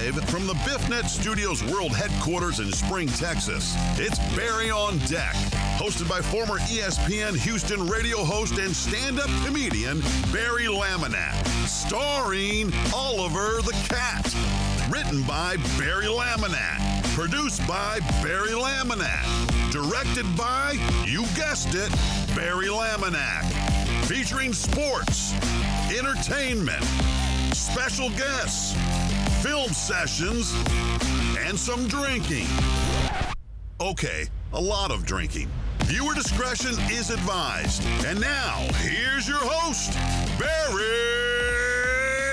Live from the BiffNet Studios World Headquarters in Spring, Texas, it's Barry on Deck, hosted by former ESPN Houston radio host and stand-up comedian Barry Laminack, starring Oliver the Cat. Written by Barry Laminack, produced by Barry Laminack, directed by, you guessed it, Barry Laminack, featuring sports, entertainment, special guests, film sessions, and some drinking. Okay, a lot of drinking. Viewer discretion is advised. And now, here's your host, Barry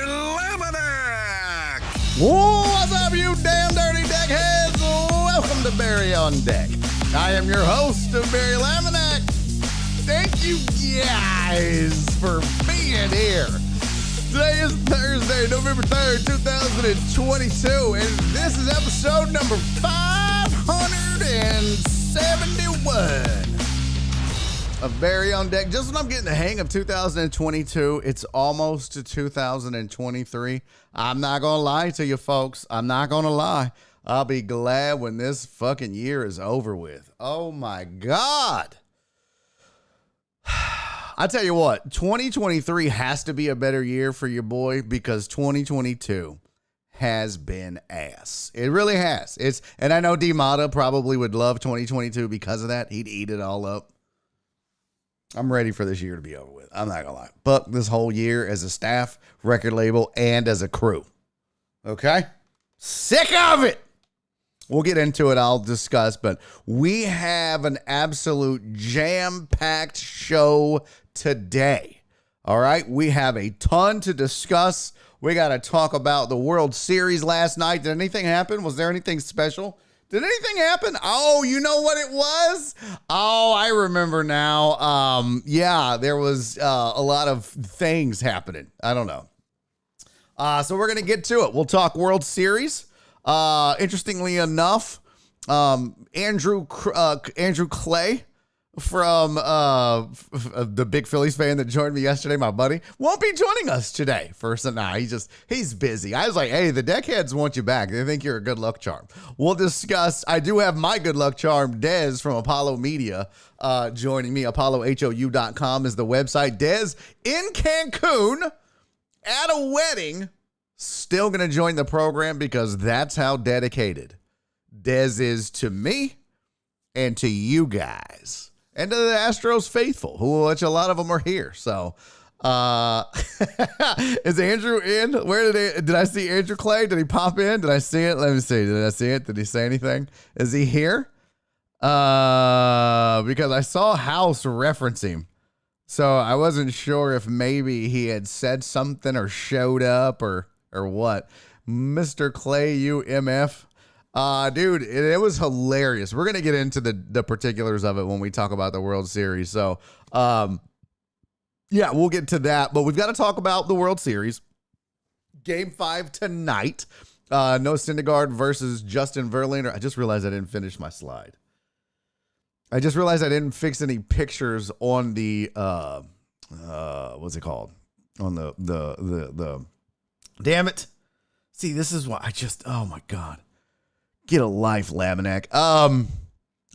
Laminack. What's up, you damn dirty deckheads? Welcome to Barry on Deck. I am your host, Barry Laminack. Thank you guys for being here. Today is Thursday, November 3rd, 2022, and this is episode number 571 of Barry on Deck. Just when I'm getting the hang of 2022, it's almost to 2023. I'm not going to lie to you folks. I'm not going to lie. I'll be glad when this fucking year is over with. Oh my God. I tell you what, 2023 has to be a better year for your boy because 2022 has been ass. It really has. And I know D-Mata probably would love 2022 because of that. He'd eat it all up. I'm ready for this year to be over with. I'm not gonna lie. Fuck this whole year as a staff, record label, and as a crew. Okay? Sick of it. We'll get into it. I'll discuss, but we have an absolute jam-packed show today. All right? We have a ton to discuss. We got to talk about the World Series last night. Did anything happen? Was there anything special? Did anything happen? Oh, you know what it was? Oh, I remember now. Yeah, there was a lot of things happening. I don't know. So we're going to get to it. We'll talk World Series. Interestingly enough, Andrew Clay from the big Phillies fan that joined me yesterday, my buddy, won't be joining us today. He's busy. I was like, hey, the deckheads want you back. They think you're a good luck charm. We'll discuss. I do have my good luck charm, Dez from Apollo Media, joining me. ApolloHOU.com is the website. Dez in Cancun at a wedding. Still going to join the program because that's how dedicated Dez is to me and to you guys and to the Astros faithful, which a lot of them are here. So, is Andrew in? Did I see Andrew Clay? Did he pop in? Did I see it? Let me see. Did I see it? Did he say anything? Is he here? Because I saw House reference him. So I wasn't sure if maybe he had said something or showed up or what. Mr. Clay, UMF. Dude, it was hilarious. We're going to get into the particulars of it when we talk about the World Series. So, yeah, we'll get to that. But we've got to talk about the World Series. Game 5 tonight. Noah Syndergaard versus Justin Verlander. I just realized I didn't finish my slide. I just realized I didn't fix any pictures on the, what's it called? On the damn it. See, this is why oh my God. Get a life, Laminack. I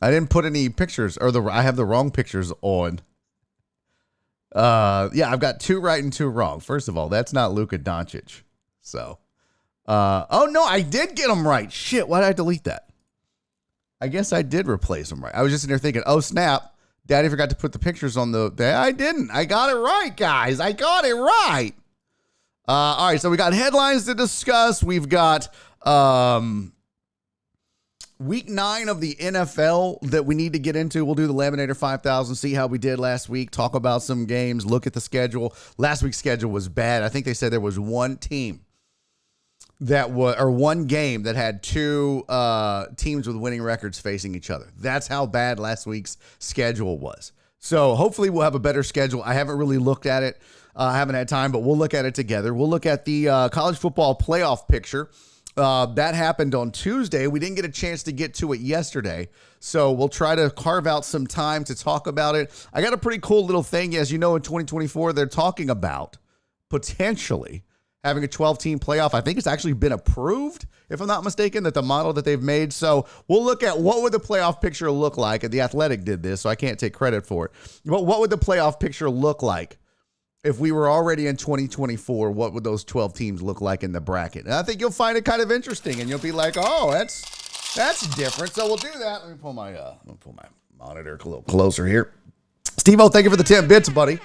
didn't put any pictures I have the wrong pictures on. Yeah, I've got 2 right and 2 wrong. First of all, that's not Luka Doncic. So, oh no, I did get them right. Shit, why did I delete that? I guess I did replace them right. I was just in there thinking, oh snap, Daddy forgot to put the pictures on I didn't. I got it right, guys. I got it right. All right, so we got headlines to discuss. We've got week 9 of the NFL that we need to get into. We'll do the Laminator 5000, see how we did last week, talk about some games, look at the schedule. Last week's schedule was bad. I think they said there was one team one game that had 2 teams with winning records facing each other. That's how bad last week's schedule was. So hopefully we'll have a better schedule. I haven't really looked at it. I haven't had time, but we'll look at it together. We'll look at the college football playoff picture. That happened on Tuesday. We didn't get a chance to get to it yesterday, so we'll try to carve out some time to talk about it. I got a pretty cool little thing. As you know, in 2024, they're talking about potentially having a 12-team playoff. I think it's actually been approved, if I'm not mistaken, that the model that they've made. So we'll look at what would the playoff picture look like. And The Athletic did this, so I can't take credit for it. But what would the playoff picture look like if we were already in 2024? What would those 12 teams look like in the bracket? And I think you'll find it kind of interesting, and you'll be like, oh, that's different. So we'll do that. Let me pull my monitor a little closer here. Steve-O, thank you for the 10 bits, buddy.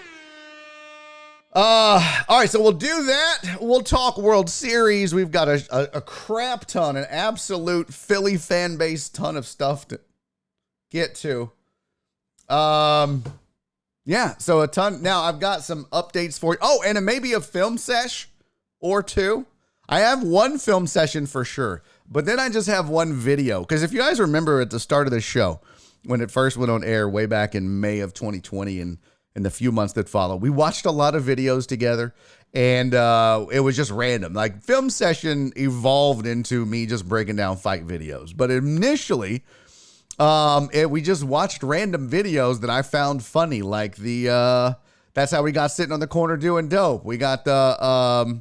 All right, so we'll do that. We'll talk World Series. We've got a crap ton, an absolute Philly fan base ton of stuff to get to. Yeah, so a ton. Now, I've got some updates for you. Oh, and it may be a film sesh or two. I have one film session for sure, but then I just have one video. Because if you guys remember at the start of the show, when it first went on air way back in May of 2020 and in the few months that followed, we watched a lot of videos together, and it was just random. Like, film session evolved into me just breaking down fight videos. But initially, we just watched random videos that I found funny, like that's how we got sitting on the corner doing dope. We got the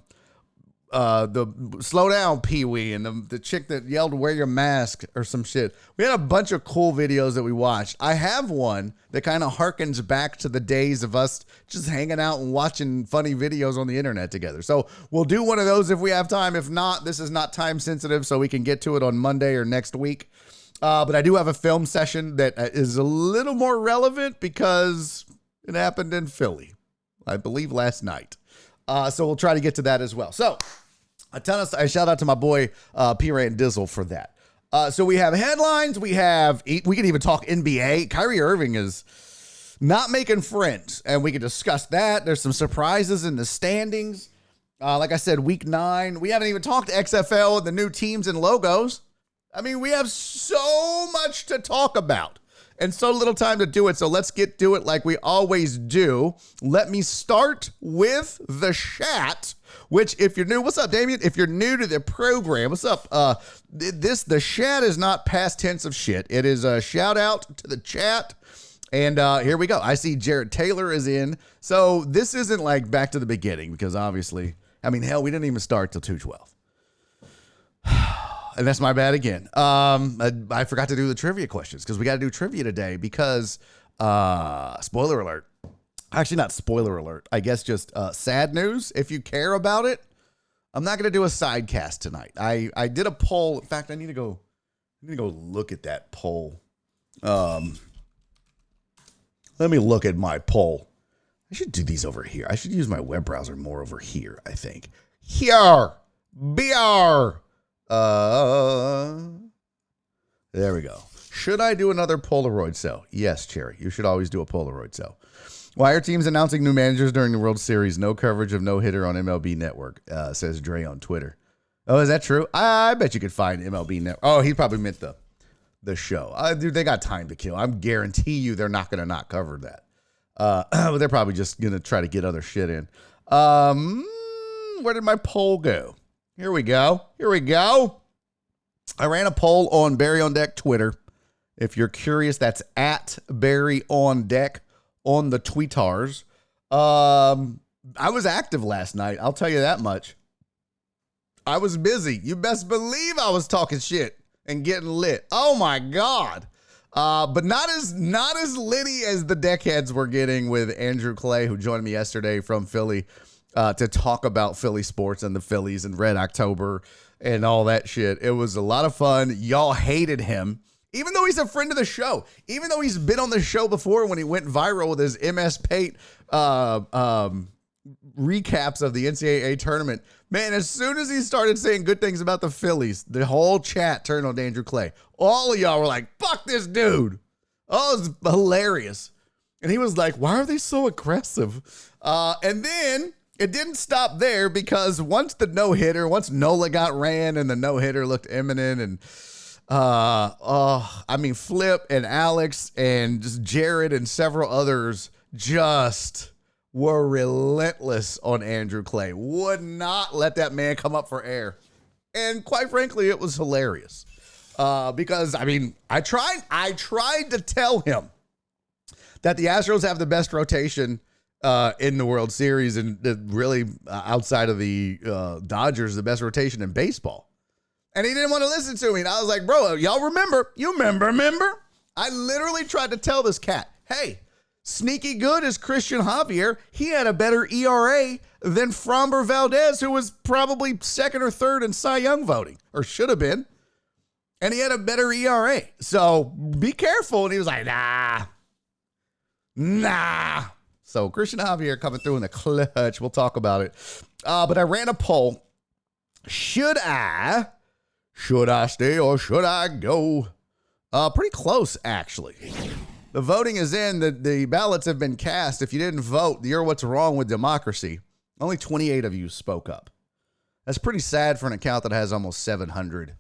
slow down Pee-wee and the chick that yelled wear your mask or some shit. We had a bunch of cool videos that we watched. I have one that kind of harkens back to the days of us just hanging out and watching funny videos on the internet together. So we'll do one of those if we have time. If not, this is not time sensitive, so we can get to it on Monday or next week. But I do have a film session that is a little more relevant because it happened in Philly, I believe, last night. So we'll try to get to that as well. So I shout out to my boy P-Ran Dizzle for that. So we have headlines. We can even talk NBA. Kyrie Irving is not making friends, and we can discuss that. There's some surprises in the standings. Like I said, week 9. We haven't even talked XFL, the new teams and logos. I mean, we have so much to talk about and so little time to do it. So let's get to it like we always do. Let me start with the chat, which, if you're new, what's up, Damien? If you're new to the program, what's up? The chat is not past tense of shit. It is a shout out to the chat. And here we go. I see Jared Taylor is in. So this isn't like back to the beginning because obviously, I mean, hell, we didn't even start till 2:12. And that's my bad again. I forgot to do the trivia questions because we got to do trivia today because, spoiler alert. Actually, not spoiler alert. I guess just sad news. If you care about it, I'm not going to do a sidecast tonight. I did a poll. In fact, I need to go look at that poll. Let me look at my poll. I should do these over here. I should use my web browser more over here, I think. Here. BR. There we go. Should I do another Polaroid cell? Yes, Cherry. You should always do a Polaroid cell. Why are teams announcing new managers during the World Series? No coverage of no-hitter on MLB Network, says Dre on Twitter. Oh, is that true? I bet you could find MLB Network. Oh, he probably meant the show. Dude, they got time to kill. I guarantee you they're not going to not cover that. But they're probably just going to try to get other shit in. Where did my poll go? Here we go. I ran a poll on Barry on Deck Twitter. If you're curious, that's at Barry on Deck on the tweetars. I was active last night. I'll tell you that much. I was busy. You best believe I was talking shit and getting lit. Oh my God. But not as litty as the deckheads were getting with Andrew Clay, who joined me yesterday from Philly. To talk about Philly sports and the Phillies and Red October and all that shit. It was a lot of fun. Y'all hated him, even though he's a friend of the show, even though he's been on the show before when he went viral with his MS Pate recaps of the NCAA tournament. Man, as soon as he started saying good things about the Phillies, the whole chat turned on Andrew Clay. All of y'all were like, fuck this dude. Oh, it was hilarious. And he was like, why are they so aggressive? And then it didn't stop there because once Nola got ran and the no-hitter looked imminent and, Flip and Alex and just Jared and several others just were relentless on Andrew Clay. Would not let that man come up for air. And quite frankly, it was hilarious. Because, I tried to tell him that the Astros have the best rotation in the World Series, and really outside of the Dodgers, the best rotation in baseball. And he didn't want to listen to me. And I was like, bro, y'all remember? You remember? I literally tried to tell this cat, hey, sneaky good as Christian Javier. He had a better ERA than Framber Valdez, who was probably second or third in Cy Young voting, or should have been. And he had a better ERA. So be careful. And he was like, nah. So Christian Javier coming through in the clutch. We'll talk about it. But I ran a poll. Should I stay or should I go? Pretty close, actually. The voting is in. The ballots have been cast. If you didn't vote, you're what's wrong with democracy. Only 28 of you spoke up. That's pretty sad for an account that has almost 700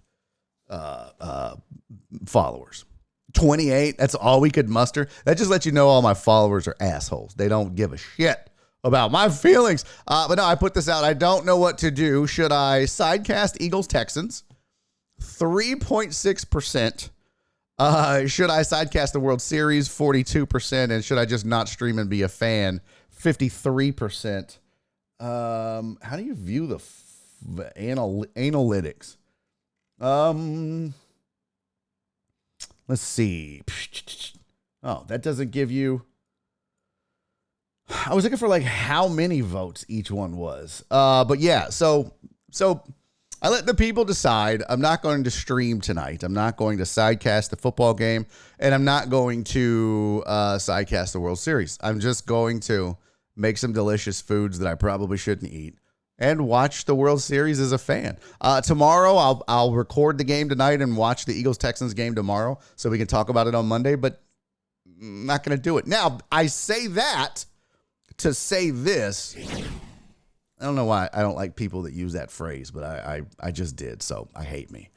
followers. 28, that's all we could muster. That just lets you know all my followers are assholes. They don't give a shit about my feelings. But no, I put this out. I don't know what to do. Should I sidecast Eagles-Texans? 3.6%. Should I sidecast the World Series? 42%. And should I just not stream and be a fan? 53%. How do you view the analytics? Let's see. Oh, that doesn't give you. I was looking for like how many votes each one was. But yeah, so I let the people decide. I'm not going to stream tonight. I'm not going to sidecast the football game, and I'm not going to sidecast the World Series. I'm just going to make some delicious foods that I probably shouldn't eat and watch the World Series as a fan. Tomorrow, I'll record the game tonight and watch the Eagles-Texans game tomorrow so we can talk about it on Monday, but I'm not going to do it. Now, I say that to say this. I don't know why I don't like people that use that phrase, but I just did, so I hate me.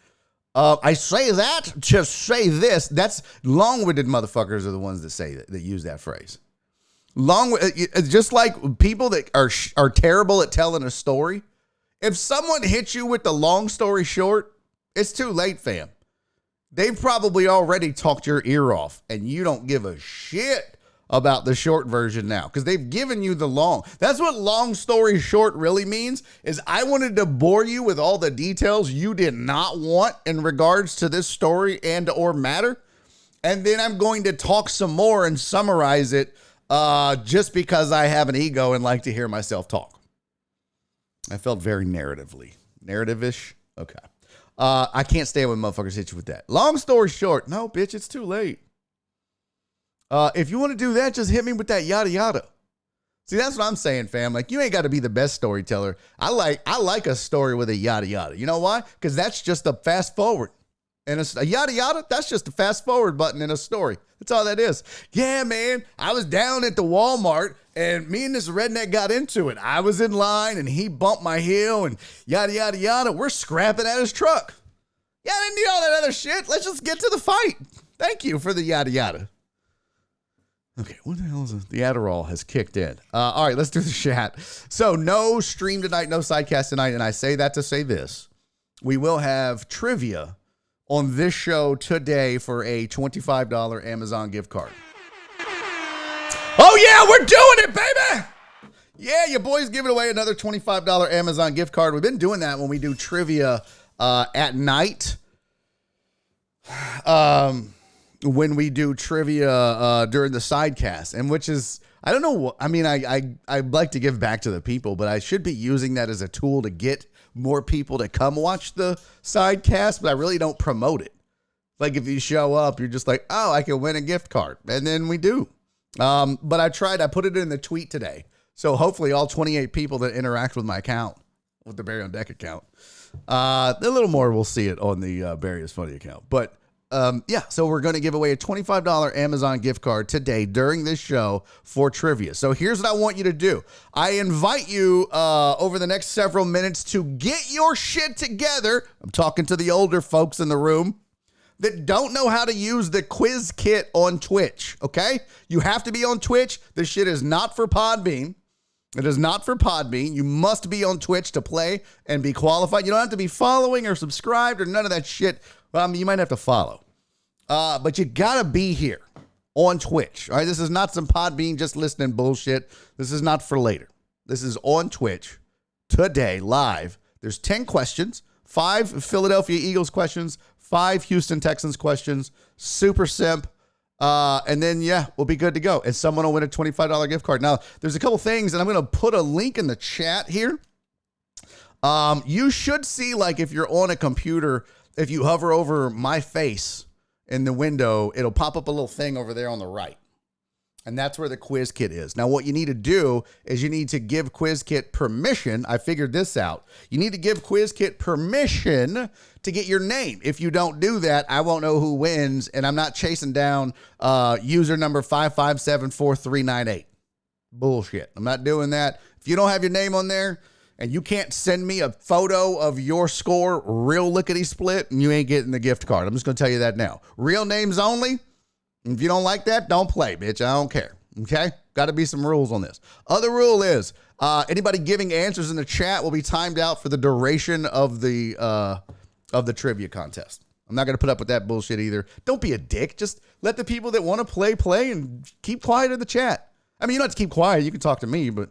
I say that to say this. That's long-winded motherfuckers are the ones that say that use that phrase. Just like people that are terrible at telling a story. If someone hits you with the long story short, it's too late, fam. They've probably already talked your ear off, and you don't give a shit about the short version now because they've given you the long. That's what long story short really means, is I wanted to bore you with all the details you did not want in regards to this story and or matter. And then I'm going to talk some more and summarize it just because I have an ego and like to hear myself talk. I felt very narrative-ish. Okay. I can't stand when motherfuckers hit you with that. Long story short, no, bitch, it's too late. If you want to do that, just hit me with that yada yada. See, that's what I'm saying, fam. Like, you ain't got to be the best storyteller. I like a story with a yada yada. You know why? Because that's just a fast forward. And a yada yada, that's just a fast forward button in a story. That's all that is. Yeah, man, I was down at the Walmart and me and this redneck got into it. I was in line and he bumped my heel and yada, yada, yada. We're scrapping at his truck. Yeah, I didn't need all that other shit. Let's just get to the fight. Thank you for the yada, yada. Okay, what the hell is this? The Adderall has kicked in. All right, let's do the chat. So no stream tonight, no sidecast tonight. And I say that to say this. We will have trivia on this show today for a $25 Amazon gift card. Oh, yeah, we're doing it, baby. Yeah, your boy's giving away another $25 Amazon gift card. We've been doing that when we do trivia at night. When we do trivia during the sidecast, and which is, I don't know what, I mean, I'd like to give back to the people, but I should be using that as a tool to get more people to come watch the sidecast, but I really don't promote it. Like if you show up, you're just like, oh, I can win a gift card. And then we do. But I put it in the tweet today. So hopefully all 28 people that interact with my account, with the Barry on Deck account, a little more we'll see it on the Barry is Funny account. But yeah, so we're going to give away a $25 Amazon gift card today during this show for trivia. So here's what I want you to do. I invite you over the next several minutes to get your shit together. I'm talking to the older folks in the room that don't know how to use the quiz kit on Twitch, okay? You have to be on Twitch. This shit is not for Podbean. It is not for Podbean. You must be on Twitch to play and be qualified. You don't have to be following or subscribed or none of that shit. Well, I mean, you might have to follow. But you got to be here. on Twitch. All right, this is not some Podbean just listening bullshit. This is not for later. This is on Twitch today, live. There's 10 questions, 5 Philadelphia Eagles questions, 5 Houston Texans questions, super simp. And then, yeah, we'll be good to go. And someone will win a $25 gift card. Now, there's a couple things, and I'm going to put a link in the chat here. You should see, like, if you're on a computer, if you hover over my face in the window, it'll pop up a little thing over there on the right. And that's where the quiz kit is. Now, what you need to do is you need to give quiz kit permission. I figured this out. You need to give quiz kit permission to get your name. If you don't do that, I won't know who wins. And I'm not chasing down user number 5574398. Bullshit. I'm not doing that. If you don't have your name on there and you can't send me a photo of your score real lickety split, and you ain't getting the gift card. I'm just going to tell you that now. Real names only. If you don't like that, don't play, bitch. I don't care. Okay? Got to be some rules on this. Other rule is anybody giving answers in the chat will be timed out for the duration of the trivia contest. I'm not going to put up with that bullshit either. Don't be a dick. Just let the people that want to play and keep quiet in the chat. I mean, you don't have to keep quiet. You can talk to me, but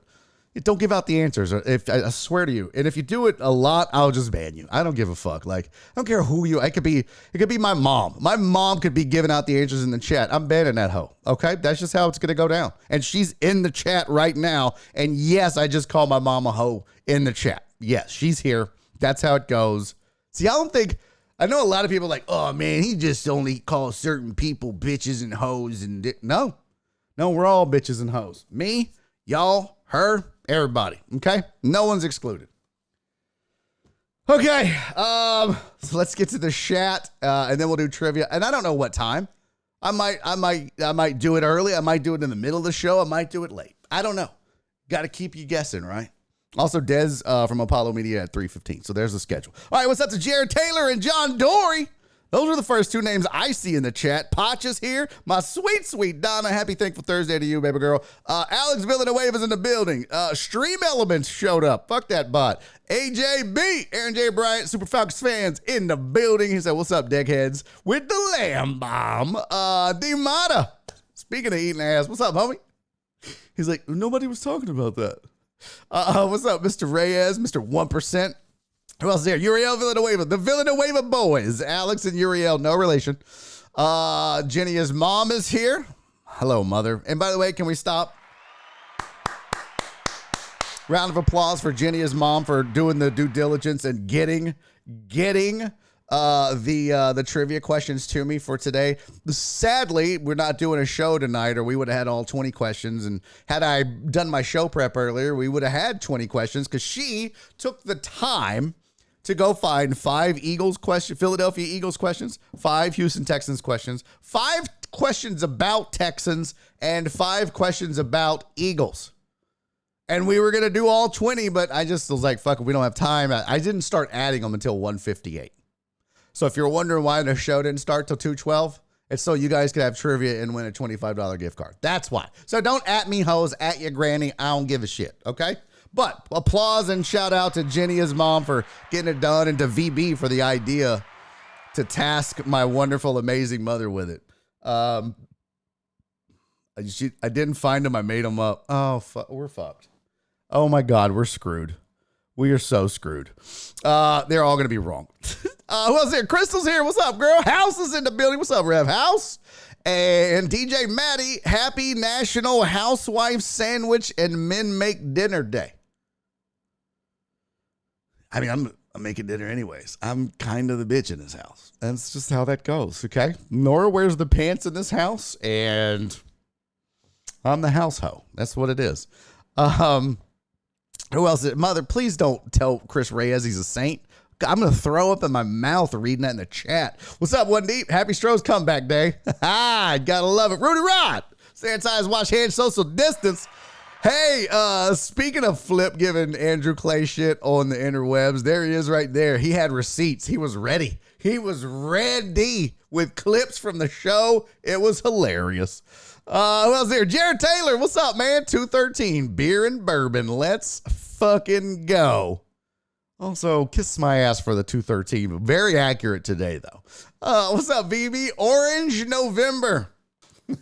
don't give out the answers. If I swear to you, and if you do it a lot, I'll just ban you. I don't give a fuck. Like, I don't care who you. It could be my mom. My mom could be giving out the answers in the chat. I'm banning that hoe. Okay, that's just how it's gonna go down. And she's in the chat right now. And yes, I just called my mom a hoe in the chat. Yes, she's here. That's how it goes. See, I know a lot of people are like, oh man, he just only calls certain people bitches and hoes and no, we're all bitches and hoes. Me, y'all, her. Everybody, okay? No one's excluded. Okay, so let's get to the chat, and then we'll do trivia. And I don't know what time. I might do it early. I might do it in the middle of the show. I might do it late. I don't know. Got to keep you guessing, right? Also, Dez from Apollo Media at 3:15. So there's the schedule. All right, what's up to Jared Taylor and John Dory? Those are the first 2 names I see in the chat. Potch is here. My sweet, sweet Donna. Happy Thankful Thursday to you, baby girl. Alex Villanueva is in the building. Stream Elements showed up. Fuck that bot. AJB, Aaron J. Bryant, Super Falcons fans in the building. He said, what's up, deckheads? With the Lamb Bomb. D-Mata. Speaking of eating ass, what's up, homie? He's like, nobody was talking about that. What's up, Mr. Reyes, Mr. 1%? Who else is there? Uriel Villanueva. The Villanueva boys. Alex and Uriel, no relation. Jenny's mom is here. Hello, mother. And by the way, can we stop? Round of applause for Jenny's mom for doing the due diligence and getting the trivia questions to me for today. Sadly, we're not doing a show tonight, or we would have had all 20 questions. And had I done my show prep earlier, we would have had 20 questions because she took the time to go find 5 Philadelphia Eagles questions, 5 Houston Texans questions, 5 questions about Texans, and 5 questions about Eagles. And we were going to do all 20, but I just was like, fuck it, we don't have time. I didn't start adding them until 1:58. So if you're wondering why the show didn't start till 2:12, it's so you guys could have trivia and win a $25 gift card. That's why. So don't at me, hoes, at your granny. I don't give a shit, okay? But applause and shout out to Jenny's mom for getting it done, and to VB for the idea to task my wonderful, amazing mother with it. I didn't find them. I made them up. Oh, we're fucked. Oh my God, we're screwed. We are so screwed. They're all going to be wrong. Who else here? Crystal's here. What's up, girl? House is in the building. What's up, Rev House? And DJ Maddie, happy National Housewife Sandwich and Men Make Dinner Day. I mean, I'm making dinner anyways. I'm kind of the bitch in this house. That's just how that goes, okay? Nora wears the pants in this house, and I'm the house hoe. That's what it is. Who else? Mother, please don't tell Chris Reyes he's a saint. I'm going to throw up in my mouth reading that in the chat. What's up, One Deep? Happy Stroh's comeback day. Gotta love it. Rudy Rod. Sanitize, wash hands, social distance. Hey, speaking of Flip giving Andrew Clay shit on the interwebs, there he is right there. He had receipts. He was ready. He was ready with clips from the show. It was hilarious. Who else there? Jared Taylor. What's up, man? 213 beer and bourbon. Let's fucking go. Also, kiss my ass for the 213. Very accurate today, though. What's up, VB? Orange November.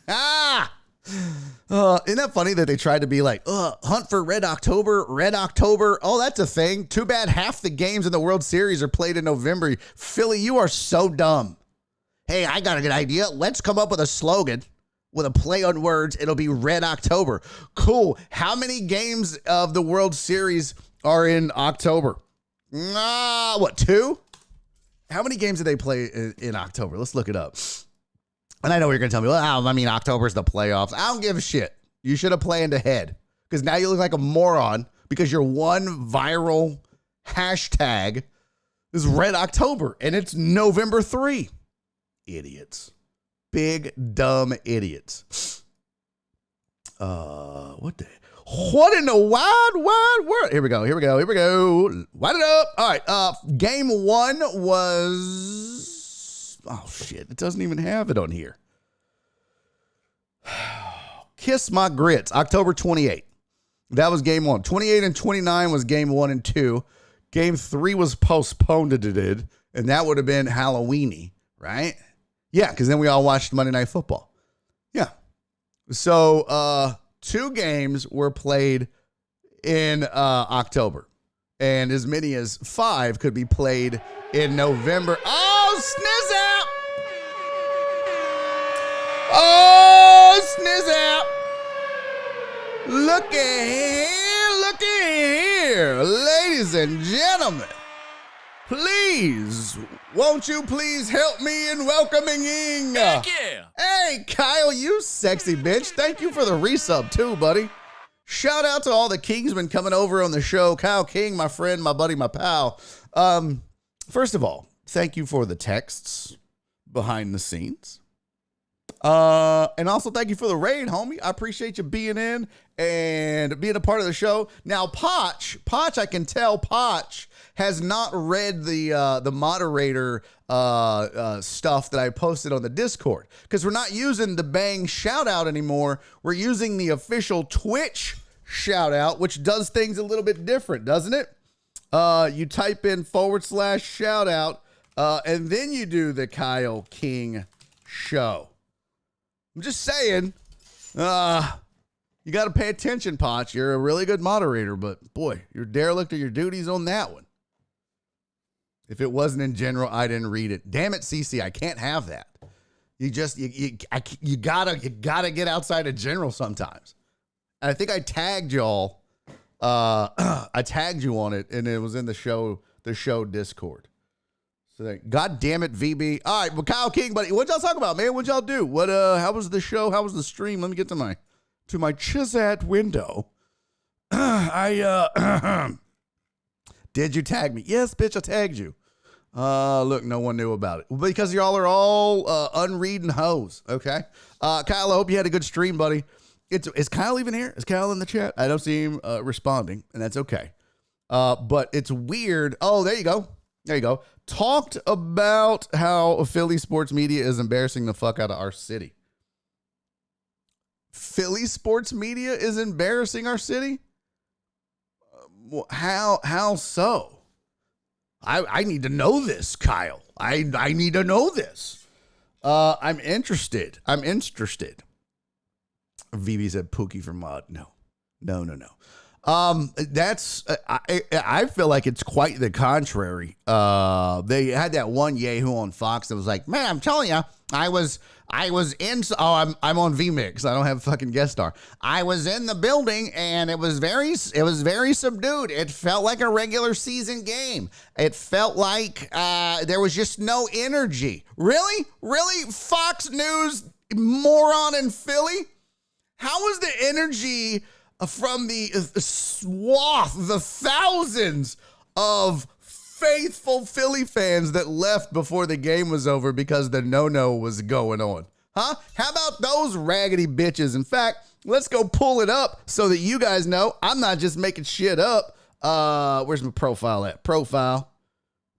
Ah! Isn't that funny that they tried to be like, hunt for Red October, Red October. Oh, that's a thing. Too bad half the games in the World Series are played in November. Philly, you are so dumb. Hey, I got a good idea. Let's come up with a slogan with a play on words. It'll be Red October. Cool. How many games of the World Series are in October? What, 2? How many games did they play in October? Let's look it up. And I know you're going to tell me, well, I mean, October's the playoffs. I don't give a shit. You should have planned ahead because now you look like a moron because your one viral hashtag is Red October and it's November 3. Idiots. Big, dumb idiots. What in the wide world? Here we go. Wind it up. All right. Game 1 was... Oh, shit. It doesn't even have it on here. Kiss My Grits, October 28. That was game 1. 28 and 29 was game 1 and 2. Game 3 was postponed, and that would have been Halloweeny, right? Yeah, because then we all watched Monday Night Football. Yeah. So 2 games were played in October, and as many as 5 could be played in November. Oh, snizzap! Oh, snizzap! Look at here, ladies and gentlemen. Please, won't you please help me in welcoming in? Heck yeah! Hey, Kyle, you sexy bitch. Thank you for the resub too, buddy. Shout out to all the Kingsmen coming over on the show. Kyle King, my friend, my buddy, my pal. First of all, thank you for the texts behind the scenes. And also thank you for the raid, homie. I appreciate you being in and being a part of the show. Now, Potch, I can tell Potch has not read the moderator stuff that I posted on the Discord because we're not using the Bang shout out anymore. We're using the official Twitch shout out, which does things a little bit different, doesn't it? You type in /shout out, and then you do the Kyle King show. I'm just saying, you got to pay attention, Potch. You're a really good moderator, but boy, you're derelict of your duties on that one. If it wasn't in general, I didn't read it. Damn it, CC, I can't have that. You gotta get outside of general sometimes. And I think I tagged y'all. I tagged you on it, and it was in the show Discord. So, God damn it, VB. All right, well, Kyle King, buddy, what y'all talk about, man? What y'all do? How was the show? How was the stream? Let me get to my Chizat window. Did you tag me? Yes, bitch, I tagged you. Look, no one knew about it because y'all are all unreading hoes. Okay, Kyle, I hope you had a good stream, buddy. Is Kyle even here? Is Kyle in the chat? I don't see him responding, and that's okay. But it's weird. Oh, there you go. There you go. Talked about how Philly sports media is embarrassing the fuck out of our city. Philly sports media is embarrassing our city? How so? I need to know this, Kyle. I need to know this. I'm interested. VB said Pookie for mod. No. That's I feel like it's quite the contrary. They had that one Yahoo on Fox that was like, man, I'm telling you, I was in. Oh, I'm on VMix. I don't have fucking guest star. I was in the building and it was very subdued. It felt like a regular season game. It felt like there was just no energy. Really, Fox News moron in Philly. How was the energy from the swath, the thousands of faithful Philly fans that left before the game was over because the no was going on? Huh? How about those raggedy bitches? In fact, let's go pull it up so that you guys know I'm not just making shit up. Where's my profile at? Profile.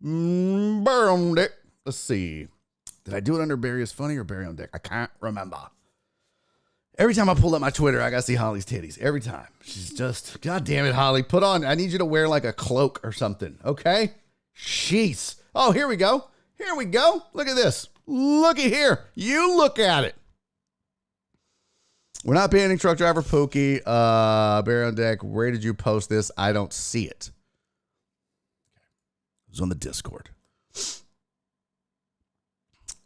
Burned it. Let's see. Did I do it under Barry is Funny or Barry on Deck? I can't remember. Every time I pull up my Twitter, I got to see Holly's titties. Every time. She's just, God damn it, Holly. Put on, I need you to wear like a cloak or something, okay? Jeez. Oh, here we go. Look at this. Look at here. You look at it. We're not banning truck driver Pookie. Barry on Deck, where did you post this? I don't see it. It was on the Discord.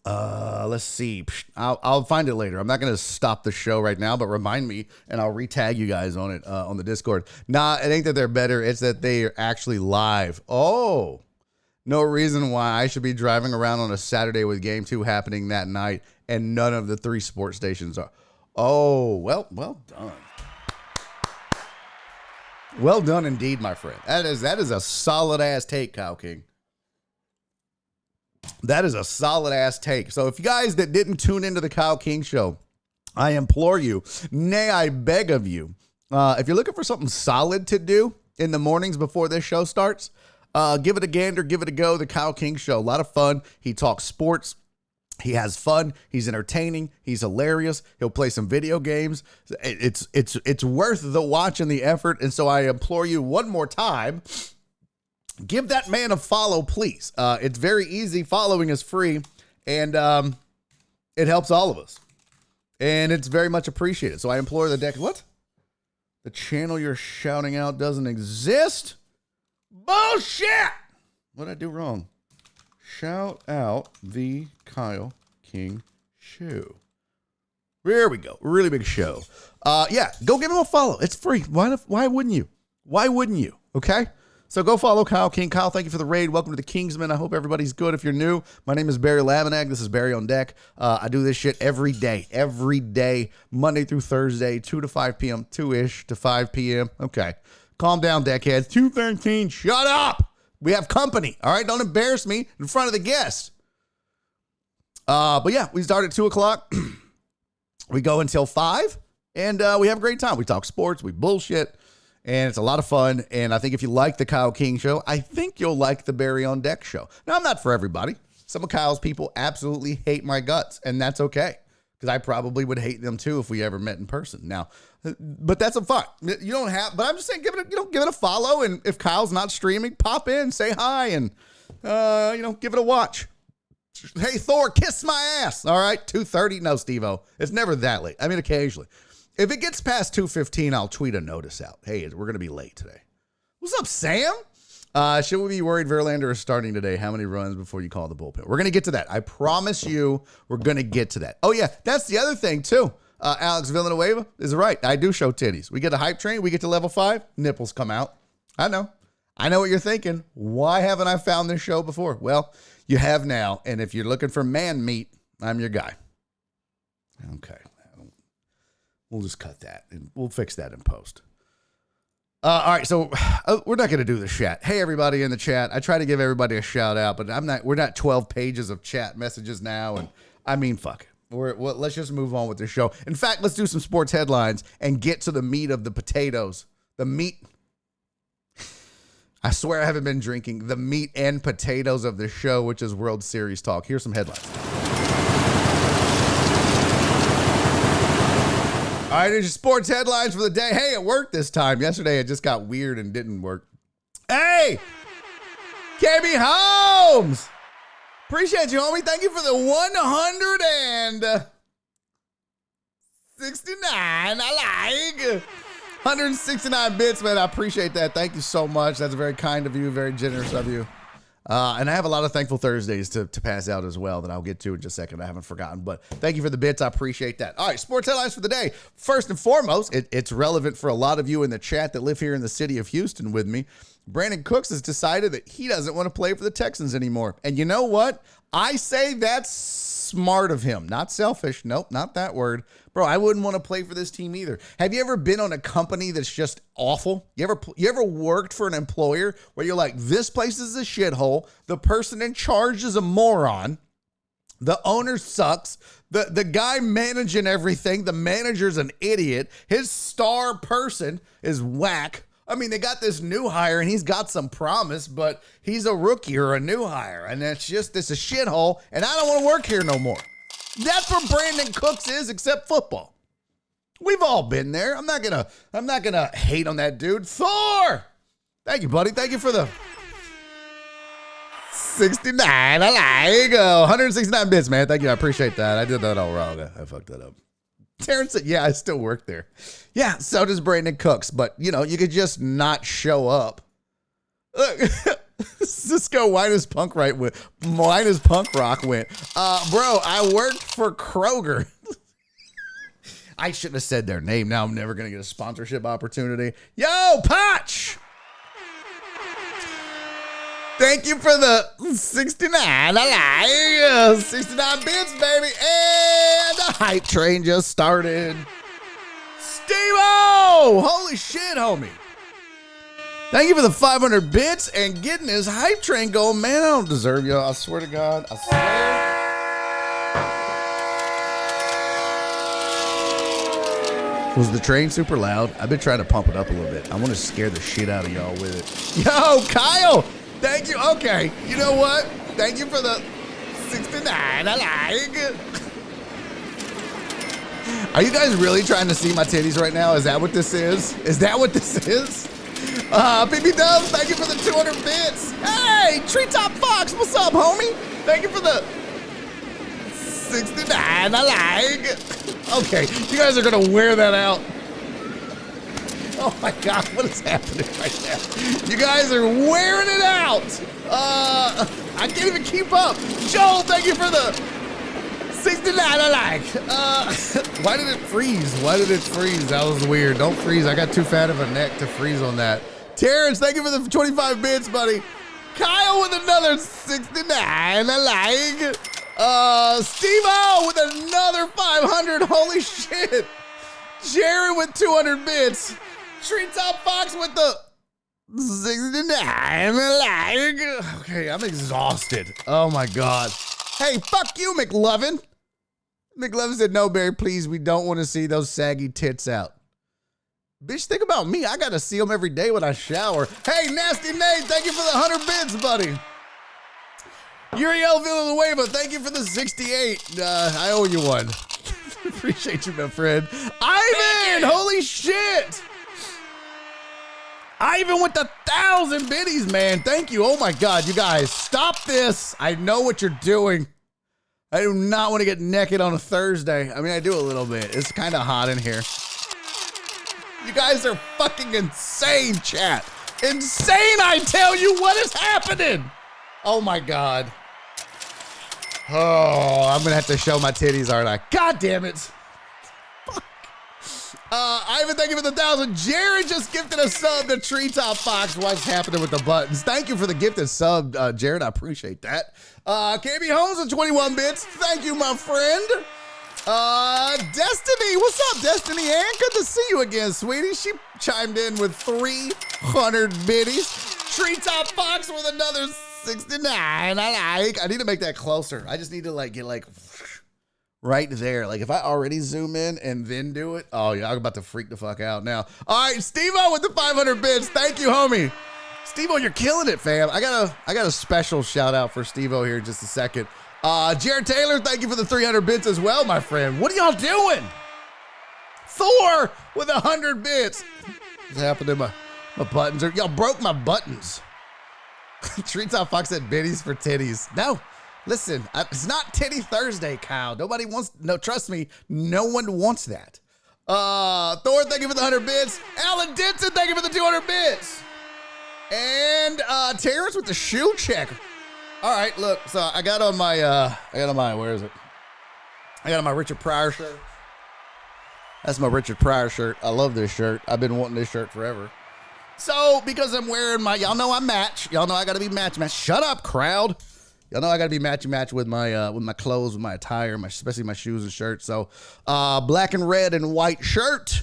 Let's see. I'll find it later. I'm not going to stop the show right now, but remind me, and I'll re-tag you guys on it on the Discord. Nah, it ain't that they're better. It's that they are actually live. Oh, no reason why I should be driving around on a Saturday with Game 2 happening that night, and none of the 3 sports stations are. Oh, well done. Well done indeed, my friend. That is a solid-ass take, Kyle King. That is a solid ass take. So if you guys that didn't tune into the Kyle King show, I implore you, nay, I beg of you, if you're looking for something solid to do in the mornings before this show starts, give it a gander, give it a go. The Kyle King show, a lot of fun. He talks sports. He has fun. He's entertaining. He's hilarious. He'll play some video games. It's worth the watch and the effort. And so I implore you one more time, give that man a follow, please. It's very easy. Following is free, and it helps all of us. And it's very much appreciated. So I implore the deck. What? The channel you're shouting out doesn't exist? Bullshit! What did I do wrong? Shout out the Kyle King show. There we go. Really big show. Yeah, go give him a follow. It's free. Why wouldn't you? Why wouldn't you? Okay? So go follow Kyle King. Kyle, thank you for the raid. Welcome to the Kingsman. I hope everybody's good. If you're new, my name is Barry Laminack. This is Barry on Deck. I do this shit every day, Monday through Thursday, 2 to 5 p.m., 2-ish to 5 p.m. Okay. Calm down, deckheads. 2:13. Shut up. We have company. All right. Don't embarrass me in front of the guests. But yeah, we start at 2 o'clock. We go until 5, and we have a great time. We talk sports. We bullshit. And it's a lot of fun. And I think if you like the Kyle King show, I think you'll like the Barry on Deck show. Now, I'm not for everybody. Some of Kyle's people absolutely hate my guts, and that's okay, because I probably would hate them too if we ever met in person. Now, but that's a fun. You don't have, but I'm just saying, give it a follow. And if Kyle's not streaming, pop in, say hi, and give it a watch. Hey, Thor, kiss my ass. All right, 2:30. No, Steve-O. It's never that late. I mean, occasionally. If it gets past 2:15, I'll tweet a notice out. Hey, we're going to be late today. What's up, Sam? Should we be worried Verlander is starting today? How many runs before you call the bullpen? We're going to get to that. I promise you we're going to get to that. Oh, yeah, that's the other thing, too. Alex Villanueva is right. I do show titties. We get a hype train. We get to level 5. Nipples come out. I know what you're thinking. Why haven't I found this show before? Well, you have now. And if you're looking for man meat, I'm your guy. Okay. We'll just cut that, and we'll fix that in post. All right, so we're not going to do the chat. Hey, everybody in the chat. I try to give everybody a shout out, but we're not 12 pages of chat messages now, and I mean, fuck it. Let's just move on with the show. In fact, let's do some sports headlines and get to the meat of the potatoes. The meat. I swear I haven't been drinking. The meat and potatoes of the show, which is World Series talk. Here's some headlines. All right, here's your sports headlines for the day. Hey, it worked this time. Yesterday, it just got weird and didn't work. Hey, KB Holmes. Appreciate you, homie. Thank you for the 169. I like 169 bits, man. I appreciate that. Thank you so much. That's very kind of you, very generous of you. And I have a lot of Thankful Thursdays to pass out as well that I'll get to in just a second. I haven't forgotten, but thank you for the bits. I appreciate that. All right, sports headlines for the day. First and foremost, it's relevant for a lot of you in the chat that live here in the city of Houston with me. Brandon Cooks has decided that he doesn't want to play for the Texans anymore. And you know what? I say that's smart of him. Not selfish. Nope, not that word. Bro, I wouldn't want to play for this team either. Have you ever been on a company that's just awful? You ever worked for an employer where you're like, this place is a shithole. The person in charge is a moron. The owner sucks. The guy managing everything, the manager's an idiot. His star person is whack. I mean, they got this new hire and he's got some promise, but he's a rookie or a new hire. And it's a shithole. And I don't want to work here no more. That's what Brandon Cooks is, except football. We've all been there. I'm not gonna hate on that dude. Thor! Thank you, buddy. Thank you for the 69. I like 169 bits, man. Thank you. I appreciate that. I did that all wrong. I fucked that up. Terrence said, yeah, I still work there. Yeah, so does Brandon Cooks, but you could just not show up. Look, Cisco Winus Punk Rock went. Bro, I worked for Kroger. I shouldn't have said their name. Now I'm never going to get a sponsorship opportunity. Yo, Potch! Thank you for the 69. I like 69 bits, baby. And the hype train just started. Steve-O! Holy shit, homie. Thank you for the 500 bits and getting this hype train going. Man, I don't deserve you. I swear to God. I swear. Was the train super loud? I've been trying to pump it up a little bit. I want to scare the shit out of y'all with it. Yo, Kyle! Thank you. Okay. You know what? Thank you for the 69. I like. Are you guys really trying to see my titties right now? Is that what this is? Is that what this is? BB Dubs, thank you for the 200 bits. Hey, Treetop Fox, what's up, homie? Thank you for the 69. I like. Okay, you guys are going to wear that out. Oh my God, what is happening right now? You guys are wearing it out. I can't even keep up. Joel, thank you for the 69. I like. Why did it freeze? Why did it freeze? That was weird. Don't freeze. I got too fat of a neck to freeze on that. Terrence, thank you for the 25 bits, buddy. Kyle with another 69. I like. Steve-O with another 500. Holy shit. Jared with 200 bits. Treetop Fox with the 69. Okay, I'm exhausted. Oh my God. Hey, fuck you, McLovin. McLovin said, no, Barry, please. We don't want to see those saggy tits out. Bitch, think about me. I got to see them every day when I shower. Hey, Nasty Nate, thank you for the 100 bits, buddy. Uriel Villanueva, thank you for the 68. I owe you one. Appreciate you, my friend. Ivan, holy shit. Ivan with the 1,000 biddies, man. Thank you. Oh my God, you guys, stop this. I know what you're doing. I do not want to get naked on a Thursday. I mean, I do a little bit. It's kind of hot in here. You guys are fucking insane, chat. Insane, I tell you. What is happening? Oh my God. Oh, I'm going to have to show my titties, aren't I? God damn it. Fuck. Ivan, thank you for the 1,000. Jared just gifted a sub to Treetop Fox. What's happening with the buttons? Thank you for the gifted sub, Jared. I appreciate that. KB Holmes with 21 bits. Thank you, my friend. Destiny. What's up, Destiny Ann? Good to see you again, sweetie. She chimed in with 300 biddies. Treetop Fox with another 69. I like. I need to make that closer. I just need to get right there. Like if I already zoom in and then do it. Oh yeah, I'm about to freak the fuck out now. All right, Steve-O with the 500 bits. Thank you, homie. Steve-O, you're killing it, fam. I got a special shout out for Steve-O here in just a second. Jared Taylor, thank you for the 300 bits as well, my friend. What are y'all doing? Thor with 100 bits. What's happening? My buttons are, y'all broke my buttons. Treetop Fox said biddies for titties. No, listen, it's not Titty Thursday, Kyle. Nobody wants, no, trust me, no one wants that. Thor, thank you for the 100 bits. Alan Denton, thank you for the 200 bits. And Terrence with the shoe check. All right, look, so I got on my, where is it? I got on my Richard Pryor shirt. That's my Richard Pryor shirt. I love this shirt. I've been wanting this shirt forever. So, because I'm wearing my, y'all know I match. Y'all know I got to be match. Shut up, crowd. Y'all know I got to be match with my clothes, with my attire, especially my shoes and shirts. So, black and red and white shirt.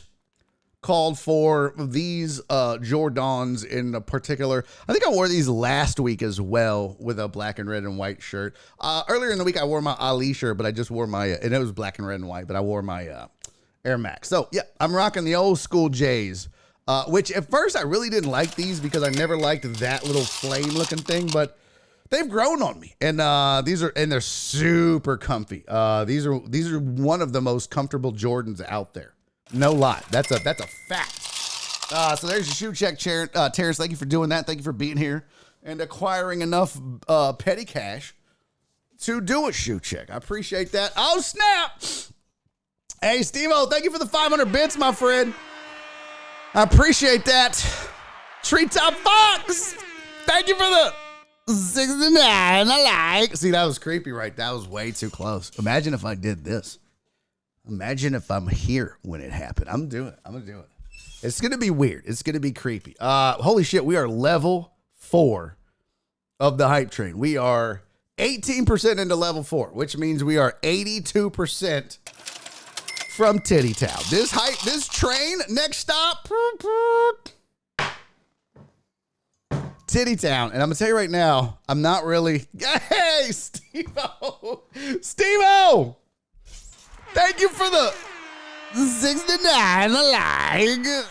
Called for these Jordans in particular. I think I wore these last week as well with a black and red and white shirt. Earlier in the week, I wore my Ali shirt, but I just wore my, and it was black and red and white, but I wore my Air Max. So, yeah, I'm rocking the old school J's, which at first I really didn't like these because I never liked that little flame looking thing, but they've grown on me. And they're super comfy. These are one of the most comfortable Jordans out there. No lie. That's a fact. So there's your shoe check, Terrence. Thank you for doing that. Thank you for being here and acquiring enough petty cash to do a shoe check. I appreciate that. Oh, snap. Hey, Steve-O, thank you for the 500 bits, my friend. I appreciate that. Treetop Fox, thank you for the 69. I like. See, that was creepy, right? That was way too close. Imagine if I did this. Imagine if I'm here when it happened. I'm going to do it. It's going to be weird. It's going to be creepy. Holy shit, we are level 4 of the hype train. We are 18% into level 4, which means we are 82% from Titty Town. This train, next stop, Titty Town. And I'm gonna tell you right now, I'm not really. Hey, Steve-O! Steve-O! Thank you for the 69 like.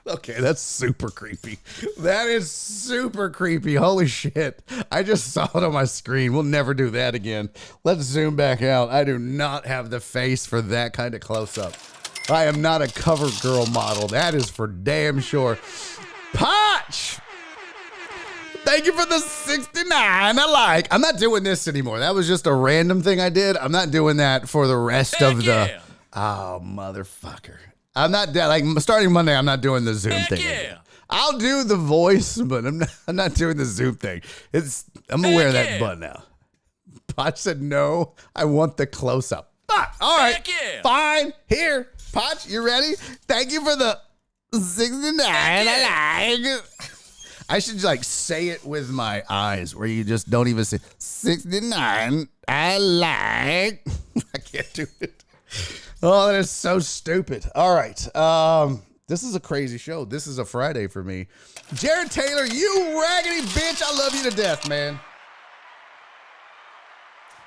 Okay, that's super creepy. That is super creepy. Holy shit. I just saw it on my screen. We'll never do that again. Let's zoom back out. I do not have the face for that kind of close-up. I am not a cover girl model. That is for damn sure. Potch! Thank you for the 69 I like. I'm not doing this anymore. That was just a random thing I did. I'm not doing that for the rest of the... Oh, motherfucker. I'm not like starting Monday. I'm not doing the Zoom thing. Again. I'll do the voice, but I'm not doing the Zoom thing. I'm gonna wear that button now. Potch said no. I want the close up. All right, fine. Here, Potch, you ready? Thank you for the 69. I like. I should like say it with my eyes, where you just don't even say 69. I like. I can't do it. Oh, that is so stupid. All right. This is a crazy show. This is a Friday for me. Jared Taylor, you raggedy bitch. I love you to death, man.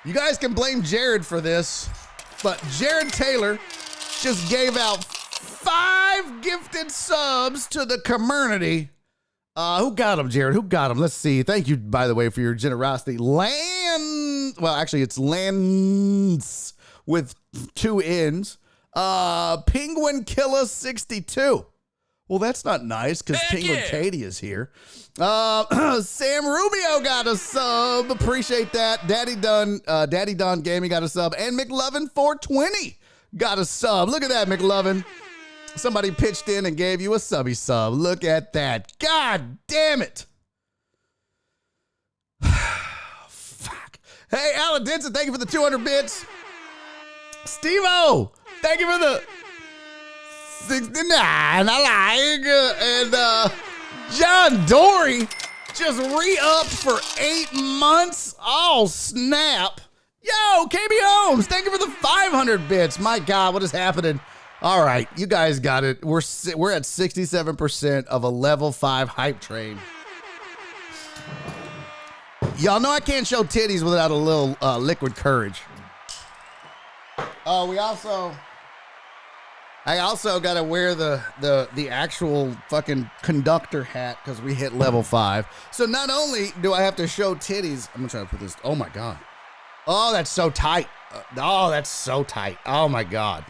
You guys can blame Jared for this, but Jared Taylor just gave out 5 gifted subs to the community. Who got them, Jared? Who got them? Let's see. Thank you, by the way, for your generosity. Well, actually, it's Lance with 2 N's. Penguin Killer 62. Well, that's not nice because Penguin Katie is here. Sam Rubio got a sub. Appreciate that. Daddy Don Gaming got a sub. And McLovin 420 got a sub. Look at that, McLovin. Somebody pitched in and gave you a subby sub. Look at that. God damn it. Fuck. Hey, Alan Denson, thank you for the 200 bits. Steve-O, thank you for the 69 I like. And John Dory just re-upped for 8 months. Oh, snap. Yo, KB Holmes, thank you for the 500 bits. My God, what is happening? All right, you guys got it. We're at 67% of a level 5 hype train. Y'all know I can't show titties without a little liquid courage. Oh, I also got to wear the actual fucking conductor hat because we hit level 5. So not only do I have to show titties, I'm going to try to put this. Oh, my God. Oh, that's so tight. Oh, that's so tight. Oh, my God.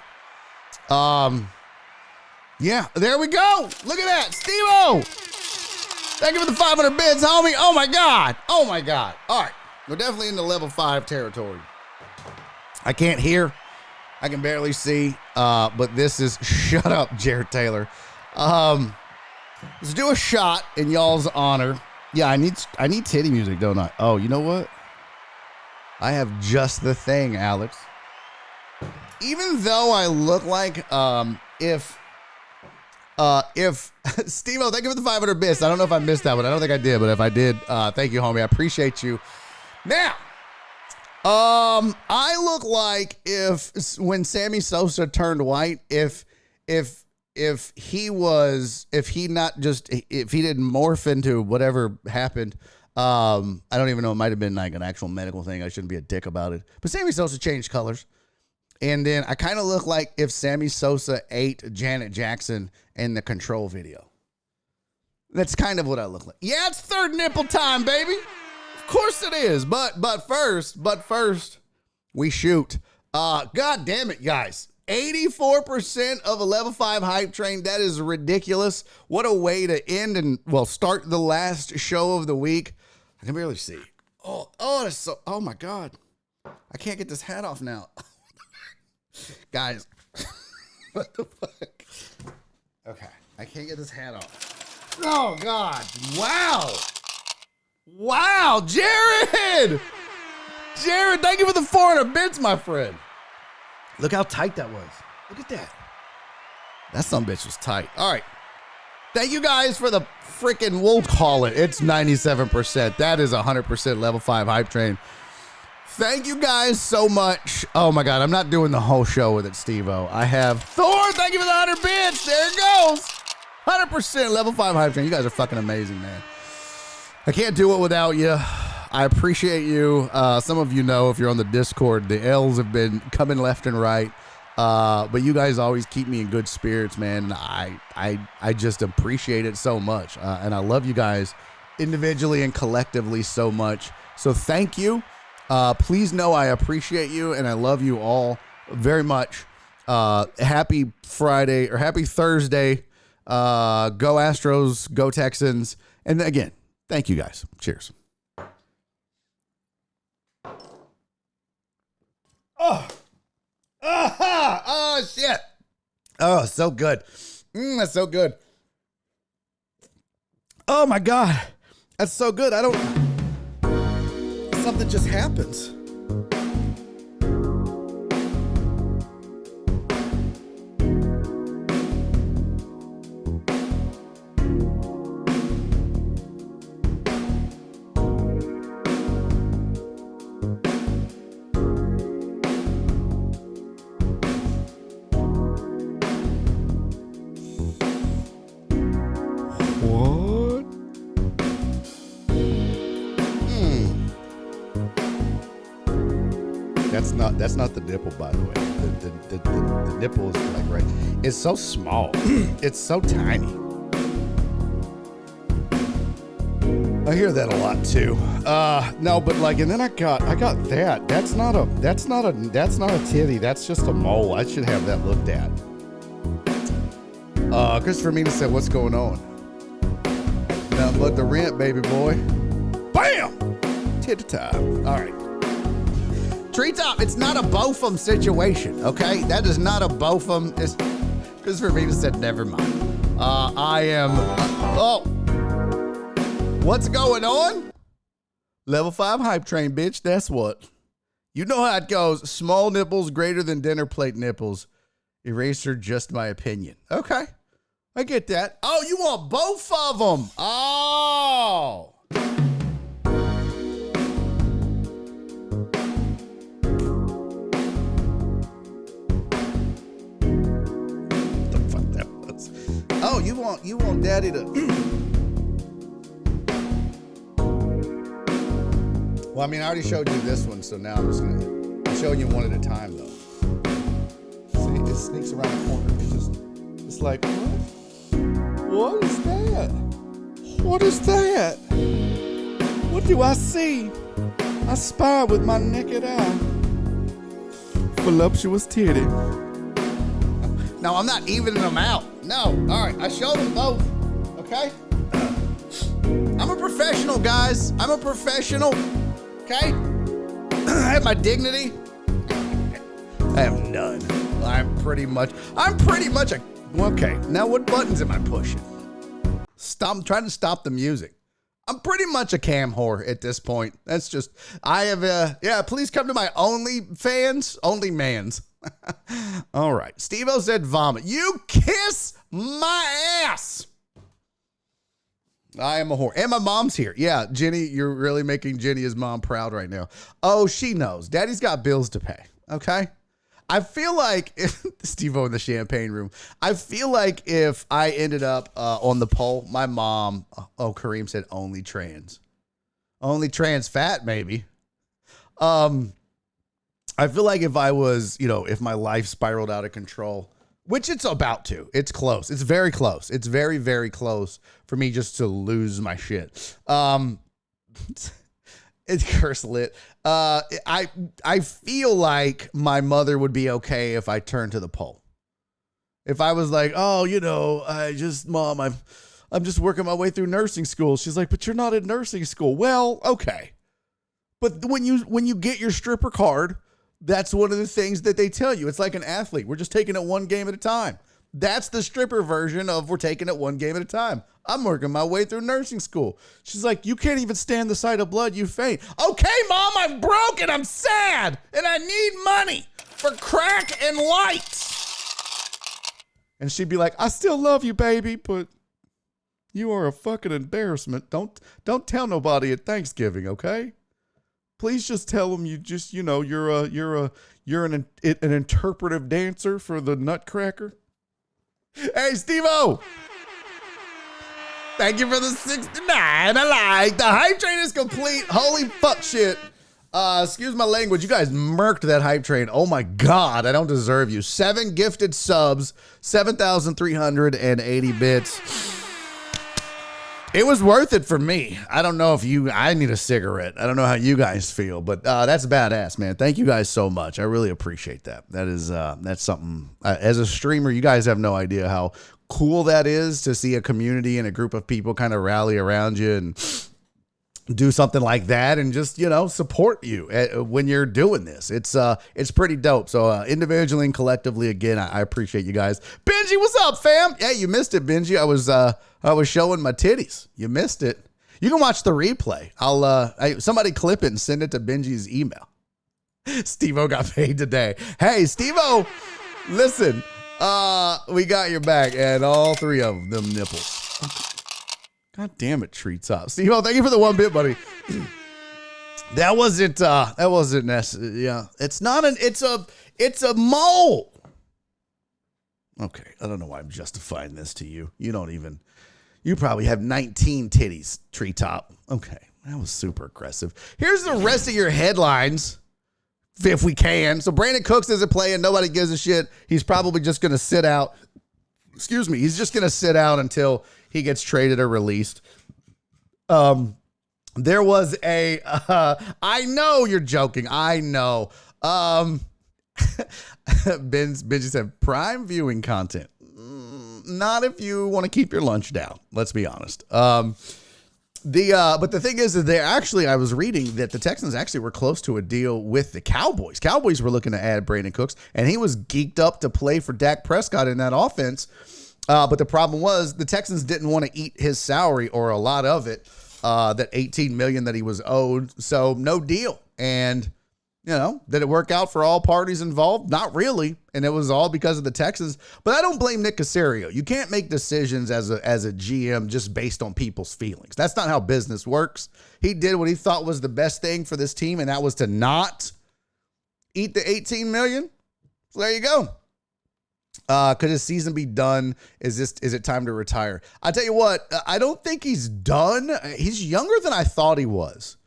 Yeah, there we go. Look at that. Steve-O. Thank you for the 500 bits, homie. Oh, my God. Oh, my God. All right. We're definitely in the level 5 territory. I can't hear. I can barely see, but this is shut up, Jared Taylor. Let's do a shot in y'all's honor. Yeah, I need titty music, don't I? Oh, you know what? I have just the thing, Alex. Even though I look like if Steve-O, thank you for the 500 bits. I don't know if I missed that one. I don't think I did, but if I did, thank you, homie. I appreciate you. Now. I look like when Sammy Sosa turned white, if he didn't morph into whatever happened, I don't even know, it might have been like an actual medical thing. I shouldn't be a dick about it, but Sammy Sosa changed colors. And then I kind of look like if Sammy Sosa ate Janet Jackson in the Control video. That's kind of what I look like. Yeah, it's third nipple time, baby. Of course it is, but first, we shoot. God damn it, guys. 84% of a level 5 hype train. That is ridiculous. What a way to end and, start the last show of the week. I can barely see. Oh, that's so, oh my God. I can't get this hat off now. Guys, What the fuck? Okay, I can't get this hat off. Oh, God. Wow. Wow, Jared! Jared, thank you for the 400 bits, my friend. Look how tight that was. Look at that. That sumbitch was tight. All right. Thank you guys for the freaking, we'll call it. It's 97%. That is 100% level 5 hype train. Thank you guys so much. Oh my God, I'm not doing the whole show with it, Steve-O. I have Thor. Thank you for the 100 bits. There it goes. 100% level 5 hype train. You guys are fucking amazing, man. I can't do it without you. I appreciate you. Some of you know if you're on the Discord, the L's have been coming left and right. But you guys always keep me in good spirits, man. I just appreciate it so much. And I love you guys individually and collectively so much. So thank you. Please know I appreciate you and I love you all very much. Happy Friday or happy Thursday. Go Astros, go Texans. And again, thank you guys. Cheers. Oh, shit. Oh, so good. That's so good. Oh, my God. That's so good. Something just happens. That's not the nipple, by the way. The nipple is like right. It's so small. It's so tiny. I hear that a lot too. No, but like, and then I got that. That's not a titty. That's just a mole. I should have that looked at. Christopher Mina said, "What's going on?" Nothing but the rent, baby boy. Bam! Titty time. All right. Treetop, it's not a Botham situation, okay? That is not a Botham. Christopher Mina said, never mind. What's going on? Level 5 hype train, bitch. That's what. You know how it goes. Small nipples greater than dinner plate nipples. Eraser, just my opinion. Okay. I get that. Oh, you want both of them. Oh. Oh, you want daddy to. Well, I mean, I already showed you this one, so now I'm showing you one at a time, though. See, it sneaks around the corner. It's like, what? What is that? What is that? What do I see? I spy with my naked eye. Voluptuous titty. No, I'm not evening them out. No. All right. I showed them both. Okay? I'm a professional, guys. I'm a professional. Okay? I have my dignity. I have none. I'm pretty much a... Okay. Now, what buttons am I pushing? I'm trying to stop the music. I'm pretty much a cam whore at this point. That's just... I have... please come to my OnlyFans. OnlyMans. All right. Steve-O said vomit. You kiss my ass. I am a whore. And my mom's here. Yeah, Jenny, you're really making Jenny's mom proud right now. Oh, she knows. Daddy's got bills to pay. Okay? I feel like, Steve-O in the champagne room, I feel like if I ended up on the poll, my mom, Kareem said only trans. Only trans fat, maybe. I feel like if I was, if my life spiraled out of control, which it's about to, it's close. It's very close. It's very, very close for me just to lose my shit. It's curse lit. I feel like my mother would be okay if I turned to the pole. If I was like, Mom, I'm just working my way through nursing school. She's like, but you're not in nursing school. Well, okay. But when you get your stripper card, That's one of the things that they tell you. It's like an athlete. We're just taking it one game at a time. That's the stripper version of we're taking it one game at a time. I'm working my way through nursing school. She's like, you can't even stand the sight of blood. You faint. Okay, Mom, I'm broken. I'm sad. And I need money for crack and lights. And she'd be like, I still love you, baby, but you are a fucking embarrassment. Don't tell nobody at Thanksgiving, okay? Please just tell them you're an interpretive dancer for the Nutcracker. Hey, Steve-O. Thank you for the 69. I like the hype train is complete. Holy fuck shit. Excuse my language. You guys murked that hype train. Oh my God. I don't deserve you. 7 gifted subs, 7,380 bits. It was worth it for me. I don't know if I need a cigarette. I don't know how you guys feel, but that's badass, man. Thank you guys so much. I really appreciate that. That's something, as a streamer, you guys have no idea how cool that is to see a community and a group of people kind of rally around you and do something like that and just, support you when you're doing this. It's pretty dope. So individually and collectively, again, I appreciate you guys. Benji, what's up, fam? Yeah, you missed it, Benji. I was showing my titties. You missed it. You can watch the replay. Somebody clip it and send it to Benji's email. Steve-O got paid today. Hey, Steve-O, listen, we got your back and all 3 of them nipples. God damn it, Treetop. Steve-O, thank you for the 1 bit, buddy. That wasn't necessary. Yeah. It's a mole. Okay. I don't know why I'm justifying this to you. You probably have 19 titties, Treetop. Okay. That was super aggressive. Here's the rest of your headlines, if we can. So Brandon Cooks isn't playing. Nobody gives a shit. He's probably just going to sit out. Excuse me. He's just going to sit out until he gets traded or released. There was I know you're joking. I know. Benji said prime viewing content. Not if you want to keep your lunch down. Let's be honest. But the thing is that I was reading that the Texans actually were close to a deal with the Cowboys. Cowboys were looking to add Brandon Cooks, and he was geeked up to play for Dak Prescott in that offense. But the problem was the Texans didn't want to eat his salary or a lot of it, that $18 million that he was owed. So no deal. And, did it work out for all parties involved? Not really. And it was all because of the Texans. But I don't blame Nick Caserio. You can't make decisions as a GM just based on people's feelings. That's not how business works. He did what he thought was the best thing for this team, and that was to not eat the $18 million. So there you go. Could his season be done? Is it time to retire? I tell you what, I don't think he's done. He's younger than I thought he was.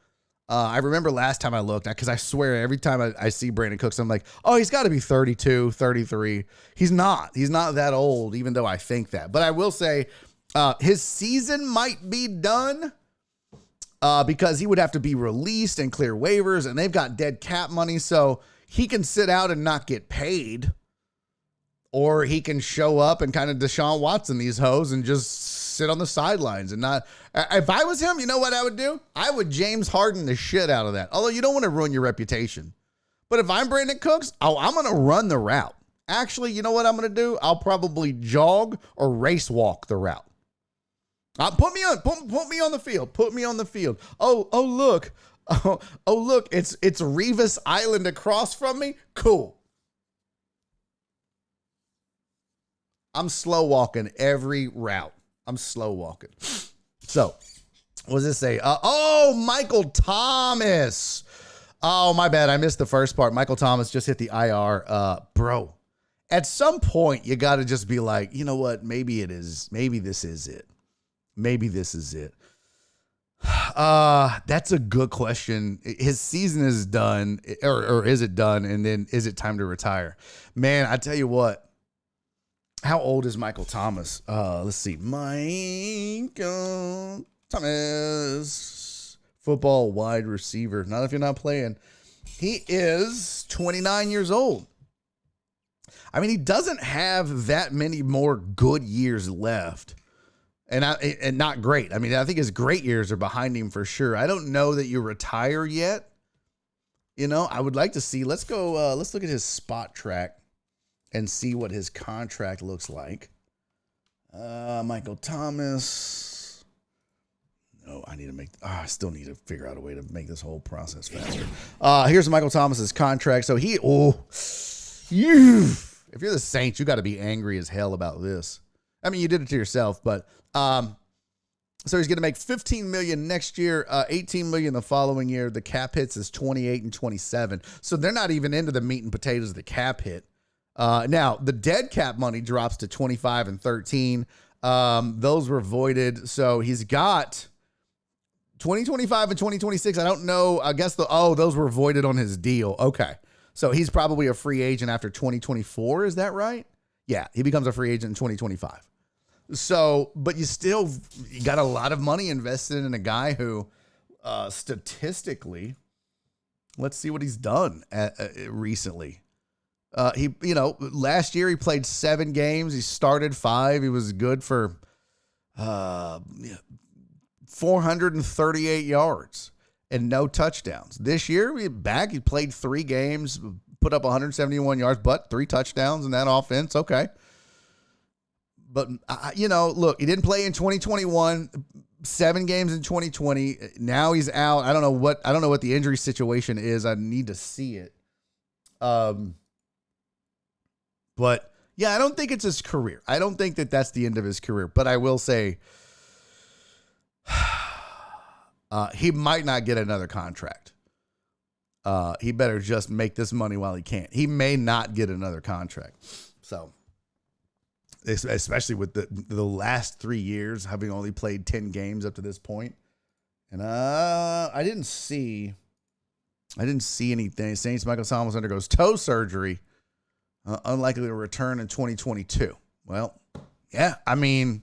I remember last time I looked, because I swear every time I see Brandon Cooks, I'm like, oh, he's got to be 32, 33. He's not that old, even though I think that. But I will say his season might be done because he would have to be released and clear waivers, and they've got dead cap money, so he can sit out and not get paid. Or he can show up and kind of Deshaun Watson these hoes and just sit on the sidelines and not. If I was him, you know what I would do? I would James Harden the shit out of that. Although you don't want to ruin your reputation. But if I'm Brandon Cooks, I'm going to run the route. Actually, you know what I'm going to do? I'll probably jog or race walk the route. Put me on the field. Put me on the field. Oh look. Oh look. It's Revis Island across from me. Cool. I'm slow walking every route. I'm slow walking. So, what does this say? Michael Thomas. Oh, my bad. I missed the first part. Michael Thomas just hit the IR. Bro, at some point, you got to just be like, you know what? Maybe it is. Maybe this is it. Maybe this is it. That's a good question. His season is done, or is it done? And then is it time to retire? Man, I tell you what. How old is Michael Thomas? Let's see. Michael Thomas. Football wide receiver. Not if you're not playing. He is 29 years old. I mean, he doesn't have that many more good years left. And not great. I mean, I think his great years are behind him for sure. I don't know that you retire yet. I would like to see. Let's go. Let's look at his spot track and see what his contract looks like. Michael Thomas. No, I need to make. I still need to figure out a way to make this whole process faster. Here's Michael Thomas's contract. So if you're the Saints, you got to be angry as hell about this. I mean, you did it to yourself, but so he's going to make $15 million next year, $18 million the following year. The cap hits is 28 and 27. So they're not even into the meat and potatoes of the cap hit. Now the dead cap money drops to 25 and 13. Those were voided. So he's got 2025 and 2026. I don't know. I guess those were voided on his deal. Okay. So he's probably a free agent after 2024. Is that right? Yeah. He becomes a free agent in 2025. So, but you got a lot of money invested in a guy who, statistically, let's see what he's done recently. Last year he played 7 games. He started 5. He was good for 438 yards and no touchdowns. This year he played 3 games, put up 171 yards, but 3 touchdowns in that offense. Okay. But, look, he didn't play in 2021, 7 games in 2020. Now he's out. I don't know what the injury situation is. I need to see it. But yeah, I don't think it's his career. I don't think that that's the end of his career. But I will say he might not get another contract. He better just make this money while he can. He may not get another contract. So, especially with the last 3 years having only played 10 games up to this point. And I didn't see anything. Saints Michael Thomas undergoes toe surgery. Unlikely to return in 2022. Well, yeah, I mean,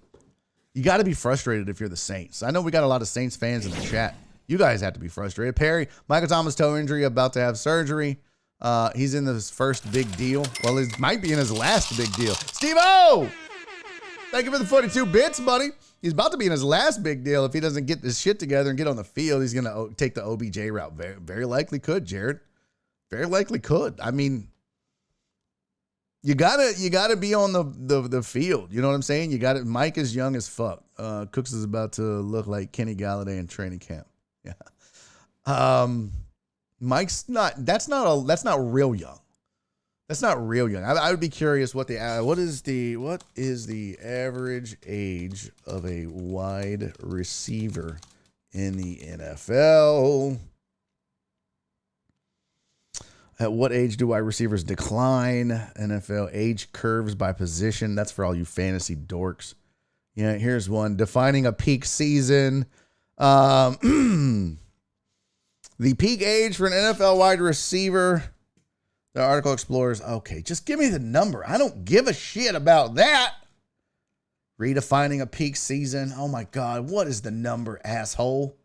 you got to be frustrated if you're the Saints. I know we got a lot of Saints fans in the chat. You guys have to be frustrated. Perry, Michael Thomas toe injury, about to have surgery. He's in his first big deal. Well, it might be in his last big deal. Steve-O! Thank you for the 42 bits, buddy. He's about to be in his last big deal. If he doesn't get this shit together and get on the field, he's going to take the OBJ route. Very, very likely could, Jared. Very likely could. I mean, you gotta be on the field. You know what I'm saying? Mike is young as fuck. Cooks is about to look like Kenny Galladay in training camp. Yeah. Mike's not. That's not real young. That's not real young. I would be curious what is the average age of a wide receiver in the NFL? At what age do wide receivers decline? NFL age curves by position. That's for all you fantasy dorks. Yeah, here's one. Defining a peak season. The peak age for an NFL wide receiver. The article explores. Okay, just give me the number. I don't give a shit about that. Redefining a peak season. Oh my God, what is the number, asshole?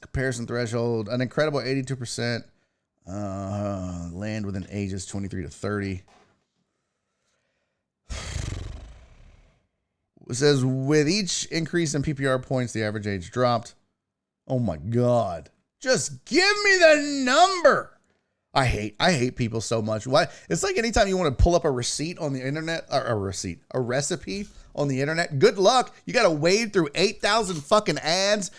Comparison threshold, an incredible 82%. Land within ages 23 to 30. It says with each increase in PPR points, the average age dropped. Oh my God. Just give me the number. I hate people so much. Why? It's like anytime you want to pull up a receipt on the internet, or a recipe on the internet. Good luck. You got to wade through 8,000 fucking ads,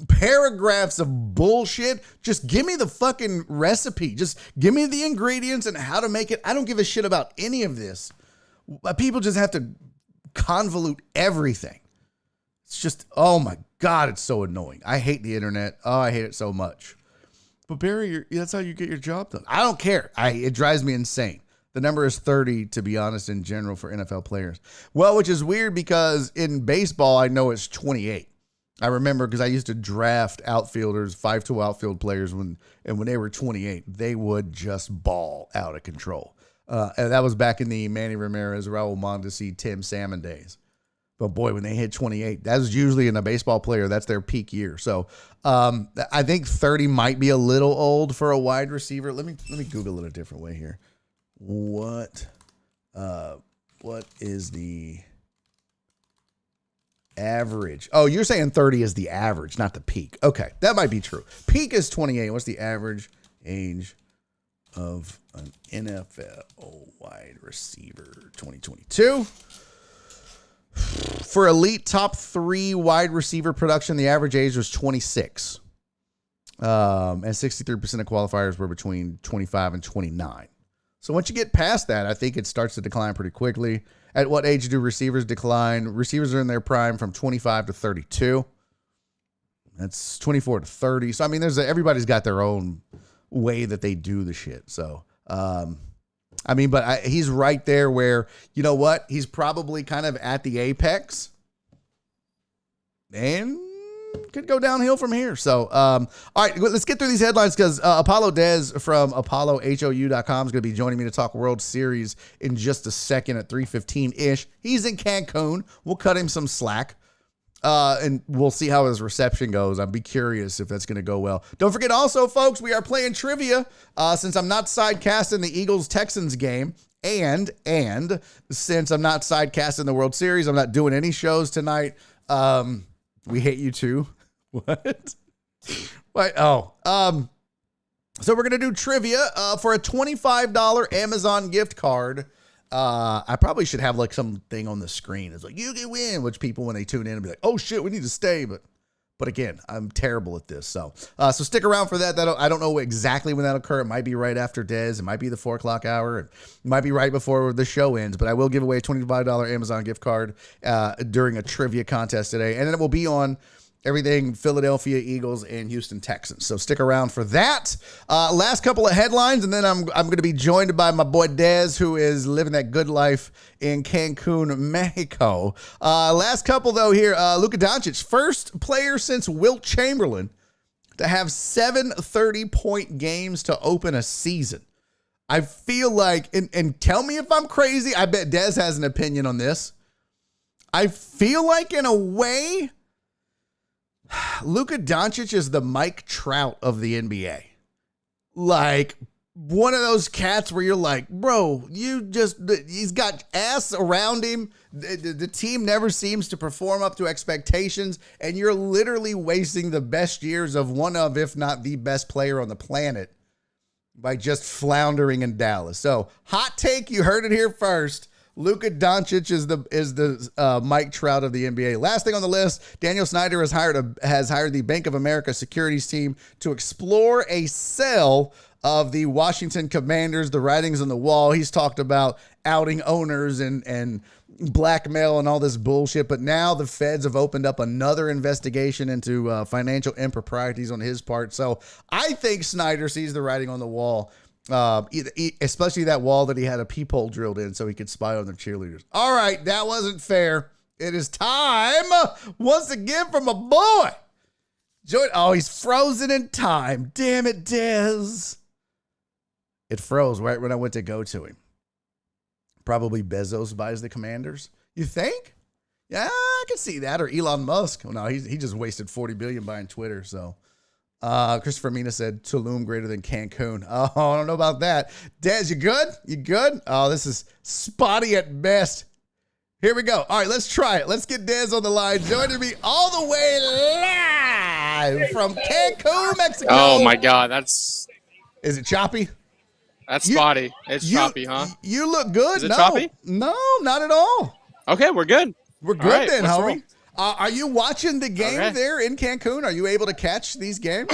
paragraphs of bullshit. Just give me the fucking recipe. Just give me the ingredients and how to make it. I don't give a shit about any of this. People just have to convolute everything. It's just, oh my God, it's so annoying. I hate the internet. Oh, I hate it so much. But Barry, that's how you get your job done. I don't care. It drives me insane. The number is 30, to be honest, in general for NFL players. Well, which is weird because in baseball, I know it's 28. I remember because I used to draft outfielders, 5-tool outfield players, and when they were 28, they would just ball out of control. And that was back in the Manny Ramirez, Raul Mondesi, Tim Salmon days. But boy, when they hit 28, that's usually in a baseball player, that's their peak year. So I think 30 might be a little old for a wide receiver. Let me Google it a different way here. What is the Average. Oh, you're saying 30 is the average, not the peak. Okay, that might be true. Peak is 28. What's the average age of an NFL wide receiver 2022? For elite top 3 wide receiver production, the average age was 26. And 63% of qualifiers were between 25 and 29. So once you get past that, I think it starts to decline pretty quickly. At what age do receivers decline? Receivers are in their prime from 25 to 32. That's 24 to 30. So, I mean, everybody's got their own way that they do the shit. So, he's right there where, you know what? He's probably kind of at the apex and could go downhill from here. So, all right, let's get through these headlines because Apollo Dez from ApolloHOU.com is going to be joining me to talk World Series in just a second at 3:15-ish. He's in Cancun. We'll cut him some slack, and we'll see how his reception goes. I'd be curious if that's going to go well. Don't forget also, folks, we are playing trivia since I'm not sidecasting the Eagles-Texans game. And since I'm not sidecasting the World Series, I'm not doing any shows tonight. We hate you too. What? What? Oh. So we're going to do trivia for a $25 Amazon gift card. I probably should have like something on the screen. It's like, you can win, which people, when they tune in, and be like, oh shit, we need to stay. But again, I'm terrible at this. So stick around for that. I don't know exactly when that'll occur. It might be right after Dez. It might be the 4 o'clock hour. It might be right before the show ends. But I will give away a $25 Amazon gift card during a trivia contest today. And then it will be on everything Philadelphia Eagles and Houston Texans. So stick around for that. Last couple of headlines, and then I'm going to be joined by my boy Dez, who is living that good life in Cancun, Mexico. Last couple, though, here. Luka Doncic, first player since Wilt Chamberlain to have 7 30-point games to open a season. I feel like, and tell me if I'm crazy, I bet Dez has an opinion on this. I feel like, in a way, Luka Doncic is the Mike Trout of the NBA. Like, one of those cats where you're like, bro, he's got ass around him. The team never seems to perform up to expectations, and you're literally wasting the best years of one of, if not the best player on the planet by just floundering in Dallas. So, hot take, you heard it here first. Luka Doncic is the Mike Trout of the NBA. Last thing on the list, Daniel Snyder has hired the Bank of America securities team to explore a sale of the Washington Commanders. The writing's on the wall. He's talked about outing owners and blackmail and all this bullshit, but now the feds have opened up another investigation into financial improprieties on his part. So I think Snyder sees the writing on the wall. Especially that wall that he had a peephole drilled in so he could spy on the cheerleaders. All right, that wasn't fair. It is time once again for my boy. He's frozen in time. Damn it, Dez. It froze right when I went to go to him. Probably Bezos buys the Commanders. You think? Yeah, I can see that. Or Elon Musk. Well, no, he just wasted $40 billion buying Twitter, so. Christopher Mina said Tulum greater than Cancun. Oh, I don't know about that. Dez, you good? You good? Oh, this is spotty at best. Here we go. All right, let's try it. Let's get Dez on the line. Joining me all the way live from Cancun, Mexico. Oh my God, Is it choppy? That's spotty. It's choppy, huh? You look good. Is it choppy? No, not at all. Okay, we're good. We're good right, then, let's homie. Are you watching the game there in Cancun? Are you able to catch these games?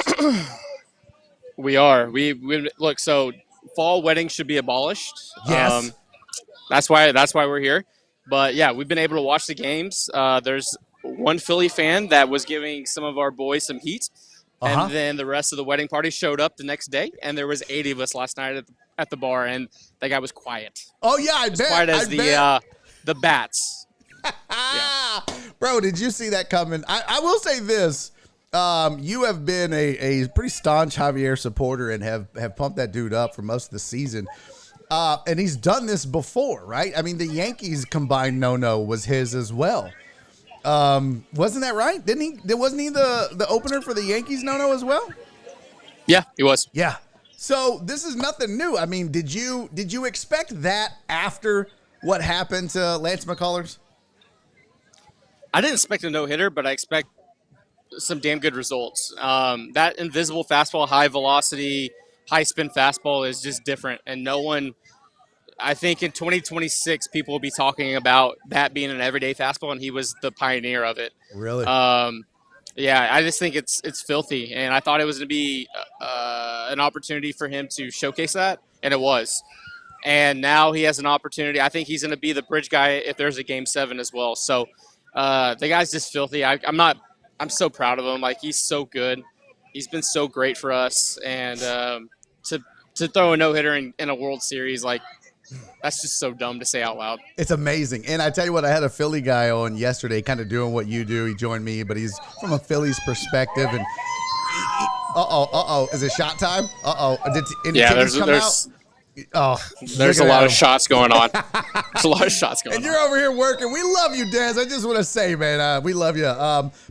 We are. We look. So fall weddings should be abolished. Yes. That's why we're here. But yeah, we've been able to watch the games. There's one Philly fan that was giving some of our boys some heat, and then the rest of the wedding party showed up the next day, and there was 80 of us last night at the bar, and that guy was quiet. Oh yeah, I bet. Quiet as the bats. Yeah. Bro, did you see that coming? I will say this. You have been a pretty staunch Javier supporter and have pumped that dude up for most of the season. And he's done this before, right? I mean, the Yankees combined no-no was his as well. Wasn't that right? Wasn't he the opener for the Yankees no-no as well? Yeah, he was. Yeah. So this is nothing new. I mean, did you expect that after what happened to Lance McCullers? I didn't expect a no-hitter, but I expect some damn good results. That invisible fastball, high velocity, high spin fastball is just different. And no one, I think in 2026, people will be talking about that being an everyday fastball, and he was the pioneer of it. Really? Yeah, I just think it's filthy. And I thought it was going to be an opportunity for him to showcase that, and it was. And now he has an opportunity. I think he's going to be the bridge guy if there's a game 7 as well. So the guy's just filthy. I'm so proud of him. Like, he's so good. He's been so great for us. And to throw a no-hitter in a World Series, like, that's just so dumb to say out loud. It's amazing. And I tell you what, I had a Philly guy on yesterday kind of doing what you do. He joined me, but he's from a Phillies perspective. And is it shot time? Did any tickets come out? Oh, there's a lot of shots going on. There's a lot of shots going on. And you're over here working. We love you, Dez. I just want to say, man, we love you.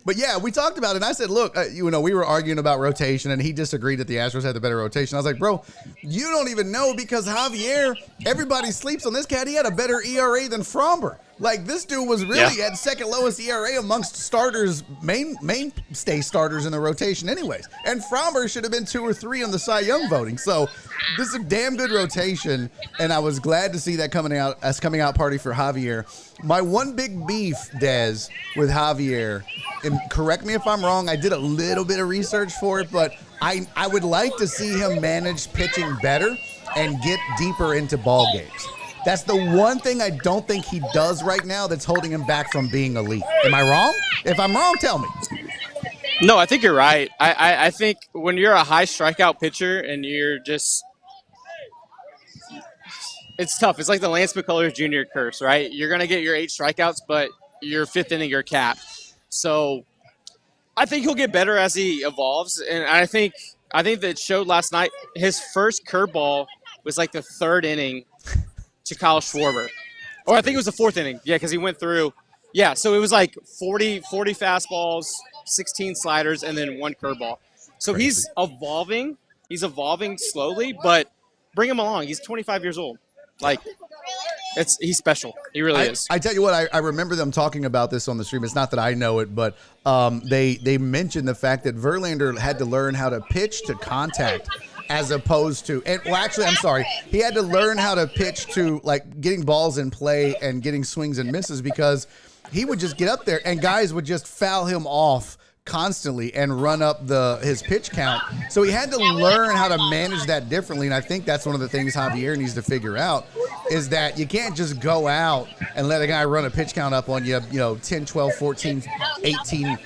But yeah, we talked about it. And I said, look, we were arguing about rotation, and he disagreed that the Astros had the better rotation. I was like, bro, you don't even know, because Javier, everybody sleeps on this cat. He had a better ERA than Fromber. Like, this dude was really at second lowest ERA amongst starters, mainstay starters in the rotation anyways. And Fromber should have been 2 or 3 on the Cy Young voting. So this is a damn good rotation, and I was glad to see that coming out party for Javier. My one big beef, Dez, with Javier, and correct me if I'm wrong, I did a little bit of research for it, but I would like to see him manage pitching better and get deeper into ball games. That's the one thing I don't think he does right now that's holding him back from being elite. Am I wrong? If I'm wrong, tell me. No, I think you're right. I think when you're a high strikeout pitcher and you're just – it's tough. It's like the Lance McCullers Jr. curse, right? You're going to get your 8 strikeouts, but your 5th inning, you're capped. So I think he'll get better as he evolves. And I think that it showed last night. His first curveball was like the 3rd inning to Kyle Schwarber. Or I think it was the 4th inning. Yeah, because he went through. Yeah, so it was like 40 fastballs, 16 sliders, and then 1 curveball. So he's evolving. He's evolving slowly, but bring him along. He's 25 years old. Like, he's special. He really is. I tell you what, I remember them talking about this on the stream. It's not that I know it, but they mentioned the fact that Verlander had to learn how to pitch to contact as opposed to, I'm sorry, he had to learn how to pitch to, like, getting balls in play and getting swings and misses, because he would just get up there and guys would just foul him off constantly and run up his pitch count. So he had to learn how to manage that differently, and I think that's one of the things Javier needs to figure out, is that you can't just go out and let a guy run a pitch count up on you, 10, 12, 14, 18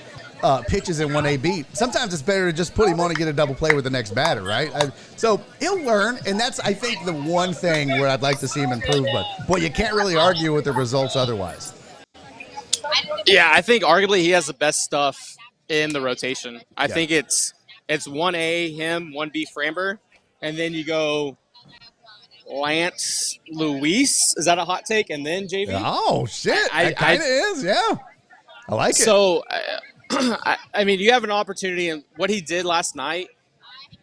pitches in one AB. Sometimes it's better to just put him on and get a double play with the next batter, right? So he'll learn, and that's, I think, the one thing where I'd like to see him improve. But, boy, you can't really argue with the results otherwise. Yeah, I think arguably he has the best stuff in the rotation. I think it's 1A, him, 1B, Framber, and then you go Lance, Luis. Is that a hot take? And then JV? Oh, shit. It kind of is, yeah. I like it. So, I mean, you have an opportunity, and what he did last night,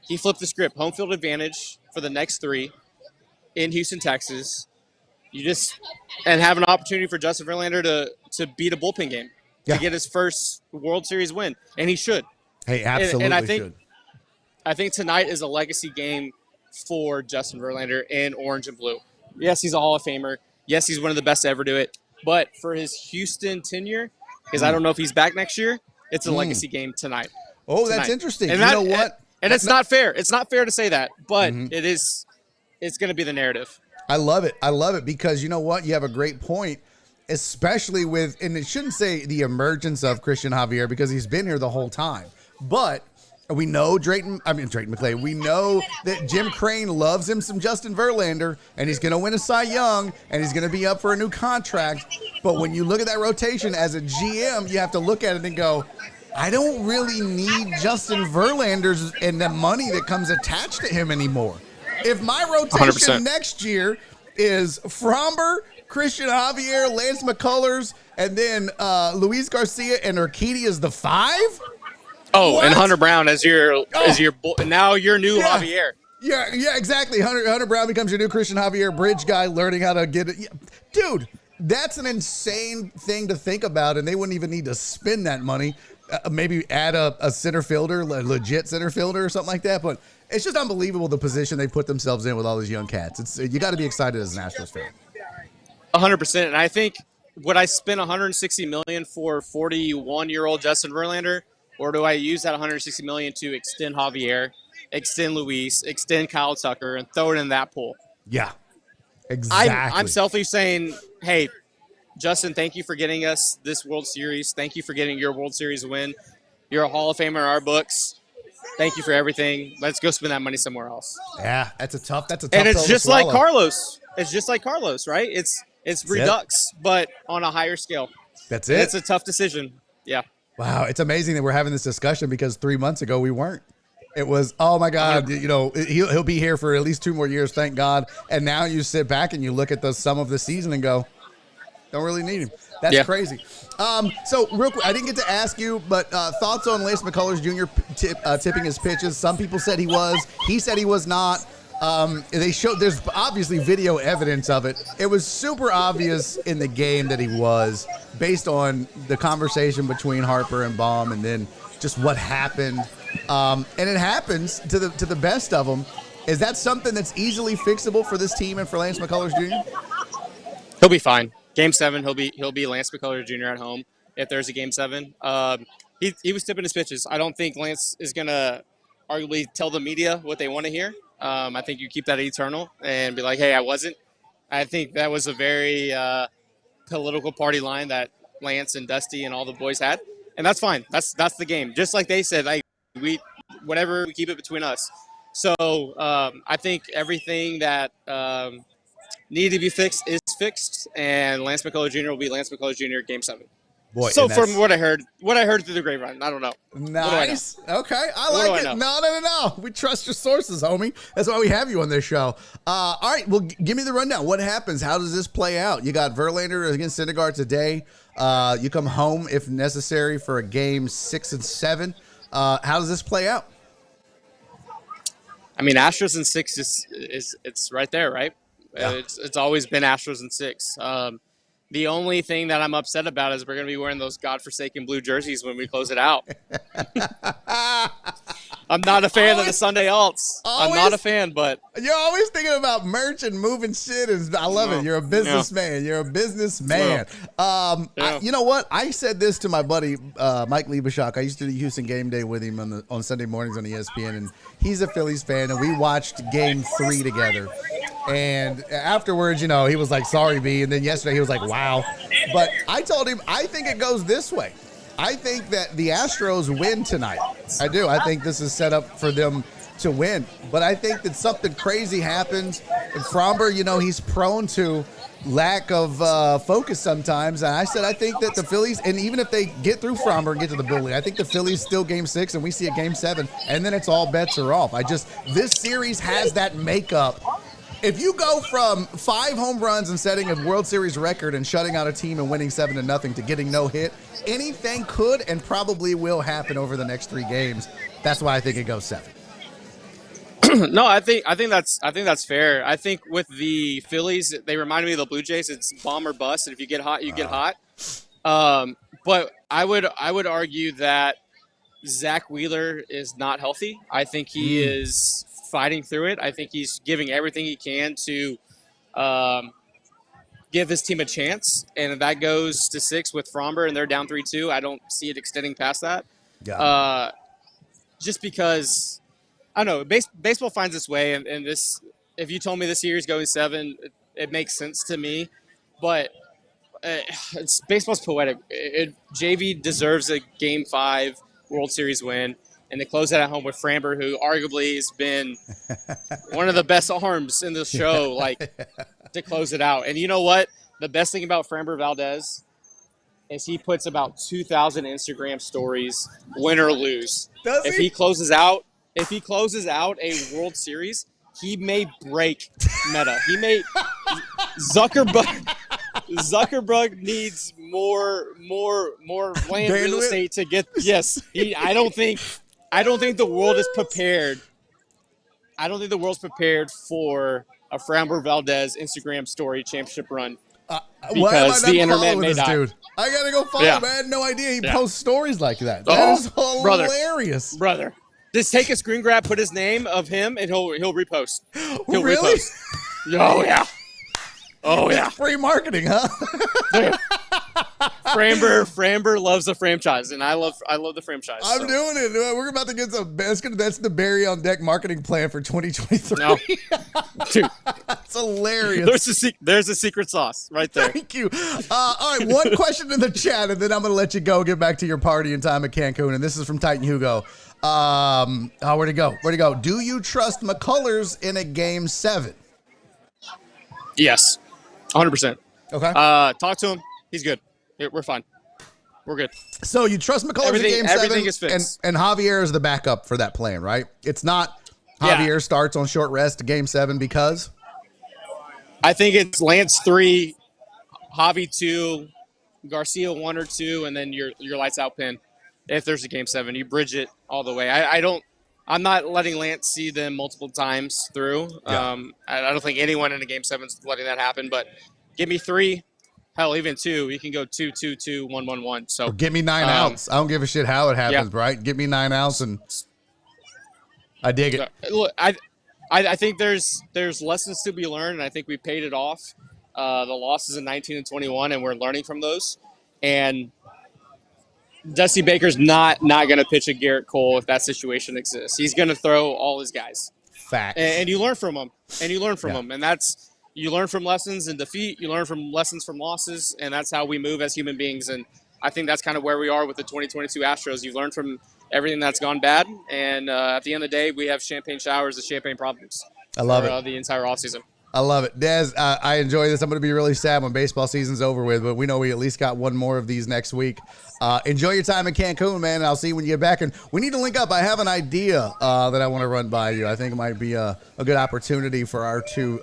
he flipped the script. Home field advantage for the next 3 in Houston, Texas. And have an opportunity for Justin Verlander to beat a bullpen game, to get his first World Series win, and he should. Hey, absolutely and should. I think tonight is a legacy game for Justin Verlander in orange and blue. Yes, he's a Hall of Famer. Yes, he's one of the best to ever do it. But for his Houston tenure, because I don't know if he's back next year, it's a legacy game tonight. Oh, that's interesting. And you know what? And it's not fair. It's not fair to say that, but it is. It's going to be the narrative. I love it. I love it because you know what? You have a great point, especially with, and it shouldn't say the emergence of Christian Javier because he's been here the whole time. But we know Drayton McClay. We know that Jim Crane loves him some Justin Verlander, and he's going to win a Cy Young, and he's going to be up for a new contract. But when you look at that rotation as a GM, you have to look at it and go, I don't really need Justin Verlander's and the money that comes attached to him anymore. If my rotation 100%. next year is Fromber, Christian Javier, Lance McCullers, and then Luis Garcia and Urquidy is the 5? Oh, What? and Hunter Brown as your now your new Javier. Yeah, exactly. Hunter Brown becomes your new Christian Javier bridge guy, learning how to get it. Yeah. Dude, That's an insane thing to think about, and they wouldn't even need to spend that money. Maybe add a center fielder, a legit center fielder or something like that. But it's just unbelievable the position they put themselves in with all these young cats. You got to be excited as an Astros fan. 100%. And I think would I spend $160 million for 41-year-old Justin Verlander, or do I use that $160 million to extend Javier, extend Luis, extend Kyle Tucker, and throw it in that pool? Yeah, exactly. I'm selfishly saying, hey, Justin, thank you for getting us this World Series. Thank you for getting your World Series win. You're a Hall of Famer in our books. Thank you for everything. Let's go spend that money somewhere else. Yeah, that's a tough. And it's just like Carlos. It's just like Carlos, right? It's Redux, but on a higher scale. That's it. And it's a tough decision. Yeah. Wow, it's amazing that we're having this discussion because 3 months ago we weren't. It was, oh my God, he'll be here for at least 2 more years, thank God. And now you sit back and you look at the sum of the season and go, don't really need him. That's crazy. So real quick, I didn't get to ask you, but thoughts on Lance McCullers Jr. Tipping his pitches. Some people said he was. He said he was not. There's obviously video evidence of it. It was super obvious in the game that he was, based on the conversation between Harper and Baum, and then just what happened. And it happens to the best of them. Is that something that's easily fixable for this team and for Lance McCullers Jr.? He'll be fine. Game 7, he'll be Lance McCullers Jr. at home if there's a Game 7. He was tipping his pitches. I don't think Lance is gonna arguably tell the media what they want to hear. I think you keep that eternal and be like, hey, I wasn't. I think that was a very political party line that Lance and Dusty and all the boys had, and that's fine. That's the game. Just like they said, like we keep it between us. So I think everything that needed to be fixed is fixed, and Lance McCullers Jr. will be Lance McCullers Jr. Game 7. Boy, so from what I heard through the grapevine, I don't know. Nice. Okay, I like it. No. We trust your sources, homie. That's why we have you on this show. All right, well, give me the rundown. What happens? How does this play out? You got Verlander against Syndergaard today. You come home if necessary for a game 6 and 7. How does this play out? I mean, Astros in 6 is it's right there, right? Yeah. It's always been Astros in 6. The only thing that I'm upset about is we're going to be wearing those godforsaken blue jerseys when we close it out. I'm not a fan of the Sunday alts. I'm not a fan, but you're always thinking about merch and moving shit. And I love it. You're a businessman. You're a businessman. You know what? I said this to my buddy Mike Liebeshock. I used to do Houston Game Day with him on Sunday mornings on ESPN, and he's a Phillies fan, and we watched Game 3 together. And afterwards, he was like, sorry, B. And then yesterday he was like, wow. But I told him, I think it goes this way. I think that the Astros win tonight. I do. I think this is set up for them to win. But I think that something crazy happens. And Fromber, he's prone to lack of focus sometimes. And I said, I think that the Phillies, and even if they get through Fromber and get to the building, I think the Phillies still Game 6 and we see a Game 7. And then it's all bets are off. This series has that makeup. If you go from 5 home runs and setting a World Series record and shutting out a team and winning 7-0 to getting no hit, anything could and probably will happen over the next 3 games. That's why I think it goes 7. No, I think that's fair. I think with the Phillies, they remind me of the Blue Jays. It's bomb or bust, and if you get hot, you get hot. But I would argue that Zach Wheeler is not healthy. I think he is fighting through it. I think he's giving everything he can to give his team a chance, and if that goes to 6 with Fromber and they're down 3-2, I don't see it extending past that. Just because I don't know, baseball finds its way, and this, if you told me this series going 7, it makes sense to me. But baseball's poetic. JV deserves a Game 5 World Series win. And they close it at home with Framber, who arguably has been one of the best arms in the show, to close it out. And you know what? The best thing about Framber Valdez is he puts about 2,000 Instagram stories, win or lose. If he closes out a World Series, he may break Meta. He may Zuckerberg needs more land real estate to get. Yes, I don't think the world is prepared. I don't think the world's prepared for a Framber Valdez Instagram story championship run. Why am I because not the internet following may this die. dude? I gotta go follow Yeah. him. I had no idea he Yeah. posts stories like that. That is Brother. hilarious. Brother, just take a screen grab, put his name of him, and he'll repost. He'll Really? repost. Oh yeah. Oh yeah. Free marketing, huh? Framber loves the franchise, and I love the franchise. I'm so. doing it. We're about to get some. That's the Barry on Deck marketing plan for 2023. No. Dude, That's hilarious. there's a secret sauce right there. Thank you. All right, one question in the chat, and then I'm going to let you go. Get back to your party and time at Cancun. And this is from Titan Hugo. Where'd it go? Where'd it go? Do you trust McCullers in a Game 7? Yes, 100%. Okay. Talk to him. He's good. We're fine. We're good. So you trust McCullers in Game 7, everything is fixed. and Javier is the backup for that plan, right? It's not Javier starts on short rest to Game 7 because? I think it's Lance 3, Javi 2, Garcia 1 or 2, and then your lights out pin. If there's a Game 7, you bridge it all the way. I'm not letting Lance see them multiple times through. Yeah. I don't think anyone in a Game 7 is letting that happen, but give me 3. Hell, even 2. You can go 2, 2, 2, 1, 1, 1. So Or give me 9 outs. I don't give a shit how it happens, right? Give me 9 outs, and I dig it. Look, I think there's lessons to be learned, and I think we paid it off. The losses in 19 and 21, and we're learning from those. And Dusty Baker's not going to pitch a Garrett Cole if that situation exists. He's going to throw all his guys. Facts. And you learn from them. And that's – you learn from lessons in defeat. You learn from lessons from losses, and that's how we move as human beings. And I think that's kind of where we are with the 2022 Astros. You learn from everything that's gone bad, and at the end of the day, we have champagne showers and champagne problems. I love it. The entire offseason. I love it. Dez, I enjoy this. I'm going to be really sad when baseball season's over with, but we know we at least got one more of these next week. Enjoy your time in Cancun, man, and I'll see you when you get back. And we need to link up. I have an idea that I want to run by you. I think it might be a good opportunity for our two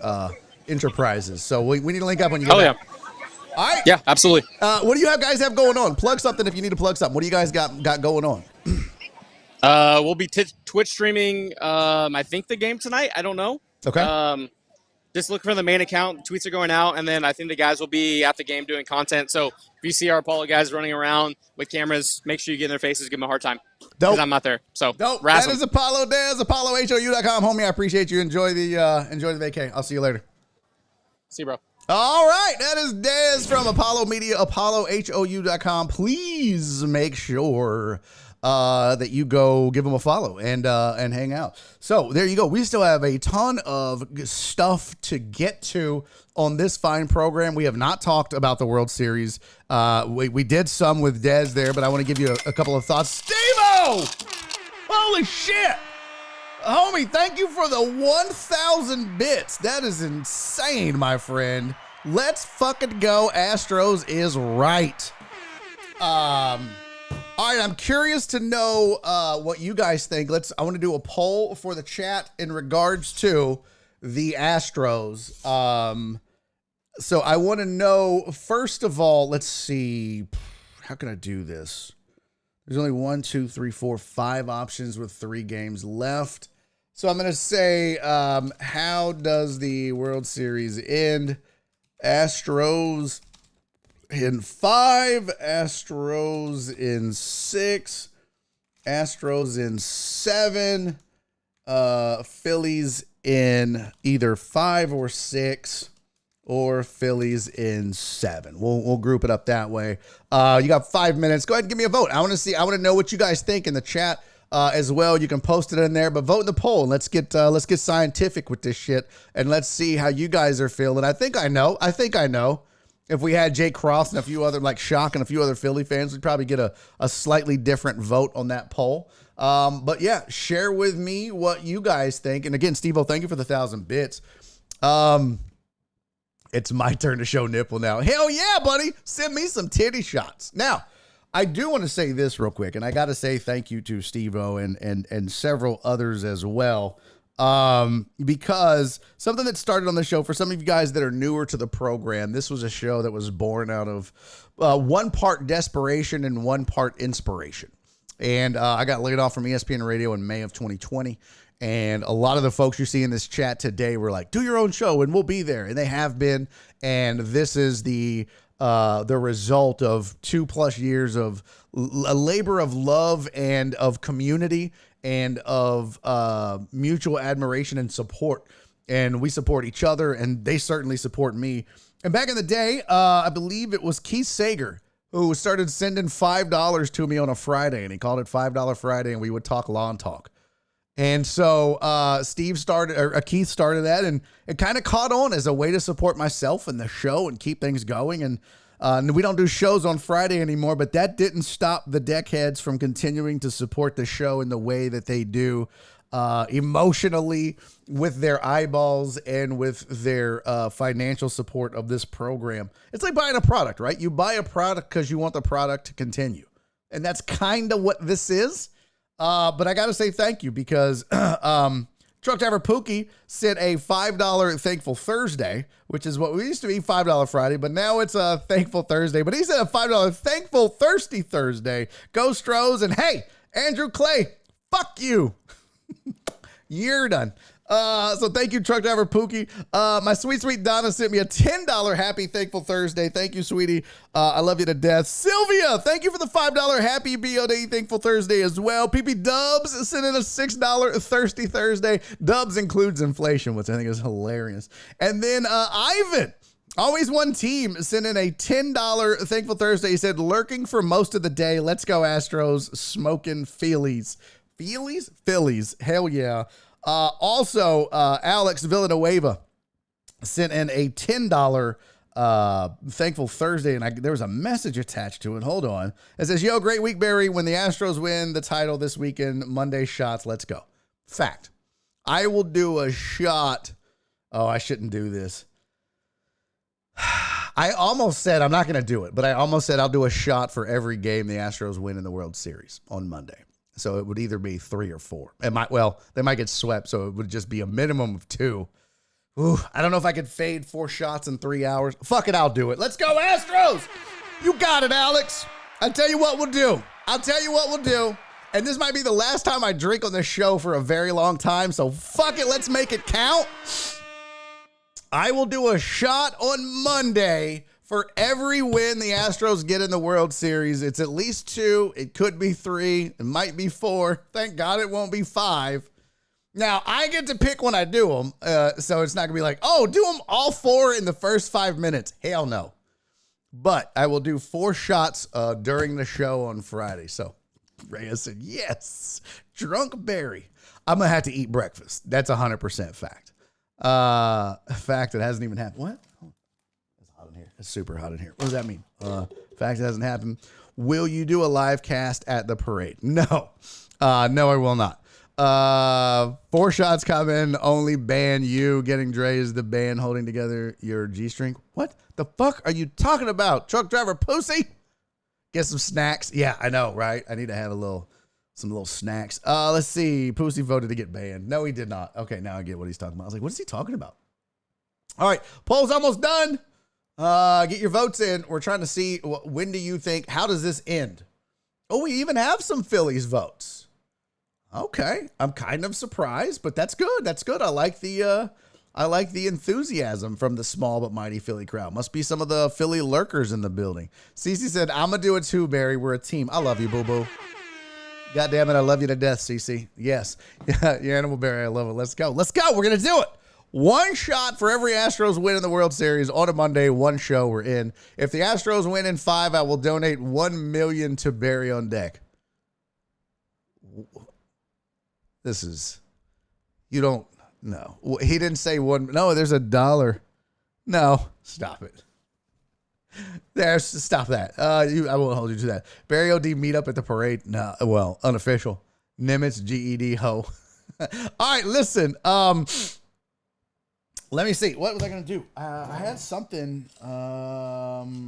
enterprises. So we need to link up when you get back. Yeah. All right. Yeah, absolutely. What do you guys have going on? Plug something if you need to plug something. What do you guys got going on? We'll be Twitch streaming, I think, the game tonight. I don't know. Okay. Just look for the main account. Tweets are going out, and then I think the guys will be at the game doing content. So if you see our Apollo guys running around with cameras, make sure you get in their faces, give them a hard time. Dope. Because I'm not there. So Dope. razz That them. is Apollo Dez, ApolloHOU.com. Homie, I appreciate you. Enjoy the vacay. I'll see you later. See you, bro. All right, that is Dez from Apollo Media, ApolloHOU.com. Please make sure that you go give them a follow and hang out. So there you go. We still have a ton of stuff to get to on this fine program. We have not talked about the World Series. We did some with Dez there, but I want to give you a couple of thoughts. Steve-O! Holy shit! Homie, thank you for the 1,000 bits. That is insane, my friend. Let's fucking go. Astros is right. All right, I'm curious to know what you guys think. I want to do a poll for the chat in regards to the Astros. So I want to know, first of all, let's see. How can I do this? There's only 1, 2, 3, 4, 5 options with 3 games left. So I'm going to say, how does the World Series end? Astros in 5, Astros in 6, Astros in 7, Phillies in either 5 or 6, or Phillies in 7. We'll group it up that way. You got 5 minutes. Go ahead and give me a vote. I want to know what you guys think in the chat as well. You can post it in there, but vote in the poll and let's get scientific with this shit and let's see how you guys are feeling. I think I know. If we had Jake Cross and a few other Shock and a few other Philly fans, we'd probably get a slightly different vote on that poll. But yeah, share with me what you guys think. And again, Steve-O, thank you for the 1,000 bits. It's my turn to show nipple now. Hell yeah, buddy. Send me some titty shots. Now, I do want to say this real quick, and I got to say thank you to Steve-O and several others as well, because something that started on the show, for some of you guys that are newer to the program, this was a show that was born out of one part desperation and one part inspiration. And I got laid off from ESPN Radio in May of 2020. And a lot of the folks you see in this chat today were like, do your own show and we'll be there. And they have been. And this is the result of 2+ years of a labor of love and of community and of mutual admiration and support. And we support each other, and they certainly support me. And back in the day, I believe it was Keith Sager who started sending $5 to me on a Friday, and he called it $5 Friday, and we would talk lawn talk. And so Keith started that, and it kind of caught on as a way to support myself and the show and keep things going. And we don't do shows on Friday anymore, but that didn't stop the deckheads from continuing to support the show in the way that they do, emotionally, with their eyeballs and with their financial support of this program. It's like buying a product, right? You buy a product because you want the product to continue. And that's kind of what this is. But I got to say thank you because Truck Driver Pookie sent a $5 Thankful Thursday, which is what we used to be $5 Friday, but now it's a Thankful Thursday. But he said a $5 Thankful Thirsty Thursday. Go Stros, and hey, Andrew Clay, fuck you. You're done. So thank you, Truck Driver Pookie. My sweet Donna sent me a $10 Happy Thankful Thursday. Thank you, sweetie. I love you to death. Sylvia, thank you for the $5 Happy BOD Thankful Thursday as well. PP Dubs sent in a $6 Thirsty Thursday. Dubs includes inflation, which I think is hilarious. And then Ivan, always one team, sent in a $10 Thankful Thursday. He said, lurking for most of the day. Let's go Astros, smoking Phillies. Phillies. Hell yeah. Also, Alex Villanueva sent in a $10 Thankful Thursday, and there was a message attached to it. Hold on. It says, yo, great week, Barry. When the Astros win the title this weekend, Monday shots, let's go. Fact. I will do a shot. Oh, I shouldn't do this. I almost said I'm not going to do it, but I almost said I'll do a shot for every game the Astros win in the World Series on Monday. So it would either be 3 or 4. They might get swept, so it would just be a minimum of 2. Ooh, I don't know if I could fade 4 shots in 3 hours. Fuck it, I'll do it. Let's go, Astros! You got it, Alex. I'll tell you what we'll do. And this might be the last time I drink on this show for a very long time, so fuck it, let's make it count. I will do a shot on Monday for every win the Astros get in the World Series. It's at least 2. It could be 3. It might be 4. Thank God it won't be 5. Now, I get to pick when I do them, so it's not going to be like, oh, do them all 4 in the first 5 minutes. Hell no. But I will do 4 shots during the show on Friday. So Rhea said, yes, drunk Barry. I'm going to have to eat breakfast. That's 100% fact. Fact that hasn't even happened. What? It's super hot in here. What does that mean? Fact, it hasn't happened. Will you do a live cast at the parade? No. No, I will not. 4 shots come in. Only ban you. Getting Dre is the band holding together your G-string. What the fuck are you talking about? Truck Driver Pussy? Get some snacks. Yeah, I know, right? I need to have some little snacks. Let's see. Pussy voted to get banned. No, he did not. Okay, now I get what he's talking about. I was like, what is he talking about? All right, poll's almost done. Get your votes in. We're trying to see when do you think, how does this end? Oh, we even have some Phillies votes. Okay. I'm kind of surprised, but that's good. That's good. I like the enthusiasm from the small but mighty Philly crowd. Must be some of the Philly lurkers in the building. Cece said, I'm going to do it too, Barry. We're a team. I love you, boo-boo. God damn it. I love you to death, Cece. Yes. Your animal Barry. I love it. Let's go. Let's go. We're going to do it. 1 shot for every Astros win in the World Series on a Monday. 1 show, we're in. If the Astros win in 5, I will donate $1 million to Barry on Deck. This is, you don't, no. He didn't say 1. No, there's $1. No, stop it. Stop that. I won't hold you to that. Barry OD meet up at the parade. No, well, unofficial. Nimitz GED ho. All right, listen. Let me see. What was I going to do? I had something. But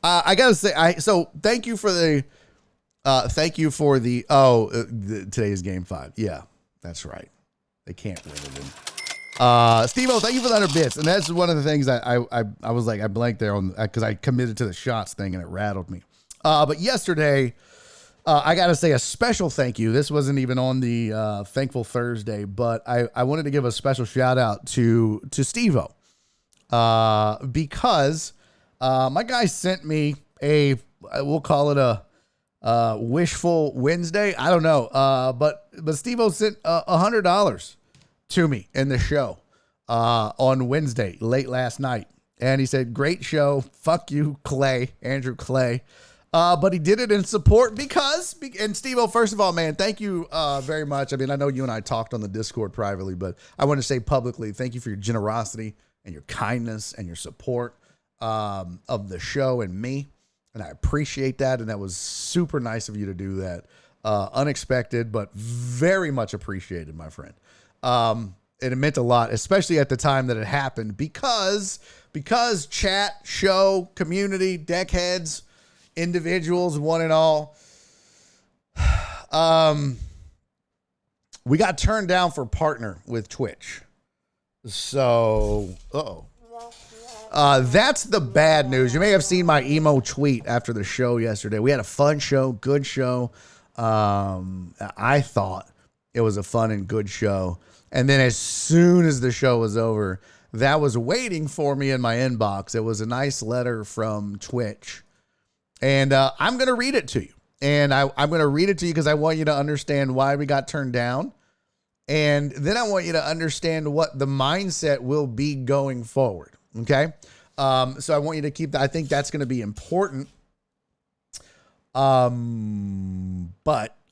I got to say, so thank you for the today's game 5. Yeah, that's right. They can't win it in. Steve-O, thank you for the 100 bits. And that's one of the things I was like, I blanked there on, because I committed to the shots thing and it rattled me. But yesterday, I got to say a special thank you. This wasn't even on the Thankful Thursday, but I wanted to give a special shout out to Steve-O because my guy sent me we'll call it a wishful Wednesday. I don't know. But Steve-O sent $100 to me in the show on Wednesday, late last night. And he said, great show. Fuck you, Andrew Clay. But he did it in support and Steve-O, first of all, man, thank you very much. I mean, I know you and I talked on the Discord privately, but I want to say publicly, thank you for your generosity and your kindness and your support of the show and me. And I appreciate that. And that was super nice of you to do that. Unexpected, but very much appreciated, my friend. And it meant a lot, especially at the time that it happened, because chat, show, community, deck heads, individuals, one and all, we got turned down for partner with Twitch. So, that's the bad news. You may have seen my emo tweet after the show yesterday. We had a fun show, good show. I thought it was a fun and good show. And then as soon as the show was over, that was waiting for me in my inbox. It was a nice letter from Twitch. And I'm going to read it to you. And I'm going to read it to you because I want you to understand why we got turned down. And then I want you to understand what the mindset will be going forward. Okay? So I want you to keep that. I think that's going to be important. But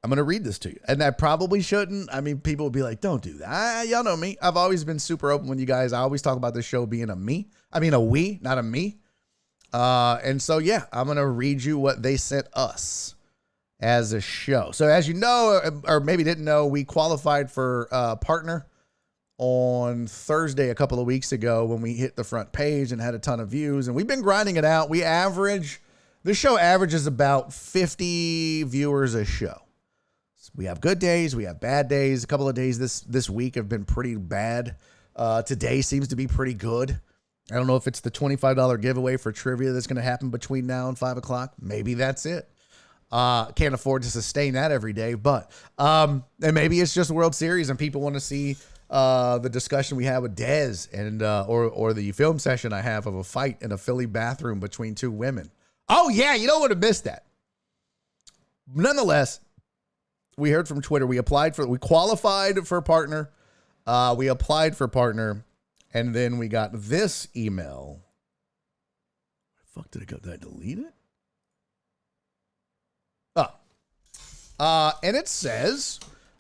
I'm going to read this to you. And I probably shouldn't. I mean, people will be like, don't do that. Y'all know me. I've always been super open with you guys. I always talk about this show being a we, not a me. And so, yeah, I'm going to read you what they sent us as a show. So as you know, or maybe didn't know, we qualified for partner on Thursday a couple of weeks ago when we hit the front page and had a ton of views, and we've been grinding it out. This show averages about 50 viewers a show. We have good days. We have bad days. A couple of days this week have been pretty bad. Today seems to be pretty good. I don't know if it's the $25 giveaway for trivia that's going to happen between now and 5 o'clock. Maybe that's it. Can't afford to sustain that every day, but and maybe it's just World Series and people want to see the discussion we had with Dez and or the film session I have of a fight in a Philly bathroom between two women. Oh yeah, you don't want to miss that. Nonetheless, we heard from Twitter. We qualified for partner. We applied for partner. And then we got this email. Where the fuck did it go? Did I delete it? And it says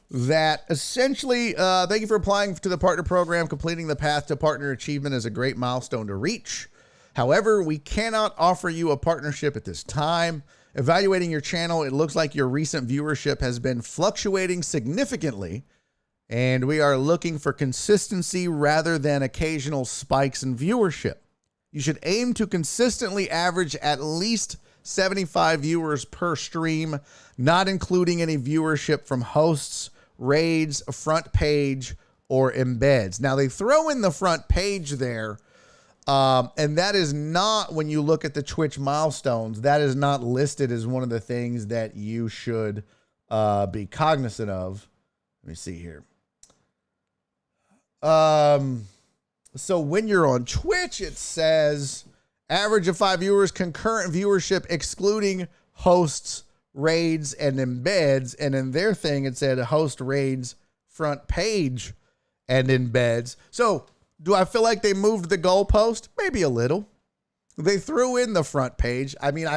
that essentially, thank you for applying to the partner program. Completing the path to partner achievement is a great milestone to reach. However, we cannot offer you a partnership at this time. Evaluating your channel, it looks like your recent viewership has been fluctuating significantly, and we are looking for consistency rather than occasional spikes in viewership. You should aim to consistently average at least 75 viewers per stream, not including any viewership from hosts, raids, front page, or embeds. Now, they throw in the front page there, and that is not, when you look at the Twitch milestones, that is not listed as one of the things that you should be cognizant of. Let me see here. So when you're on Twitch, it says average of 5 viewers, concurrent viewership, excluding hosts, raids, and embeds. And in their thing, it said host, raids, front page, and embeds. So do I feel like they moved the goalpost? Maybe a little. They threw in the front page. I mean,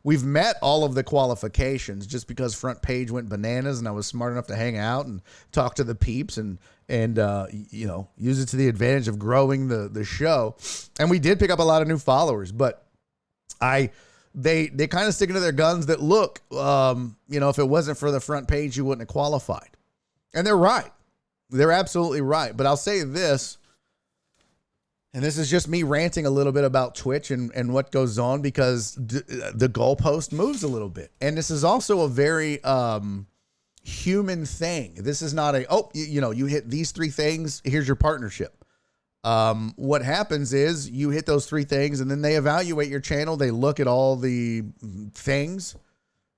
we've met all of the qualifications just because front page went bananas and I was smart enough to hang out and talk to the peeps and use it to the advantage of growing the show. And we did pick up a lot of new followers, but they kind of sticking to their guns that look, if it wasn't for the front page, you wouldn't have qualified. And they're right. They're absolutely right. But I'll say this, and this is just me ranting a little bit about Twitch and what goes on, because the goalpost moves a little bit. And this is also a very human thing. This is not you hit these 3 things, here's your partnership. What happens is you hit those 3 things and then they evaluate your channel. They look at all the things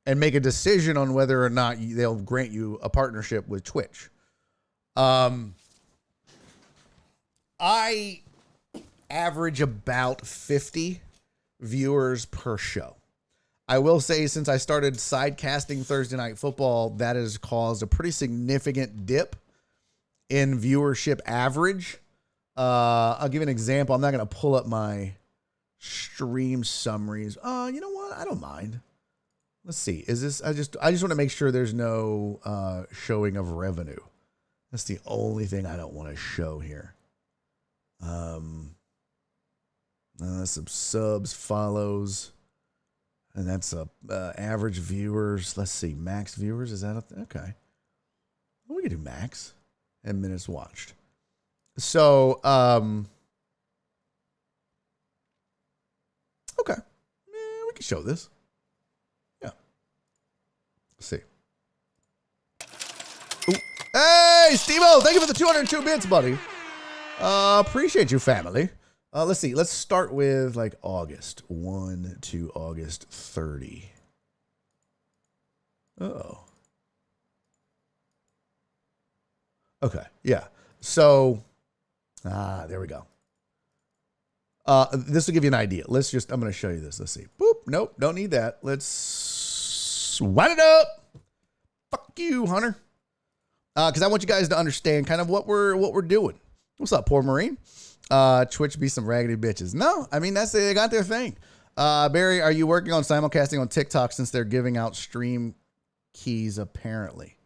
and make a decision on whether or not they'll grant you a partnership with Twitch. I average about 50 viewers per show. I will say, since I started sidecasting Thursday Night Football, that has caused a pretty significant dip in viewership average. I'll give you an example. I'm not going to pull up my stream summaries. You know what? I don't mind. Let's see. Is this? I just want to make sure there's no showing of revenue. That's the only thing I don't want to show here. Some subs, follows, and that's average viewers. Let's see, max viewers. Is that up there? Okay. Well, we can do max and minutes watched. So, okay. Yeah, we can show this. Yeah. Let's see. Ooh. Hey, Steve-O, thank you for the 202 bits, buddy. Appreciate you, family. Let's see. Let's start with like August 1 to August 30. Oh. Okay. Yeah. So, there we go. This will give you an idea. I'm going to show you this. Let's see. Boop. Nope. Don't need that. Let's wind it up. Fuck you, Hunter. Because I want you guys to understand kind of what we're doing. What's up, poor Marine? Twitch be some raggedy bitches. No, I mean, they got their thing. Barry, are you working on simulcasting on TikTok since they're giving out stream keys apparently?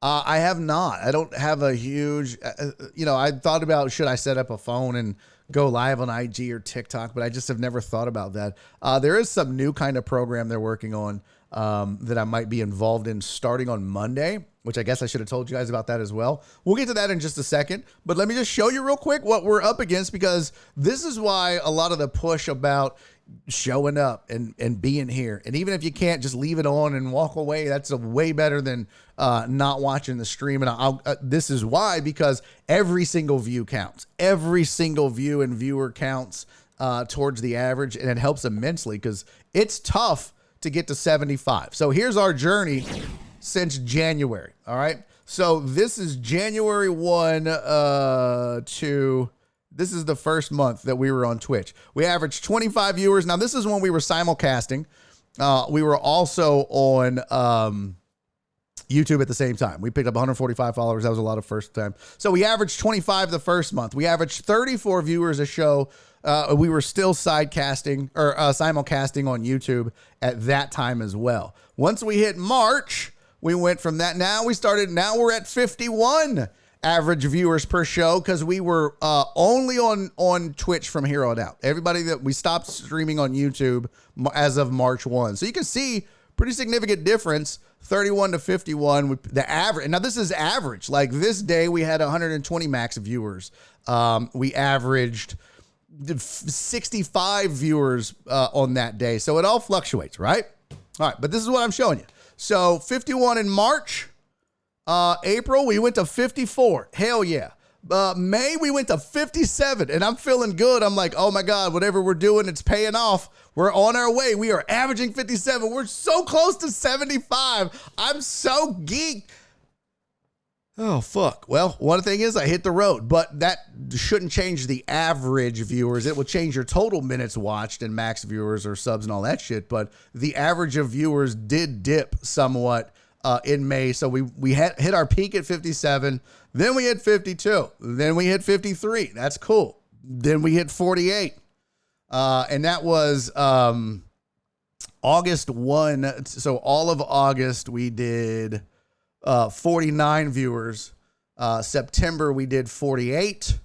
I have not. I don't have a huge, I thought about, should I set up a phone and go live on IG or TikTok, but I just have never thought about that. There is some new kind of program they're working on that I might be involved in starting on Monday, which I guess I should have told you guys about that as well. We'll get to that in just a second, but let me just show you real quick what we're up against, because this is why a lot of the push about showing up and being here. And even if you can't, just leave it on and walk away. That's way better than not watching the stream. And this is why, because every single view counts. Every single view and viewer counts towards the average, and it helps immensely because it's tough to get to 75. So here's our journey since January. All right. So this is January 1 this is the first month that we were on Twitch. We averaged 25 viewers. Now this is when we were simulcasting. We were also on YouTube at the same time. We picked up 145 followers. That was a lot of first time. So we averaged 25 the first month. We averaged 34 viewers a show. We were still simulcasting on YouTube at that time as well. Once we hit March, we went from that. Now we're at 51 average viewers per show, because we were only on Twitch from here on out. Everybody that we stopped streaming on YouTube as of March 1. So you can see pretty significant difference, 31 to 51. The average. Now this is average. Like this day we had 120 max viewers. We averaged 65 viewers on that day. So it all fluctuates, right? All right, but this is what I'm showing you. So 51 in March. April, we went to 54. Hell yeah. May, we went to 57, and I'm feeling good. I'm like, oh my God, whatever we're doing, it's paying off. We're on our way. We are averaging 57. We're so close to 75. I'm so geeked. Oh, fuck. Well, one thing is I hit the road, but that shouldn't change the average viewers. It will change your total minutes watched and max viewers or subs and all that shit. But the average of viewers did dip somewhat in May. So we hit our peak at 57. Then we hit 52. Then we hit 53. That's cool. Then we hit 48. And that was August 1. So all of August we did 49 viewers. September we did 48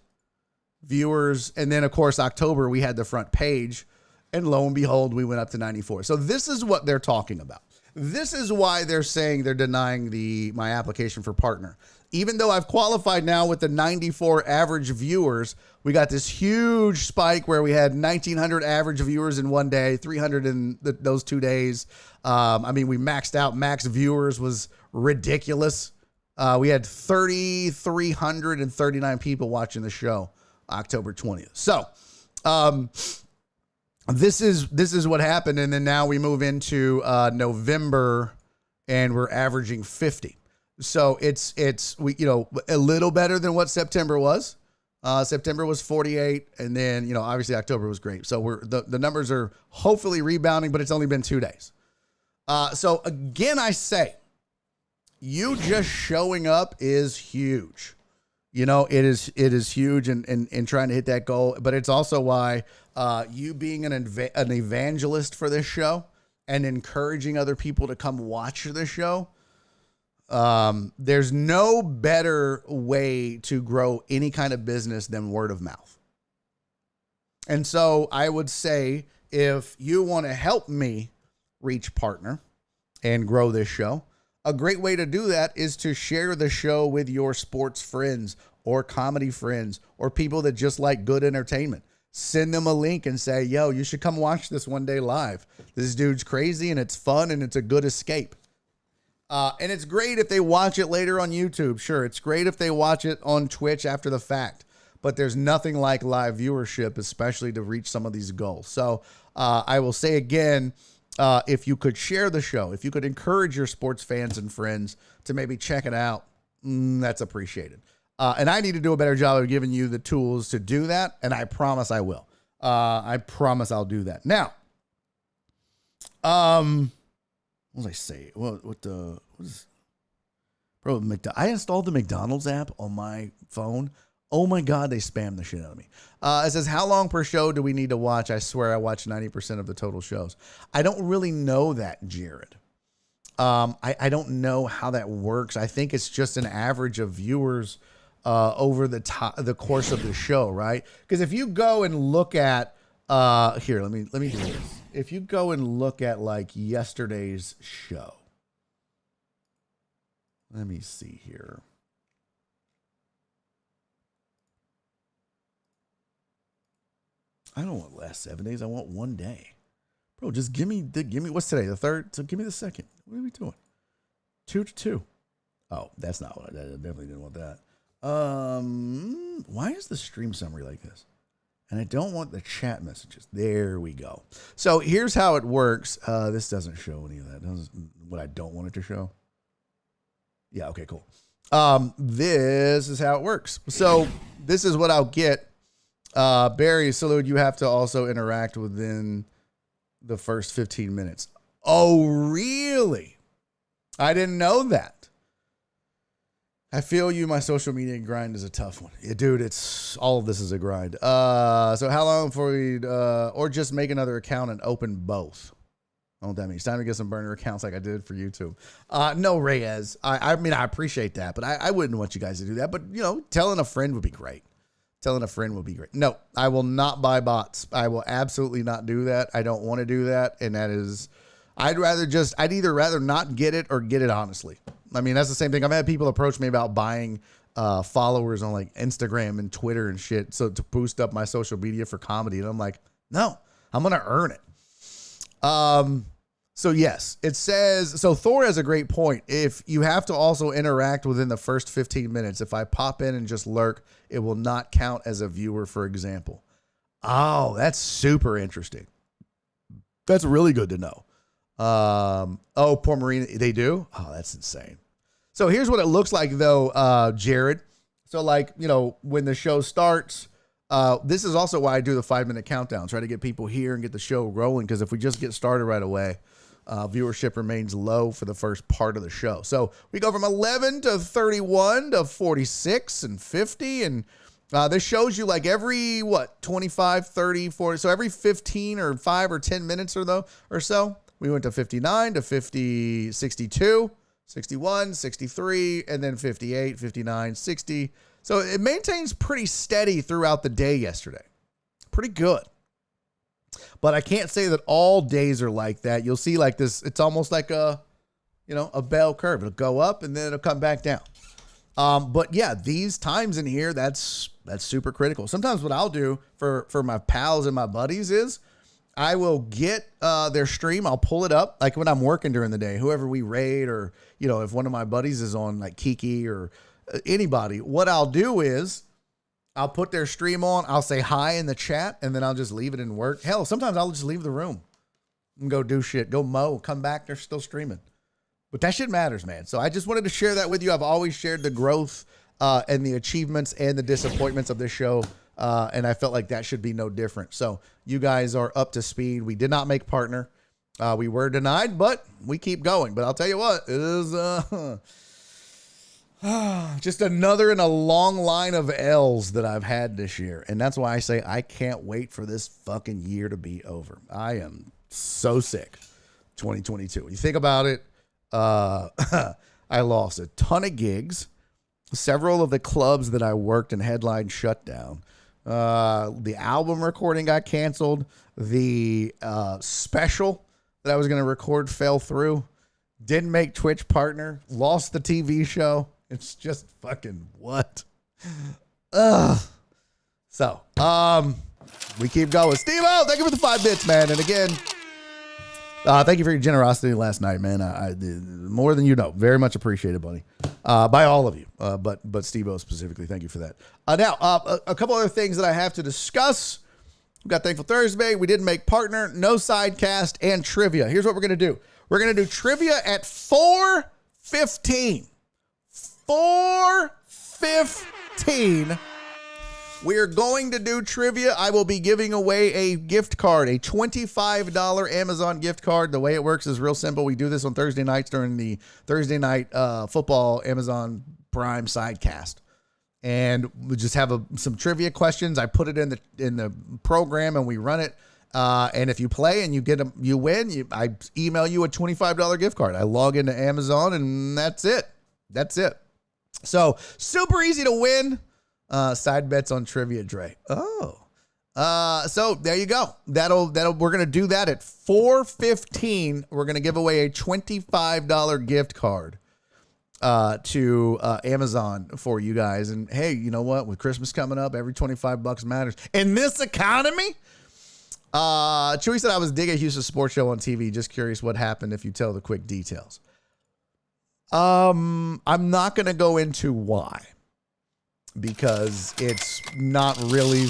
viewers. And then of course October we had the front page, and lo and behold, we went up to 94. So this is what they're talking about. This is why they're saying they're denying my application for partner. Even though I've qualified now with the 94 average viewers, we got this huge spike where we had 1,900 average viewers in one day, 300 in those 2 days. We maxed out. Max viewers was ridiculous. We had 3,339 people watching the show October 20th. So this is what happened. And then now we move into November and we're averaging 50. So it's a little better than what September was. September was 48, and then obviously October was great. So the numbers are hopefully rebounding, but it's only been 2 days. So again, I say, you just showing up is huge. It is huge in trying to hit that goal. But it's also why you being an evangelist for this show and encouraging other people to come watch this show. There's no better way to grow any kind of business than word of mouth. And so I would say, if you want to help me reach partner and grow this show, a great way to do that is to share the show with your sports friends or comedy friends or people that just like good entertainment. Send them a link and say, yo, you should come watch this one day live. This dude's crazy and it's fun and it's a good escape. And it's great if they watch it later on YouTube. Sure, it's great if they watch it on Twitch after the fact. But there's nothing like live viewership, especially to reach some of these goals. So I will say again, if you could share the show, if you could encourage your sports fans and friends to maybe check it out, that's appreciated. And I need to do a better job of giving you the tools to do that. And I promise I will. I promise I'll do that. Now, what was I say? I installed the McDonald's app on my phone. Oh my God, they spam the shit out of me. It says, how long per show do we need to watch? I swear I watch 90% of the total shows. I don't really know that, Jared. I don't know how that works. I think it's just an average of viewers over the course of the show, right? Because if you go and look at here, let me do this. If you go and look at like yesterday's show, let me see here. I don't want last 7 days. I want 1 day, bro. Just give me what's today? The 3rd. So give me the 2nd. What are we doing? 2-2. Oh, that's not what I definitely didn't want that. Why is the stream summary like this? And I don't want the chat messages. There we go. So here's how it works. This doesn't show any of that. What I don't want it to show. Yeah, okay, cool. This is how it works. So this is what I'll get. Barry, salute. You have to also interact within the first 15 minutes. Oh, really? I didn't know that. I feel you. My social media grind is a tough one. Yeah, dude, it's all of this is a grind. So how long before we, or just make another account and open both? I don't know what that means. Time to get some burner accounts like I did for YouTube. No, Reyes. I mean, I appreciate that, but I wouldn't want you guys to do that. But, telling a friend would be great. No, I will not buy bots. I will absolutely not do that. I don't want to do that. And that is, I'd either rather not get it or get it honestly. I mean, that's the same thing. I've had people approach me about buying followers on like Instagram and Twitter and shit. So to boost up my social media for comedy. And I'm like, no, I'm going to earn it. So yes, it says, so Thor has a great point. If you have to also interact within the first 15 minutes, if I pop in and just lurk, it will not count as a viewer, for example. Oh, that's super interesting. That's really good to know. Poor Marina, they do? Oh, that's insane. So here's what it looks like though, Jared. So like, when the show starts, this is also why I do the 5-minute countdown, try to get people here and get the show rolling. Cause if we just get started right away, viewership remains low for the first part of the show. So we go from 11 to 31 to 46 and 50. And, this shows you like every 25, 30, 40. So every 15 or 5 or 10 minutes or so, we went to 59 to 50, 62, 61, 63, and then 58, 59, 60. So it maintains pretty steady throughout the day yesterday. Pretty good. But I can't say that all days are like that. You'll see like this, it's almost like a bell curve. It'll go up and then it'll come back down. But yeah, these times in here, that's super critical. Sometimes what I'll do for my pals and my buddies is I will get their stream. I'll pull it up like when I'm working during the day, whoever we raid, or, if one of my buddies is on like Kiki or anybody, what I'll do is I'll put their stream on. I'll say hi in the chat, and then I'll just leave it in work. Hell, sometimes I'll just leave the room and go do shit. Go mow. Come back. They're still streaming. But that shit matters, man. So I just wanted to share that with you. I've always shared the growth and the achievements and the disappointments of this show. And I felt like that should be no different. So you guys are up to speed. We did not make partner. We were denied, but we keep going. But I'll tell you what, it is just another in a long line of L's that I've had this year. And that's why I say I can't wait for this fucking year to be over. I am so sick. 2022. When you think about it, I lost a ton of gigs. Several of the clubs that I worked and headlined shut down. The album recording got canceled. The special that I was going to record fell through. Didn't make Twitch partner. Lost the TV show. It's just fucking what? Ugh. So, we keep going. Steve-O, thank you for the 5 bits, man. And again, thank you for your generosity last night, man. I more than you know. Very much appreciated, buddy. By all of you. But Steve-O specifically, thank you for that. Now, a couple other things that I have to discuss. We got Thankful Thursday. We didn't make partner, no sidecast, and trivia. Here's what we're going to do. We're going to do trivia at 4:15. 4:15. We're going to do trivia. I will be giving away a gift card, a $25 Amazon gift card. The way it works is real simple. We do this on Thursday nights during the Thursday night football Amazon Prime sidecast. And we just have some trivia questions. I put it in the program and we run it. And if you play and you win, I email you a $25 gift card. I log into Amazon and that's it. That's it. So super easy to win. Side bets on trivia, Dre. Oh, so there you go. We're going to do that at 4:15. We're going to give away a $25 gift card, to, Amazon for you guys. And hey, you know what? With Christmas coming up, every $25 matters in this economy. Chewy said I was digging Houston sports show on TV. Just curious what happened if you tell the quick details. I'm not going to go into why, because it's not really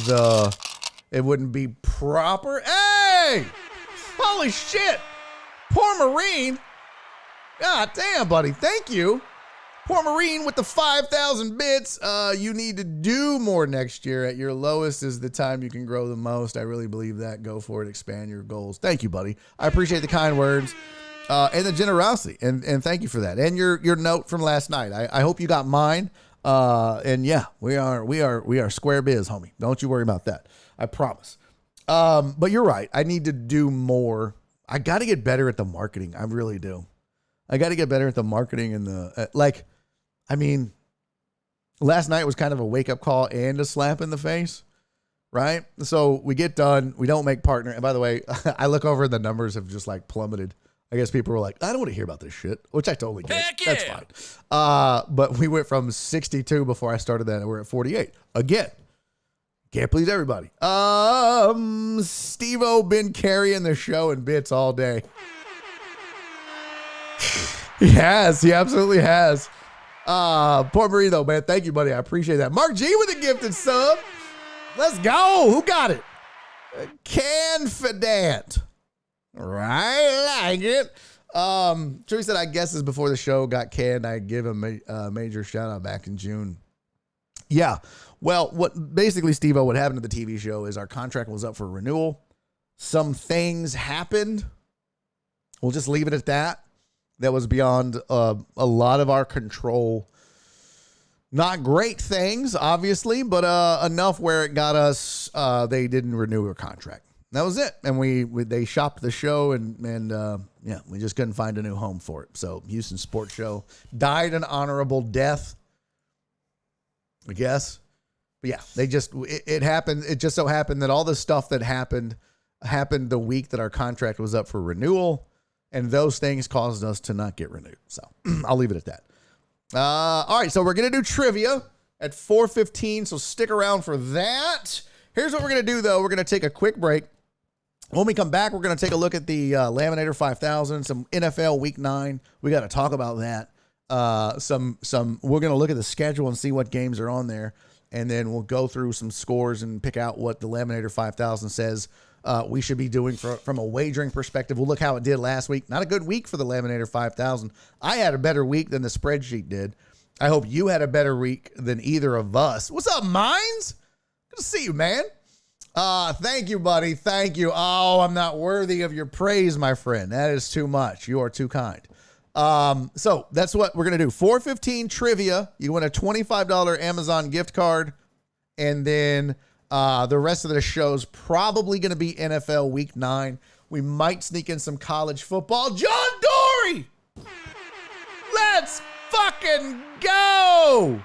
it wouldn't be proper. Hey, holy shit. Poor Marine. God damn, buddy. Thank you. Poor Marine with the 5,000 bits. You need to do more next year. At your lowest is the time you can grow the most. I really believe that. Go for it. Expand your goals. Thank you, buddy. I appreciate the kind words. And the generosity, and thank you for that. And your note from last night. I hope you got mine. And yeah, we are square biz, homie. Don't you worry about that. I promise. But you're right. I need to do more. I got to get better at the marketing. I really do. I got to get better at the marketing and last night was kind of a wake up call and a slap in the face. Right. So we get done. We don't make partner. And by the way, I look over and the numbers have just like plummeted. I guess people were like, I don't want to hear about this shit, which I totally get. Heck yeah. That's fine. But we went from 62 before I started that, and we're at 48. Again, can't please everybody. Steve-O been carrying the show in bits all day. He has. He absolutely has. Poor Marie, though, man. Thank you, buddy. I appreciate that. Mark G with a gifted sub. Let's go. Who got it? Confident. Right, like it. Joey said, I guess is before the show got canned, I give him a major shout out back in June. Yeah. Well, Steve-O, what happened to the TV show is our contract was up for renewal. Some things happened. We'll just leave it at that. That was beyond a lot of our control. Not great things, obviously, but enough where it got us. They didn't renew our contract. That was it. And they shopped the show and we just couldn't find a new home for it. So Houston Sports Show died an honorable death, I guess. But yeah, it happened. It just so happened that all the stuff that happened the week that our contract was up for renewal, and those things caused us to not get renewed. So I'll leave it at that. All right. So we're going to do trivia at 4:15. So stick around for that. Here's what we're going to do though. We're going to take a quick break. When we come back, we're going to take a look at the Laminator 5000, some NFL Week 9. We got to talk about that. We're going to look at the schedule and see what games are on there. and then we'll go through some scores and pick out what the Laminator 5000 says we should be doing from a wagering perspective. We'll look how it did last week. Not a good week for the Laminator 5000. I had a better week than the spreadsheet did. I hope you had a better week than either of us. What's up, Mines? Good to see you, man. Thank you, buddy. Thank you. Oh, I'm not worthy of your praise, my friend. That is too much. You are too kind. So that's what we're going to do. 415 trivia. You win a $25 Amazon gift card. And then the rest of the show's probably going to be NFL Week 9. We might sneak in some college football. John Dory! Let's fucking go!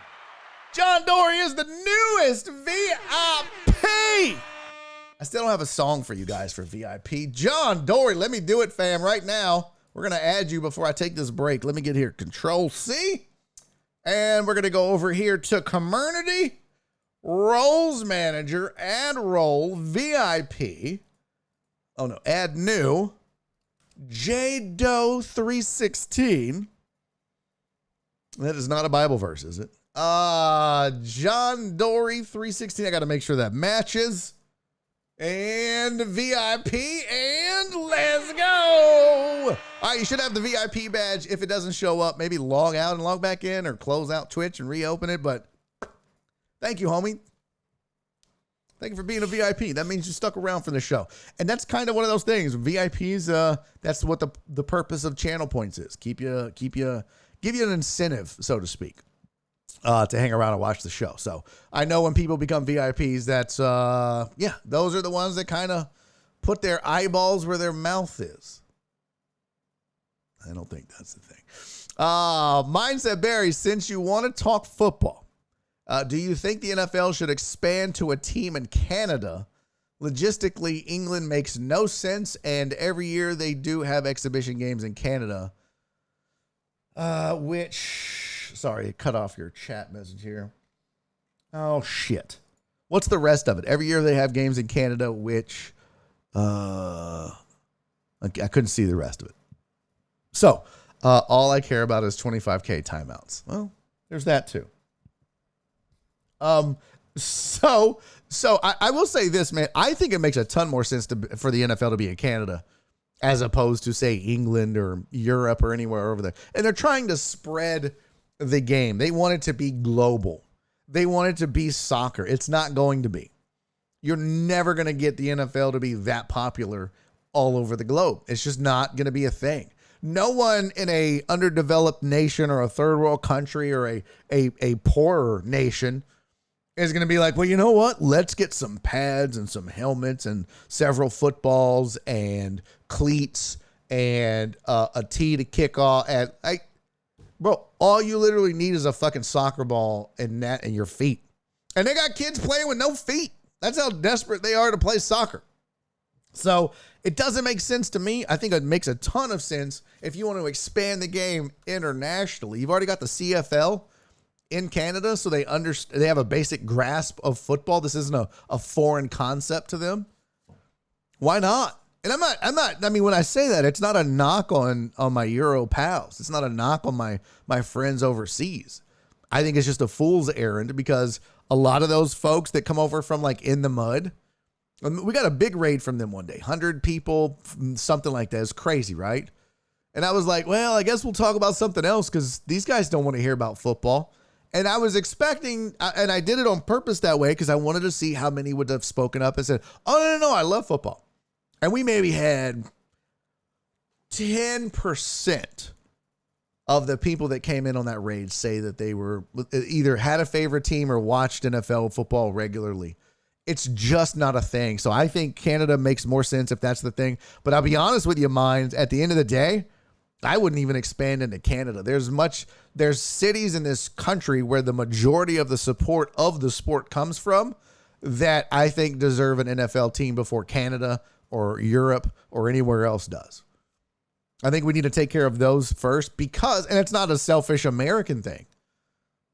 John Dory is the newest VIP! I still don't have a song for you guys for VIP. John Dory, let me do it, fam, right now. We're going to add you before I take this break. Let me get here. Control-C. And we're going to go over here to Community, Roles Manager, add role, VIP. Oh, no. Add new. J-Doe 316. That is not a Bible verse, is it? John Dory 316. I got to make sure that matches. And VIP, and let's go. All right, you should have the VIP badge. If it doesn't show up, maybe log out and log back in or close out Twitch and reopen it. But thank you, homie. Thank you for being a VIP. That means you stuck around for the show. And that's kind of one of those things. VIPs, that's what the purpose of channel points is. Give you an incentive, so to speak. To hang around and watch the show. So I know when people become VIPs, that's, those are the ones that kind of put their eyeballs where their mouth is. I don't think that's the thing. Mindset Barry, since you want to talk football, do you think the NFL should expand to a team in Canada? Logistically, England makes no sense, and every year they do have exhibition games in Canada, Sorry, cut off your chat message here. Oh, shit. What's the rest of it? Every year they have games in Canada, which I couldn't see the rest of it. So all I care about is 25K timeouts. Well, there's that too. So I will say this, man. I think it makes a ton more sense for the NFL to be in Canada as opposed to, say, England or Europe or anywhere over there. And they're trying to spread the game. They want it to be global. They want it to be soccer. It's not going to be. You're never going to get the NFL to be that popular all over the globe. It's just not going to be a thing. No one in a underdeveloped nation or a third world country or a poorer nation is going to be like, well, you know what? Let's get some pads and some helmets and several footballs and cleats and a tee to kick off. And bro, all you literally need is a fucking soccer ball and net and your feet. And they got kids playing with no feet. That's how desperate they are to play soccer. So it doesn't make sense to me. I think it makes a ton of sense if you want to expand the game internationally. You've already got the CFL in Canada, so they have a basic grasp of football. This isn't a foreign concept to them. Why not? And I'm not, I mean, when I say that, it's not a knock on my Euro pals. It's not a knock on my friends overseas. I think it's just a fool's errand because a lot of those folks that come over from like in the mud, we got a big raid from them one day, 100 people, something like that. It's crazy, right? And I was like, well, I guess we'll talk about something else because these guys don't want to hear about football. And I was expecting, and I did it on purpose that way because I wanted to see how many would have spoken up and said, oh, no, I love football. And we maybe had 10% of the people that came in on that raid say that they were either had a favorite team or watched NFL football regularly. It's just not a thing. So I think Canada makes more sense if that's the thing. But I'll be honest with you, Minds, at the end of the day, I wouldn't even expand into Canada. There's cities in this country where the majority of the support of the sport comes from that I think deserve an NFL team before Canada or Europe or anywhere else does. I think we need to take care of those first because, and it's not a selfish American thing.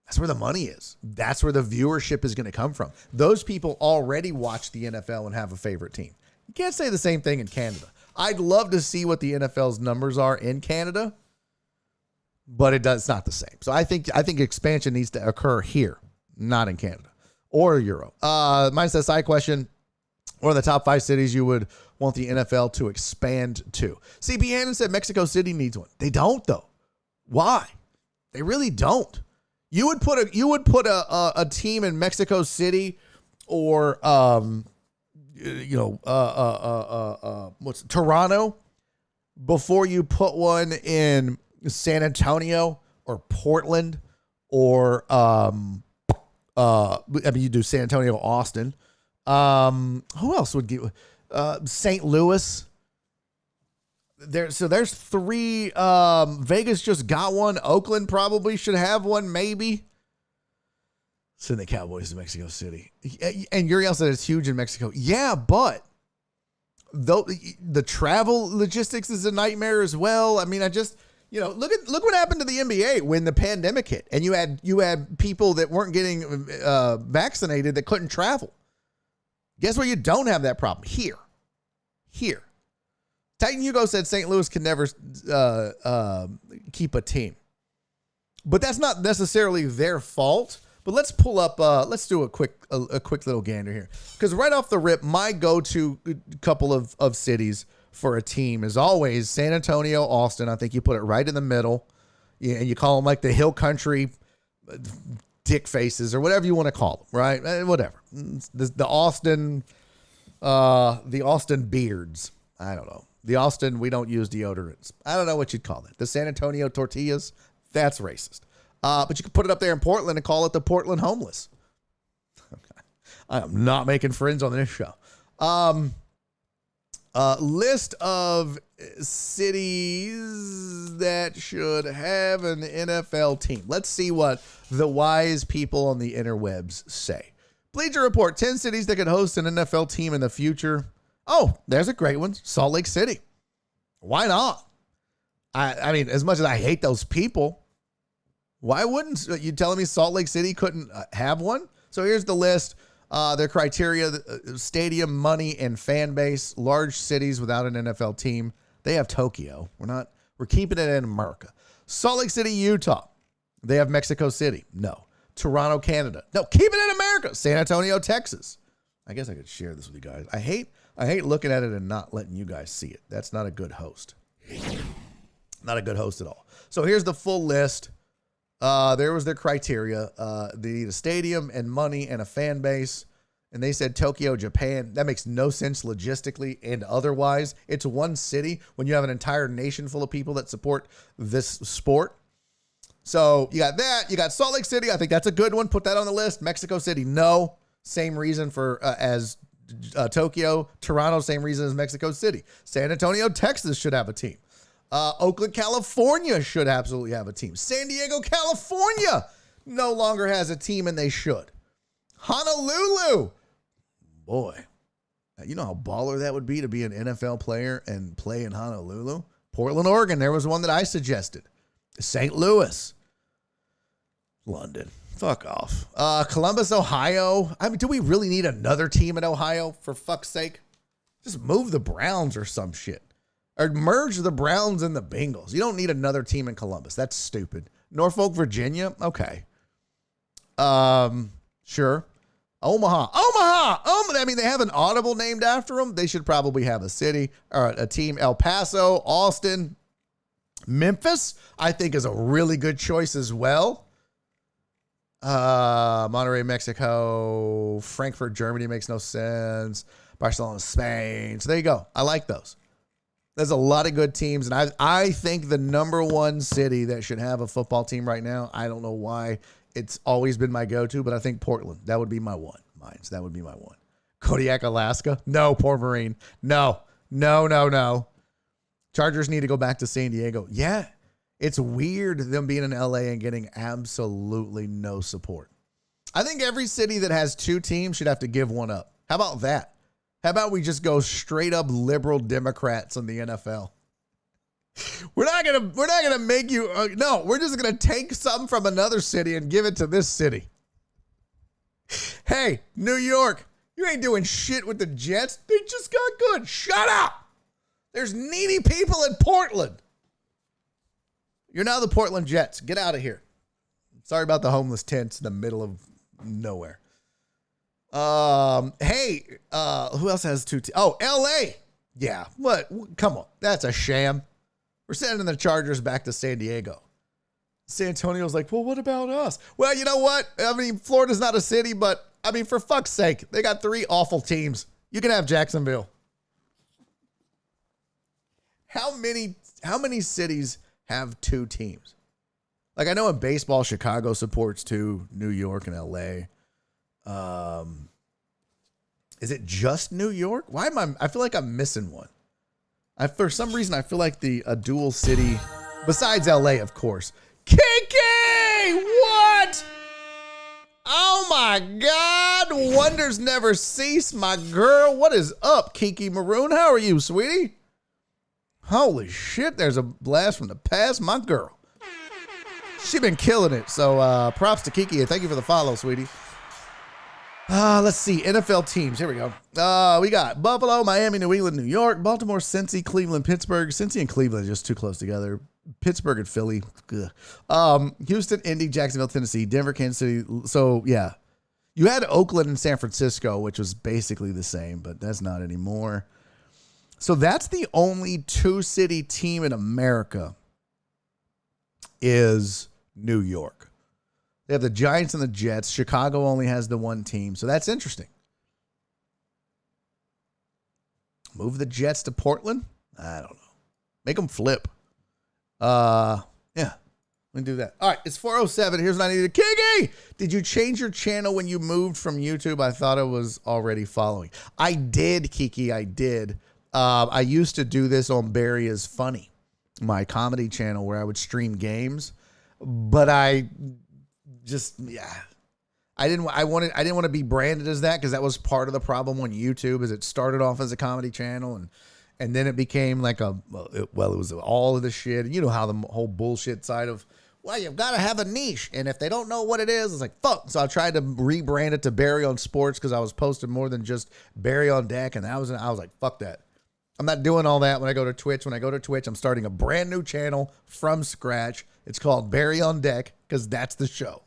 That's where the money is. That's where the viewership is going to come from. Those people already watch the NFL and have a favorite team. You can't say the same thing in Canada. I'd love to see what the NFL's numbers are in Canada, but it's not the same. So I think expansion needs to occur here, not in Canada. or Euro. Mine says, side question, what are the top 5 cities you would want the NFL to expand to? CB Hannon said Mexico City needs one. They don't, though. Why? They really don't. You would put a team in Mexico City or what's Toronto before you put one in San Antonio or Portland or you do San Antonio, Austin. Who else would give St. Louis? There's 3. Vegas just got one. Oakland probably should have one, maybe. Send the Cowboys to Mexico City. And Uriel said it's huge in Mexico. Yeah, but though the travel logistics is a nightmare as well. I mean, look what happened to the NBA when the pandemic hit, and you had people that weren't getting vaccinated that couldn't travel. Guess where you don't have that problem? Here. Titan Hugo said St. Louis can never keep a team, but that's not necessarily their fault. But let's pull up. Let's do a quick little gander here, because right off the rip, my go-to couple of cities for a team is always San Antonio, Austin. I think you put it right in the middle, and you call them like the Hill Country dick faces or whatever you want to call them, right? Whatever. The Austin beards. I don't know. The Austin, we don't use deodorants. I don't know what you'd call it. The San Antonio tortillas, that's racist. But you can put it up there in Portland and call it the Portland homeless. Okay. I am not making friends on this show. List of cities that should have an NFL team. Let's see what the wise people on the interwebs say. Bleacher Report, 10 cities that could host an NFL team in the future. Oh, there's a great one. Salt Lake City. Why not? I mean, as much as I hate those people, why wouldn't you telling me Salt Lake City couldn't have one? So here's the list. Their criteria: stadium, money, and fan base. Large cities without an NFL team. They have Tokyo. We're keeping it in America. Salt Lake City, Utah. They have Mexico City. No. Toronto, Canada. No. Keep it in America. San Antonio, Texas. I guess I could share this with you guys. I hate looking at it and not letting you guys see it. That's not a good host. Not a good host at all. So here's the full list. There was their criteria. They need a stadium and money and a fan base. And they said Tokyo, Japan. That makes no sense logistically and otherwise. It's one city when you have an entire nation full of people that support this sport. So you got that. You got Salt Lake City. I think that's a good one. Put that on the list. Mexico City, no. Same reason as Tokyo. Toronto, same reason as Mexico City. San Antonio, Texas should have a team. Oakland, California should absolutely have a team. San Diego, California no longer has a team, and they should. Honolulu. Boy, you know how baller that would be to be an NFL player and play in Honolulu? Portland, Oregon. There was one that I suggested. St. Louis. London. Fuck off. Columbus, Ohio. I mean, do we really need another team in Ohio? For fuck's sake. Just move the Browns or some shit. Or merge the Browns and the Bengals. You don't need another team in Columbus. That's stupid. Norfolk, Virginia. Okay. Sure. Omaha. I mean, they have an audible named after them. They should probably have a city or a team. El Paso, Austin, Memphis, I think is a really good choice as well. Monterrey, Mexico, Frankfurt, Germany makes no sense. Barcelona, Spain. So there you go. I like those. There's a lot of good teams, and I think the number one city that should have a football team right now, I don't know why it's always been my go-to, but I think Portland. That would be my one. That would be my one. Kodiak, Alaska. No, Port Marine. No. Chargers need to go back to San Diego. Yeah, it's weird them being in LA and getting absolutely no support. I think every city that has two teams should have to give one up. How about that? How about we just go straight up liberal Democrats in the NFL? We're not gonna make you. No, we're just gonna take something from another city and give it to this city. Hey, New York, you ain't doing shit with the Jets. They just got good. Shut up. There's needy people in Portland. You're now the Portland Jets. Get out of here. Sorry about the homeless tents in the middle of nowhere. Hey, who else has two? LA. Yeah. What? Come on. That's a sham. We're sending the Chargers back to San Diego. San Antonio's like, well, what about us? Well, you know what? I mean, Florida's not a city, but I mean, for fuck's sake, they got 3 awful teams. You can have Jacksonville. How many cities have 2 teams? Like, I know in baseball, Chicago supports 2, New York and LA. Is it just New York? Why am I feel like I'm missing one. For some reason, I feel like a dual city, besides LA, of course. Kiki! What? Oh my God. Wonders never cease, my girl. What is up, Kiki Maroon? How are you, sweetie? Holy shit, there's a blast from the past, my girl. She been killing it. So props to Kiki and thank you for the follow, sweetie. Let's see. NFL teams. Here we go. We got Buffalo, Miami, New England, New York, Baltimore, Cincy, Cleveland, Pittsburgh. Cincy and Cleveland are just too close together. Pittsburgh and Philly. Houston, Indy, Jacksonville, Tennessee, Denver, Kansas City. So, yeah. You had Oakland and San Francisco, which was basically the same, but that's not anymore. So that's the only 2-city team in America is New York. They have the Giants and the Jets. Chicago only has the 1 team. So that's interesting. Move the Jets to Portland? I don't know. Make them flip. Yeah. Let me do that. All right. It's 4:07. Here's what I needed. Kiki! Did you change your channel when you moved from YouTube? I thought I was already following. I did, Kiki. I did. I used to do this on Barry is Funny, my comedy channel where I would stream games. But I didn't want to be branded as that because that was part of the problem on YouTube. Is it started off as a comedy channel and then it became like it was all of the shit. You know how the whole bullshit side of, well, you've got to have a niche, and if they don't know what it is, it's like fuck. So I tried to rebrand it to Barry on Sports because I was posting more than just Barry on Deck, and I was like fuck that. I'm not doing all that when I go to Twitch. When I go to Twitch, I'm starting a brand new channel from scratch. It's called Barry on Deck because that's the show.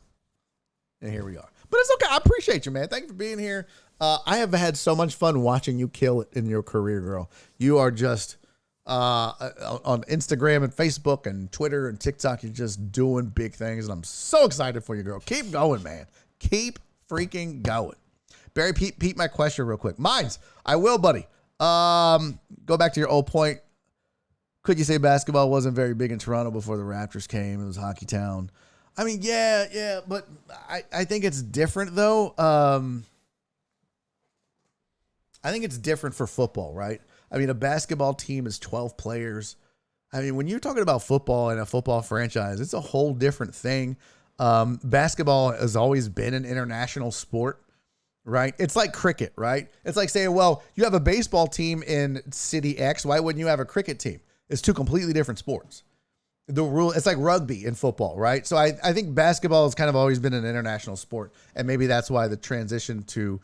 And here we are. But it's okay. I appreciate you, man. Thank you for being here. I have had so much fun watching you kill it in your career, girl. You are just on Instagram and Facebook and Twitter and TikTok. You're just doing big things. And I'm so excited for you, girl. Keep going, man. Keep freaking going. Barry, Pete, my question real quick. Mine's, I will, buddy. Go back to your old point. Could you say basketball wasn't very big in Toronto before the Raptors came? It was hockey town. I mean, yeah, but I think it's different though. I think it's different for football, right? I mean, a basketball team is 12 players. I mean, when you're talking about football and a football franchise, it's a whole different thing. Basketball has always been an international sport, right? It's like cricket, right? It's like saying, well, you have a baseball team in city X. Why wouldn't you have a cricket team? It's 2 completely different sports. The rule, it's like rugby in football, right? So I think basketball has kind of always been an international sport, and maybe that's why the transition to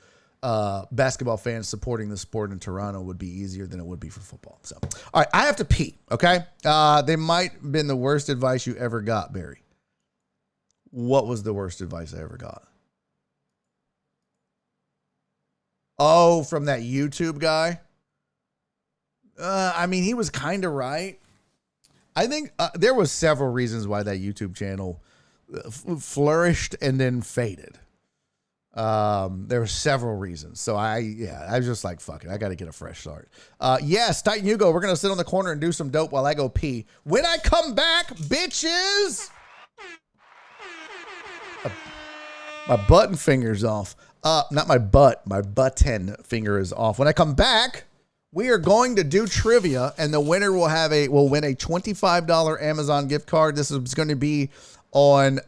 basketball fans supporting the sport in Toronto would be easier than it would be for football. So, all right, I have to pee, okay? They might have been the worst advice you ever got, Barry. What was the worst advice I ever got? Oh, from that YouTube guy? I mean, he was kind of right. I think there was several reasons why that YouTube channel flourished and then faded. There were several reasons. So I was just like, fuck it. I got to get a fresh start. Yes, Titan Hugo, we're going to sit on the corner and do some dope while I go pee. When I come back, bitches, my button finger's off. Not my butt, my button finger is off. When I come back, we are going to do trivia, and the winner will win a $25 Amazon gift card. This is going to be on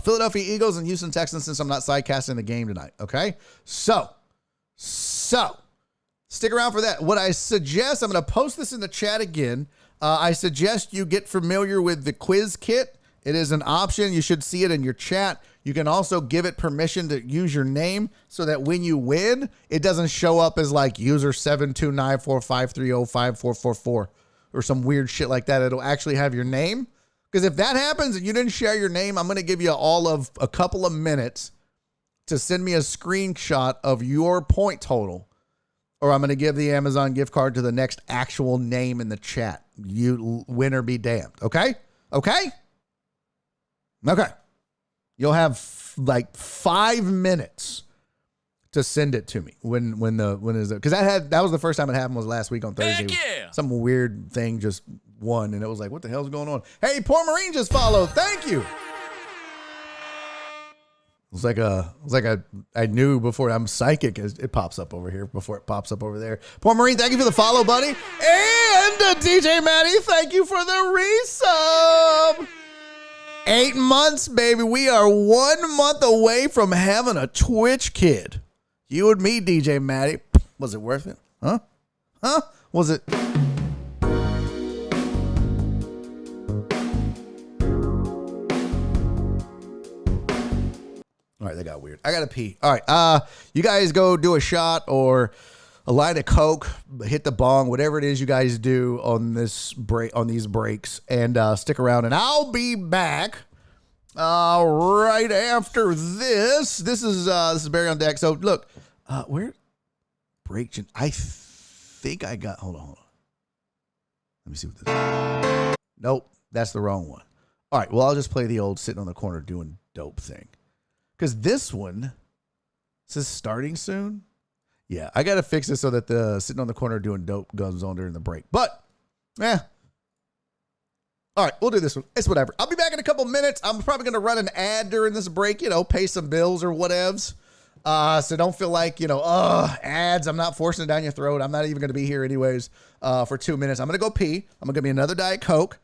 Philadelphia Eagles and Houston Texans, since I'm not sidecasting the game tonight. Okay, so stick around for that. What I suggest, I'm going to post this in the chat again. I suggest you get familiar with the quiz kit. It is an option. You should see it in your chat. You can also give it permission to use your name so that when you win, it doesn't show up as like user 72945305444 or some weird shit like that. It'll actually have your name. Because if that happens and you didn't share your name, I'm going to give you all of a couple of minutes to send me a screenshot of your point total, or I'm going to give the Amazon gift card to the next actual name in the chat. You win or be damned. Okay? Okay? Okay. You'll have like 5 minutes to send it to me when is it? Because that was the first time it happened was last week on Thursday. Heck yeah. Some weird thing just won, and it was like, what the hell's going on? Hey, poor Marine just followed. Thank you. It was like I knew before. I'm psychic as it pops up over here before it pops up over there. Poor Marine, thank you for the follow, buddy. And DJ Maddie, thank you for the resub. 8 months, baby. We are 1 month away from having a Twitch kid. You and me, DJ Maddie. Was it worth it? Huh? Was it? All right, that got weird. I gotta pee. All right, you guys go do a shot or a line of Coke, hit the bong, whatever it is you guys do on this break, on these breaks, and stick around. And I'll be back right after this. This is Barry on deck. So look, where break? I think I got. Hold on. Let me see what this is. Nope, that's the wrong one. All right, well I'll just play the old sitting on the corner doing dope thing. Because this one says starting soon. Yeah, I got to fix it so that the sitting on the corner doing dope goes on during the break. But, all right, we'll do this one. It's whatever. I'll be back in a couple minutes. I'm probably going to run an ad during this break, pay some bills or whatevs. So don't feel like, ads. I'm not forcing it down your throat. I'm not even going to be here anyways for 2 minutes. I'm going to go pee. I'm going to give me another Diet Coke.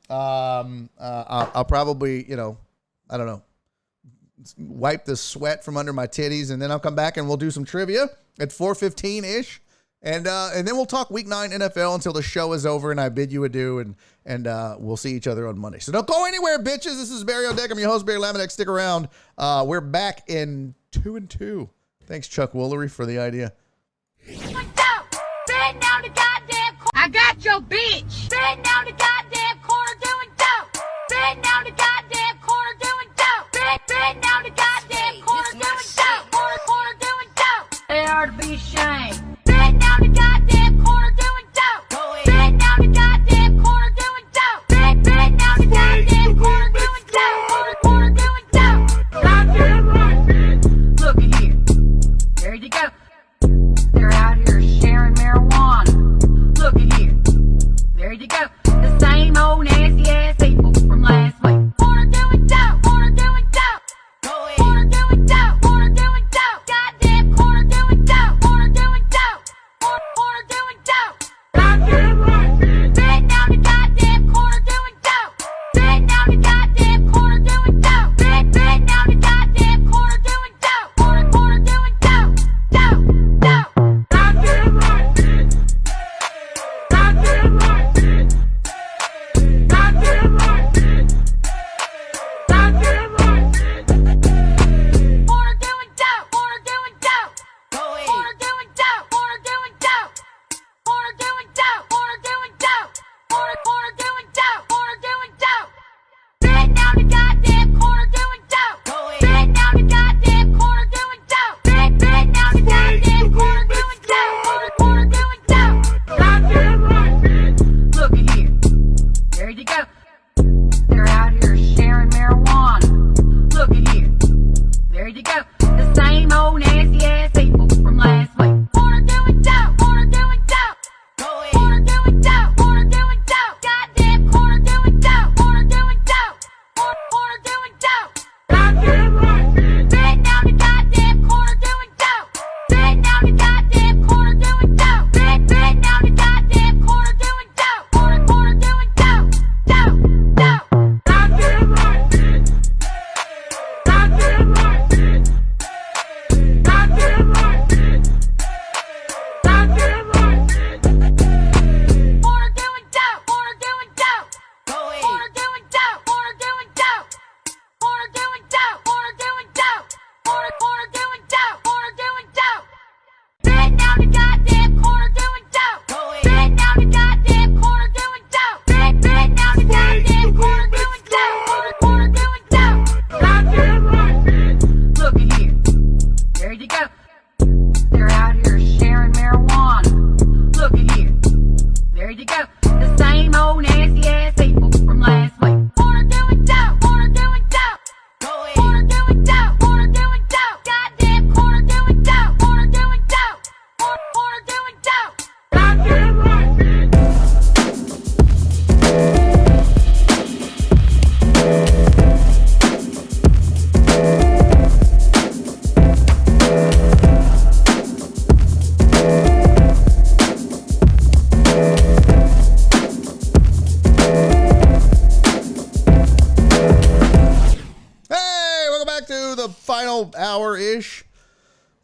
I'll probably, I don't know, wipe the sweat from under my titties, and then I'll come back and we'll do some trivia at 4:15-ish. And then we'll talk week 9 NFL until the show is over and I bid you adieu, and we'll see each other on Monday. So don't go anywhere, bitches. This is Barry on Deck. I'm your host, Barry Laminack. Stick around. We're back in 2 and 2. Thanks, Chuck Woolery, for the idea. I got your bitch. Been down the goddamn corner doing dope. Been down the goddamn corner doing dope. Been down the goddamn corner doing dope. Corner doing dope. They are to be ashamed. Been down the goddamn corner doing dope. Been down the goddamn corner doing dope. Been down the goddamn corner doing dope. Corner doing dope. Goddamn right, bitch. Look at here. There you go. They're out here sharing marijuana. Look at here. There you go. The same old nasty ass people from last week. Corner doing dope. Corner doing dope.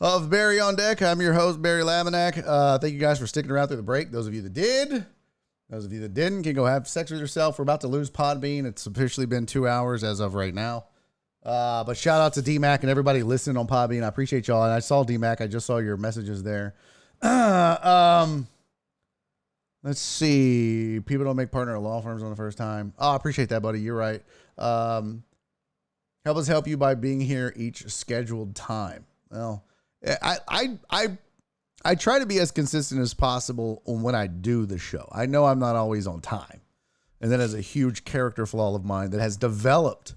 of Barry on Deck. I'm your host, Barry Laminack. Thank you guys for sticking around through the break. Those of you that did, those of you that didn't, can go have sex with yourself. We're about to lose Podbean. It's officially been 2 hours as of right now. But shout out to D-Mac and everybody listening on Podbean. I appreciate y'all. And I saw D-Mac. I just saw your messages there. Let's see. People don't make partner at law firms on the first time. Oh, I appreciate that, buddy. You're right. Help us help you by being here each scheduled time. Well, I try to be as consistent as possible when I do the show. I know I'm not always on time. And that is a huge character flaw of mine that has developed.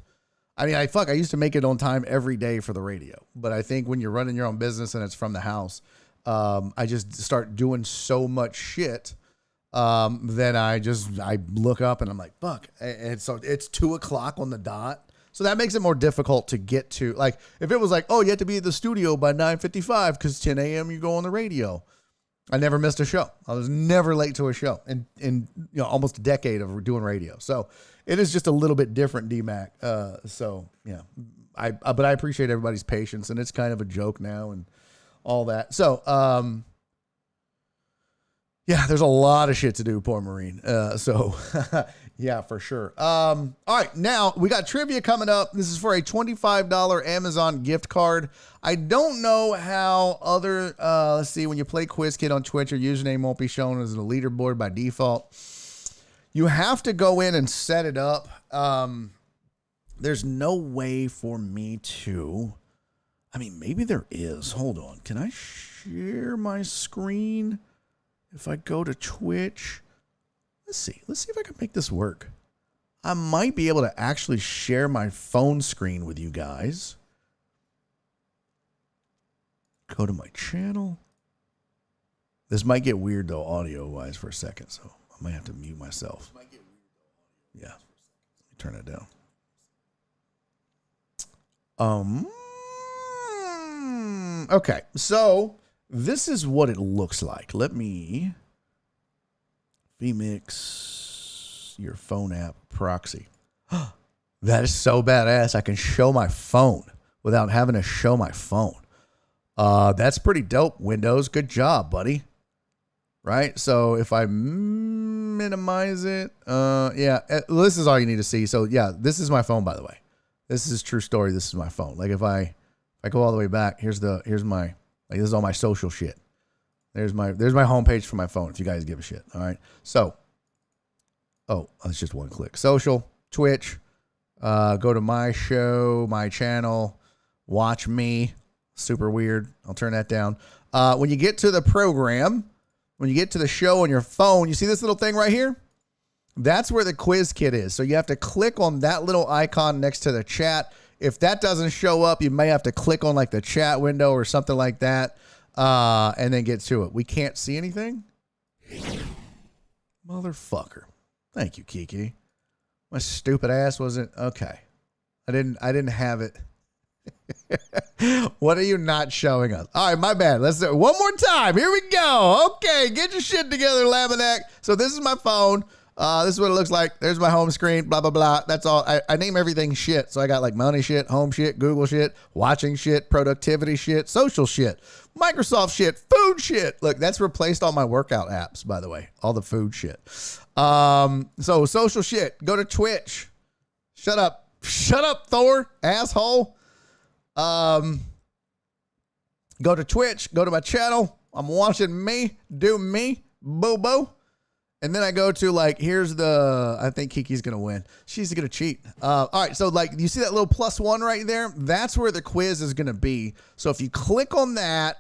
I mean, I used to make it on time every day for the radio. But I think when you're running your own business and it's from the house, I just start doing so much shit. Then I look up and I'm like, fuck. And so it's 2:00 on the dot. So that makes it more difficult to get to. Like, if it was like, oh, you have to be at the studio by 9:55 because 10 a.m. you go on the radio. I never missed a show. I was never late to a show in almost a decade of doing radio. So it is just a little bit different, D-Mac. So yeah, but I appreciate everybody's patience, and it's kind of a joke now and all that. So, yeah, there's a lot of shit to do, poor Marine. So yeah, for sure. All right, now we got trivia coming up. This is for a $25 Amazon gift card. I don't know how other, let's see, when you play Quiz Kid on Twitch, your username won't be shown as a leaderboard by default. You have to go in and set it up. There's no way for me to, I mean, maybe there is. Hold on. Can I share my screen? If I go to Twitch, let's see if I can make this work. I might be able to actually share my phone screen with you guys. Go to my channel. This might get weird though, audio wise for a second. So I might have to mute myself. Yeah. Turn it down. Okay. So this is what it looks like. Let me vmix your phone app proxy. That is so badass. I can show my phone without having to show my phone. That's pretty dope, Windows. Good job, buddy. Right? So if I minimize it, yeah, this is all you need to see. So yeah, this is my phone, by the way. This is true story. This is my phone. Like if I go all the way back, here's my, like, this is all my social shit. There's my homepage for my phone if you guys give a shit. All right. So, it's just one click. Social, Twitch, go to my show, my channel, watch me. Super weird. I'll turn that down. When you get to the program, when you get to the show on your phone, you see this little thing right here? That's where the quiz kit is. So you have to click on that little icon next to the chat. If that doesn't show up, you may have to click on like the chat window or something like that, and then get to it. We can't see anything? Motherfucker. Thank you, Kiki. My stupid ass wasn't okay. I didn't have it. What are you not showing us? All right, my bad. Let's do it one more time. Here we go. Okay, get your shit together, Laminack. So this is my phone. This is what it looks like. There's my home screen, blah, blah, blah. That's all. I name everything shit. So I got like money shit, home shit, Google shit, watching shit, productivity shit, social shit, Microsoft shit, food shit. Look, that's replaced all my workout apps, by the way, all the food shit. So social shit, go to Twitch. Shut up, Thor, asshole. Go to Twitch, go to my channel. I'm watching me do me, boo-boo. And then I go to like, I think Kiki's going to win. She's going to cheat. All right. So like, you see that little +1 right there? That's where the quiz is going to be. So if you click on that,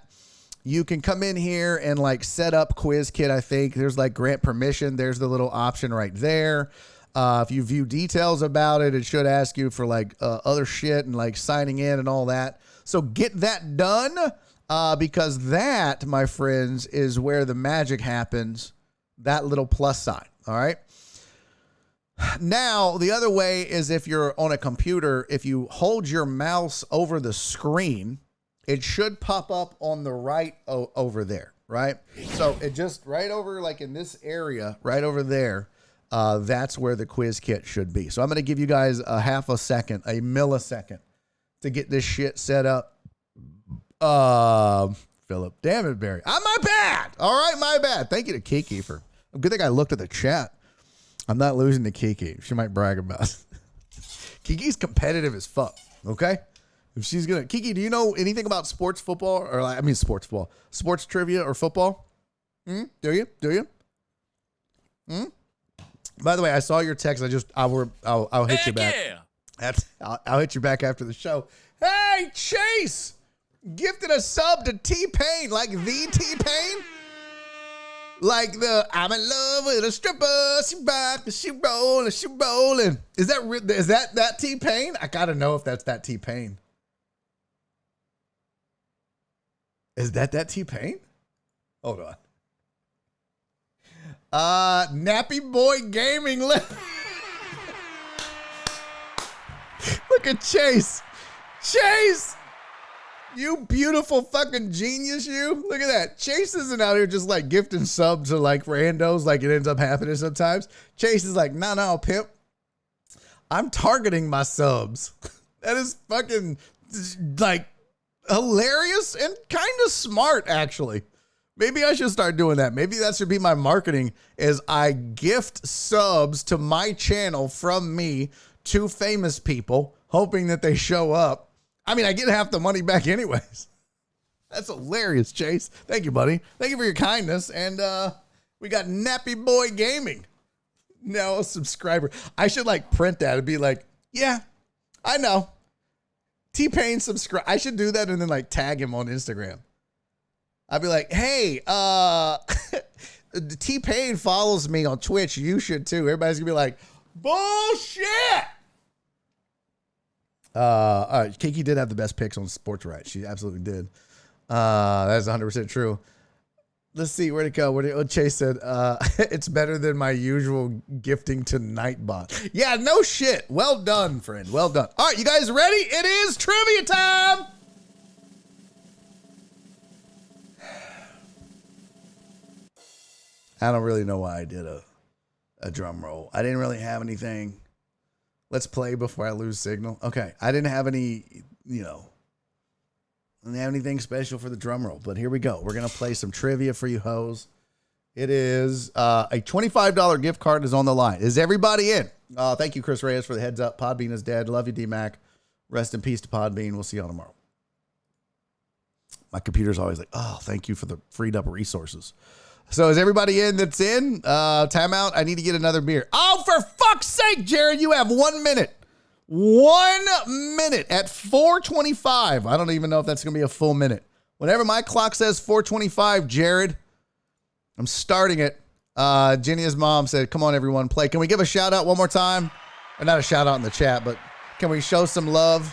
you can come in here and like set up quiz kit. I think there's like grant permission. There's the little option right there. If you view details about it, it should ask you for like other shit and like signing in and all that. So get that done because that, my friends, is where the magic happens. That little plus sign. All right. Now, the other way is if you're on a computer, if you hold your mouse over the screen, it should pop up on the right over there. Right. So it just right over like in this area right over there. That's where the quiz kit should be. So I'm going to give you guys a half a second, a millisecond to get this shit set up. Philip. Damn it, Barry. My bad. All right, my bad. Thank you to Kiki for. Good thing I looked at the chat. I'm not losing to Kiki. She might brag about it. Kiki's competitive as fuck. Okay. If she's gonna, Kiki, do you know anything about sports football or sports trivia or football? Do you? By the way, I saw your text. I'll hit you back. Yeah. I'll hit you back after the show. Hey, Chase gifted a sub to T-Pain, like the T-Pain, like the I'm in love with a stripper. She rock, she rolling. Is that T-Pain? I gotta know if that's that T-Pain. Is that T-Pain? Hold on. Nappy Boy Gaming. Look at Chase. Chase! You beautiful fucking genius, you. Look at that. Chase isn't out here just like gifting subs to like randos like it ends up happening sometimes. Chase is like, no, pimp. I'm targeting my subs. That is fucking like hilarious and kind of smart, actually. Maybe I should start doing that. Maybe that should be my marketing, is I gift subs to my channel from me to famous people, hoping that they show up. I mean, I get half the money back anyways. That's hilarious, Chase. Thank you, buddy. Thank you for your kindness. And we got Nappy Boy Gaming. Now a subscriber. I should like print that and be like, yeah, I know. T-Pain subscribe. I should do that and then like tag him on Instagram. I'd be like, hey, T-Pain follows me on Twitch. You should too. Everybody's gonna be like, bullshit. All right, Kiki did have the best picks on Sports Right. She absolutely did. That's 100% true. Let's see, where'd it go? Chase said, it's better than my usual gifting to Nightbot. Yeah, no shit. Well done, friend. Well done. All right, you guys ready? It is trivia time. I don't really know why I did a drum roll. I didn't really have anything. Let's play before I lose signal. Okay, I didn't have any, I didn't have anything special for the drum roll, but here we go. We're going to play some trivia for you hoes. It is a $25 gift card is on the line. Is everybody in? Thank you, Chris Reyes, for the heads up. Podbean is dead. Love you, D-Mac. Rest in peace to Podbean. We'll see you all tomorrow. My computer's always like, oh, thank you for the freed up resources. So is everybody in that's in? Timeout. I need to get another beer. Oh, for fuck's sake, Jared, you have 1 minute. 1 minute at 4:25. I don't even know if that's going to be a full minute. Whenever my clock says 4:25, Jared, I'm starting it. Jenny's mom said, come on, everyone, play. Can we give a shout out one more time? Or not a shout out in the chat, but can we show some love?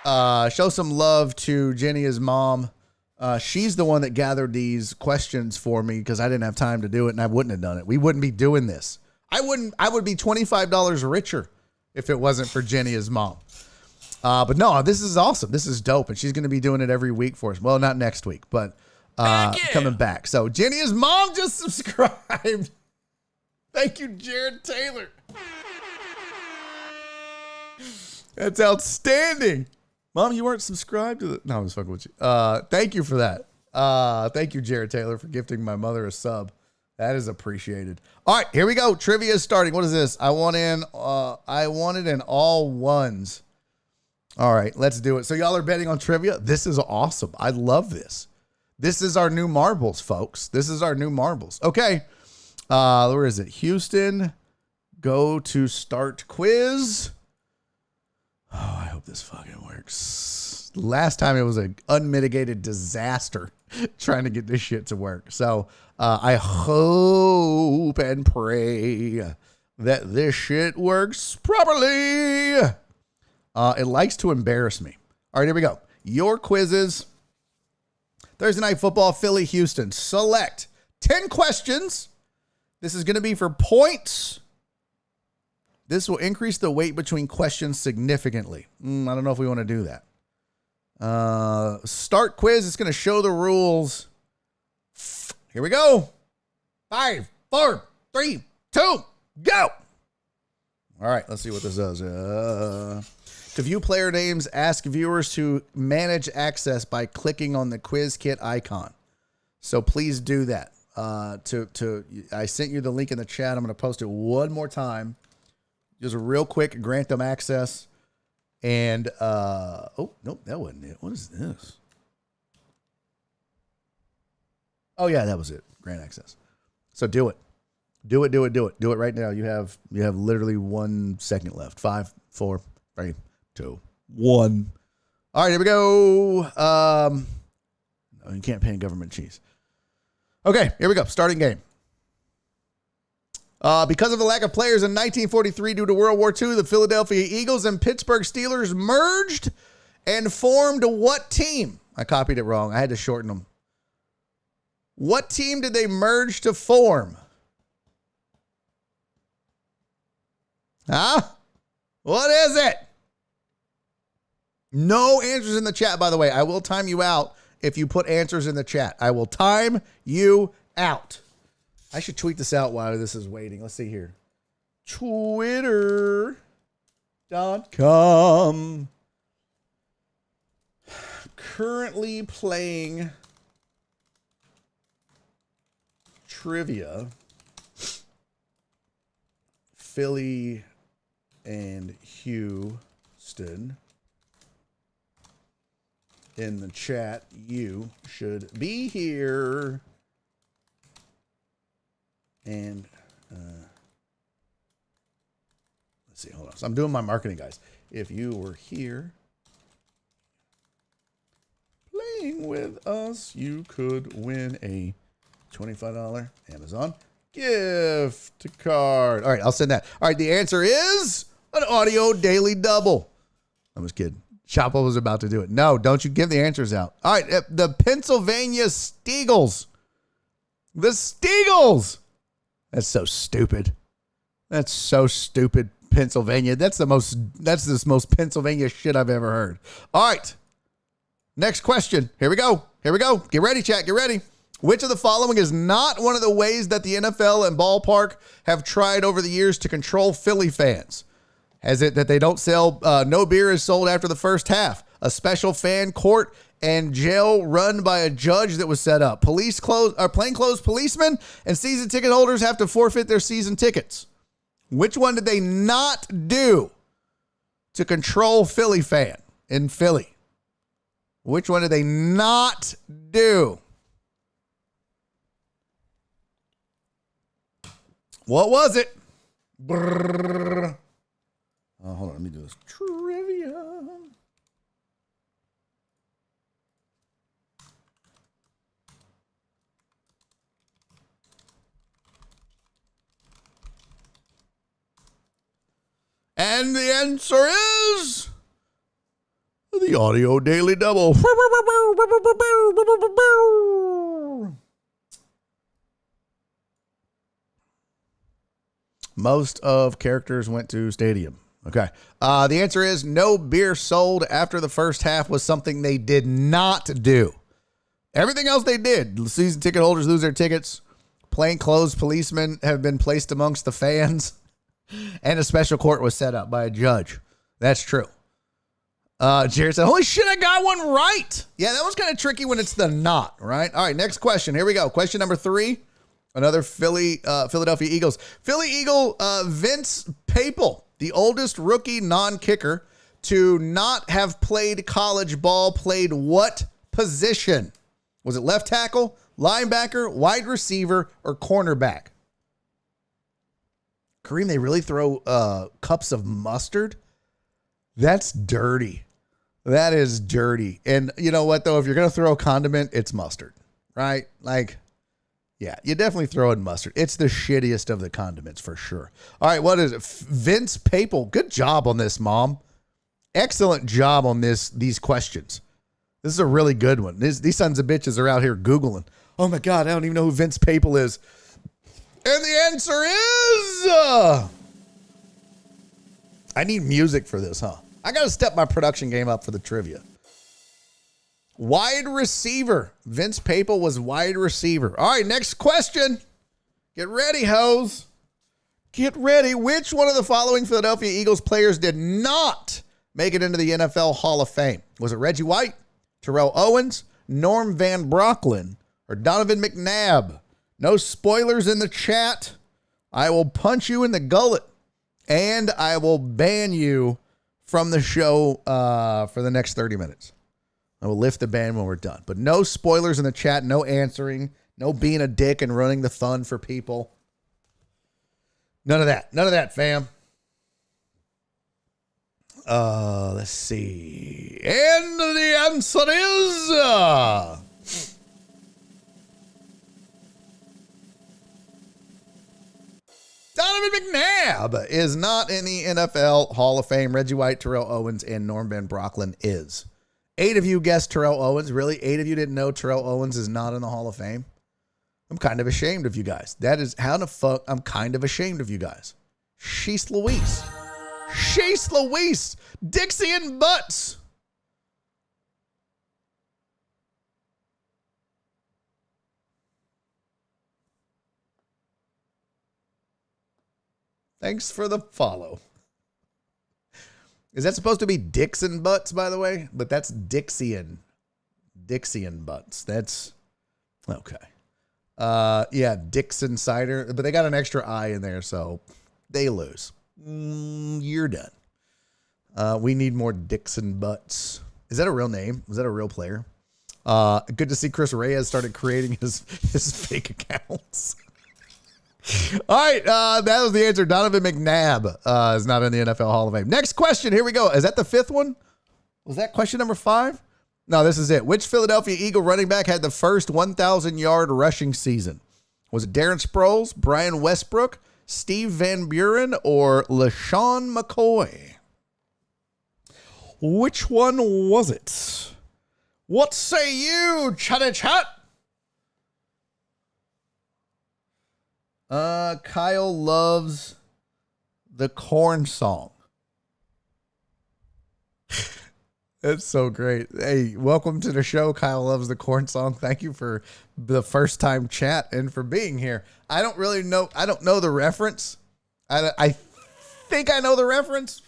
Show some love to Jenny's mom. She's the one that gathered these questions for me because I didn't have time to do it and I wouldn't have done it. We wouldn't be doing this. I would be $25 richer if it wasn't for Jenny's mom. But no, this is awesome. This is dope. And she's going to be doing it every week for us. Well, not next week, but coming back. So Jenny's mom just subscribed. Thank you, Jared Taylor. That's outstanding. Mom, you weren't subscribed to the... No, I was fucking with you. Thank you for that. Thank you, Jared Taylor, for gifting my mother a sub. That is appreciated. All right, here we go. Trivia is starting. What is this? I wanted in all ones. All right, let's do it. So y'all are betting on trivia? This is awesome. I love this. This is our new marbles, folks. This is our new marbles. Okay. Where is it? Houston. Go to start quiz. Oh, I hope this fucking works. Last time it was an unmitigated disaster trying to get this shit to work. So I hope and pray that this shit works properly. It likes to embarrass me. All right, here we go. Your quizzes. Thursday Night Football, Philly, Houston. Select 10 questions. This is going to be for points. This will increase the weight between questions significantly. I don't know if we want to do that. Start quiz. It's going to show the rules. Here we go. 5, 4, 3, 2, go. All right, let's see what this does. To view player names, ask viewers to manage access by clicking on the quiz kit icon. So please do that. I sent you the link in the chat. I'm going to post it one more time. Just real quick, grant them access. And, oh, nope, that wasn't it. What is this? Oh, yeah, that was it. Grant access. So do it. Do it right now. You have literally 1 second left. 5, 4, 3, 2, 1. All right, here we go. No, you can't pay government cheese. Okay, here we go. Starting game. Because of the lack of players in 1943 due to World War II, the Philadelphia Eagles and Pittsburgh Steelers merged and formed what team? I copied it wrong. I had to shorten them. What team did they merge to form? Huh? What is it? No answers in the chat, by the way. I will time you out if you put answers in the chat. I will time you out. I should tweet this out while this is waiting. Let's see here. Twitter.com. Currently playing trivia. Philly and Houston. In the chat, you should be here. And let's see, hold on. So I'm doing my marketing, guys. If you were here playing with us, you could win a $25 Amazon gift card. All right, I'll send that. All right, the answer is an audio daily double. I was kidding. Chapo was about to do it. No, don't you give the answers out. All right, the Pennsylvania Steagles. The Steagles. That's so stupid. That's so stupid, Pennsylvania. That's the most Pennsylvania shit I've ever heard. All right. Next question. Here we go. Get ready, chat. Get ready. Which of the following is not one of the ways that the NFL and ballpark have tried over the years to control Philly fans? Has it that they don't sell, no beer is sold after the first half, a special fan court and jail run by a judge that was set up, plainclothes policemen and season ticket holders have to forfeit their season tickets? Which one did they not do to control Philly fan in Philly? Which one did they not do? What was it? Brrr. Oh, hold on. Let me do this. Trivia. And the answer is the audio daily double. Most of characters went to stadium. Okay. The answer is no beer sold after the first half was something they did not do. Everything else they did. Season ticket holders lose their tickets. Plainclothes policemen have been placed amongst the fans. And a special court was set up by a judge. That's true. Jared said, holy shit, I got one right. Yeah, that was kind of tricky when it's the not, right? All right, next question. Here we go. Question number 3. Another Philadelphia Eagles. Philly Eagle Vince Papal, the oldest rookie non-kicker to not have played college ball, played what position? Was it left tackle, linebacker, wide receiver, or cornerback? Kareem, they really throw cups of mustard? That's dirty. That is dirty. And you know what, though? If you're going to throw a condiment, it's mustard, right? Like, yeah, you definitely throw in mustard. It's the shittiest of the condiments for sure. All right, what is it? Vince Papal. Good job on this, Mom. Excellent job on these questions. This is a really good one. These sons of bitches are out here Googling. Oh, my God, I don't even know who Vince Papal is. And the answer is... I need music for this, huh? I got to step my production game up for the trivia. Wide receiver. Vince Papal was wide receiver. All right, next question. Get ready, hoes. Get ready. Which one of the following Philadelphia Eagles players did not make it into the NFL Hall of Fame? Was it Reggie White, Terrell Owens, Norm Van Brocklin, or Donovan McNabb? No spoilers in the chat. I will punch you in the gullet, and I will ban you from the show for the next 30 minutes. I will lift the ban when we're done. But no spoilers in the chat, no answering, no being a dick and running the fun for people. None of that. None of that, fam. Let's see. And the answer is... Donovan McNabb is not in the NFL Hall of Fame. Reggie White, Terrell Owens, and Norm Van Brocklin is. 8 of you guessed Terrell Owens. Really? 8 of you didn't know Terrell Owens is not in the Hall of Fame? I'm kind of ashamed of you guys. That is how the fuck I'm kind of ashamed of you guys. She's Louise. She's Louise. Dixie and Butts. Thanks for the follow. Is that supposed to be Dixon Butts, by the way? But that's Dixian. Dixian Butts. That's okay. Yeah, Dixon Cider. But they got an extra I in there, so they lose. You're done. We need more Dixon Butts. Is that a real name? Was that a real player? Good to see Chris Reyes started creating his fake accounts. All right, that was the answer. Donovan McNabb is not in the NFL Hall of Fame. Next question. Here we go. Is that the 5th one? Was that question number 5? No, this is it. Which Philadelphia Eagle running back had the first 1,000-yard rushing season? Was it Darren Sproles, Brian Westbrook, Steve Van Buren, or LaShawn McCoy? Which one was it? What say you, chatty chat? Kyle loves the corn song. That's so great. Hey, welcome to the show. Kyle loves the corn song. Thank you for the first time chat and for being here. I don't really know. I don't know the reference. I think I know the reference.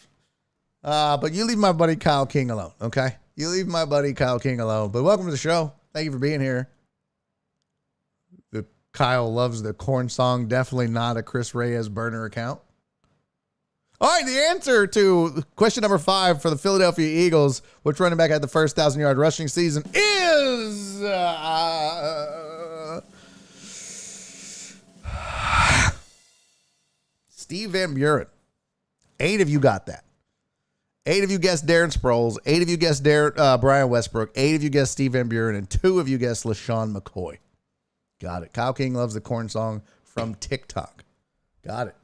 But you leave my buddy Kyle King alone. Okay. You leave my buddy Kyle King alone, but welcome to the show. Thank you for being here. Kyle loves the corn song. Definitely not a Chris Reyes burner account. All right, the answer to question number 5 for the Philadelphia Eagles, which running back had the first 1,000-yard rushing season, is Steve Van Buren. 8 of you got that. 8 of you guessed Darren Sproles. 8 of you guessed Brian Westbrook. 8 of you guessed Steve Van Buren, and 2 of you guessed LaShawn McCoy. Got it. Kyle King loves the corn song from TikTok. Got it.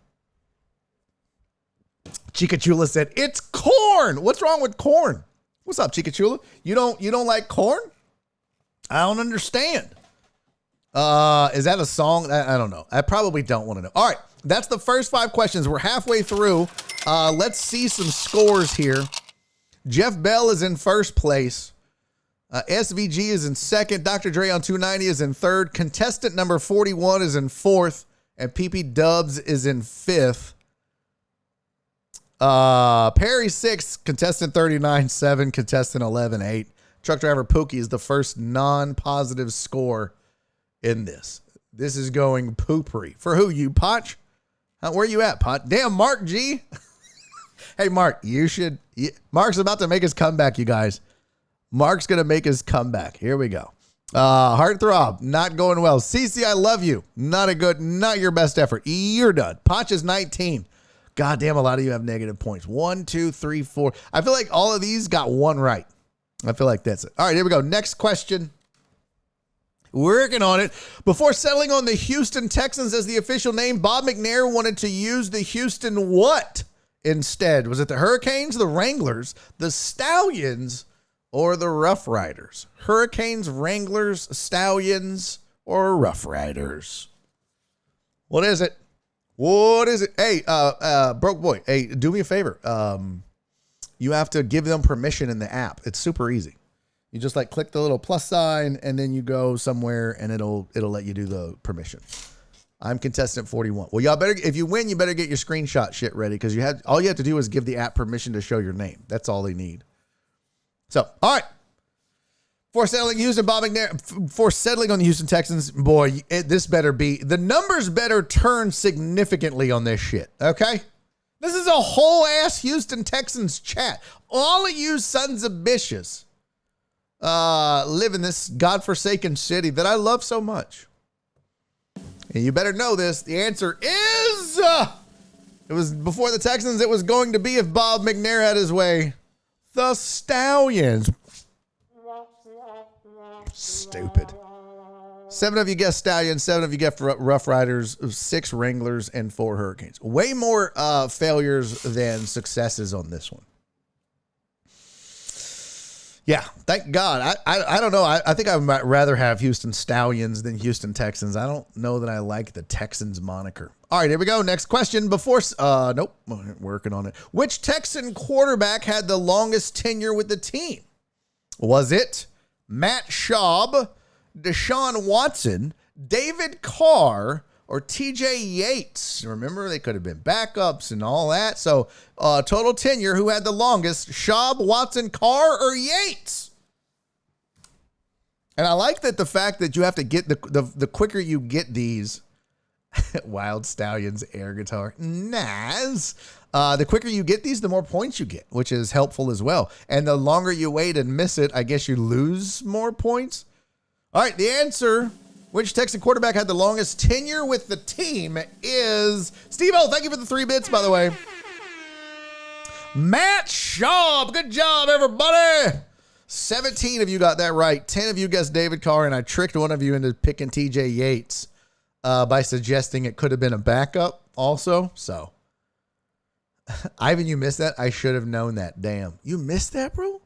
Chikachula said, "It's corn. What's wrong with corn?" What's up, Chikachula? You don't like corn? I don't understand. Is that a song? I don't know. I probably don't want to know. All right. That's the first 5 questions. We're halfway through. Let's see some scores here. Jeff Bell is in first place. SVG is in second. Dr. Dre on 290 is in third. Contestant number 41 is in fourth. And PP Dubs is in fifth. Perry 6, contestant 39, 7, contestant 11, 8. Truck driver Pookie is the first non-positive score in this. This is going poopery. For who, you, Potch? Where you at, Pot? Damn, Mark G. Hey, Mark, Mark's about to make his comeback, you guys. Mark's going to make his comeback. Here we go. Heartthrob, not going well. CC, I love you. Not your best effort. You're done. Potch is 19. God damn, a lot of you have negative points. 1, 2, 3, 4. I feel like all of these got one right. I feel like that's it. All right, here we go. Next question. Working on it. Before settling on the Houston Texans as the official name, Bob McNair wanted to use the Houston what instead? Was it the Hurricanes, the Wranglers, the Stallions, or the Rough Riders? Hurricanes, Wranglers, Stallions, or Rough Riders? What is it? What is it? Hey, broke boy. Hey, do me a favor. You have to give them permission in the app. It's super easy. You just click the little plus sign and then you go somewhere and it'll let you do the permission. I'm contestant 41. Well, y'all better, if you win, you better get your screenshot shit ready because all you have to do is give the app permission to show your name. That's all they need. So, all right. For settling on the Houston Texans, boy, this better be, the numbers better turn significantly on this shit, okay? This is a whole ass Houston Texans chat. All of you sons of bitches live in this godforsaken city that I love so much. And you better know this. The answer is, it was before the Texans, it was going to be if Bob McNair had his way. The Stallions. Stupid. 7 of you guessed Stallions, 7 of you guessed Rough Riders, 6 Wranglers, and 4 Hurricanes. Way more failures than successes on this one. Yeah, thank God. I don't know. I think I might rather have Houston Stallions than Houston Texans. I don't know that I like the Texans moniker. All right, here we go. Next question. Nope, working on it. Which Texan quarterback had the longest tenure with the team? Was it Matt Schaub, Deshaun Watson, David Carr, or TJ Yates? Remember, they could have been backups and all that. So total tenure, who had the longest? Schaub, Watson, Carr, or Yates? And I like that the fact that you have to get the quicker you get these Wild Stallions air guitar. Nice. The quicker you get these, the more points you get, which is helpful as well. And the longer you wait and miss it, I guess you lose more points. All right, the answer, which Texan quarterback had the longest tenure with the team, is Steve-O. Thank you for the 3 bits, by the way. Matt Schaub. Good job, everybody. 17 of you got that right. 10 of you guessed David Carr, and I tricked one of you into picking TJ Yates by suggesting it could have been a backup also. So, Ivan, you missed that? I should have known that. Damn. You missed that, bro?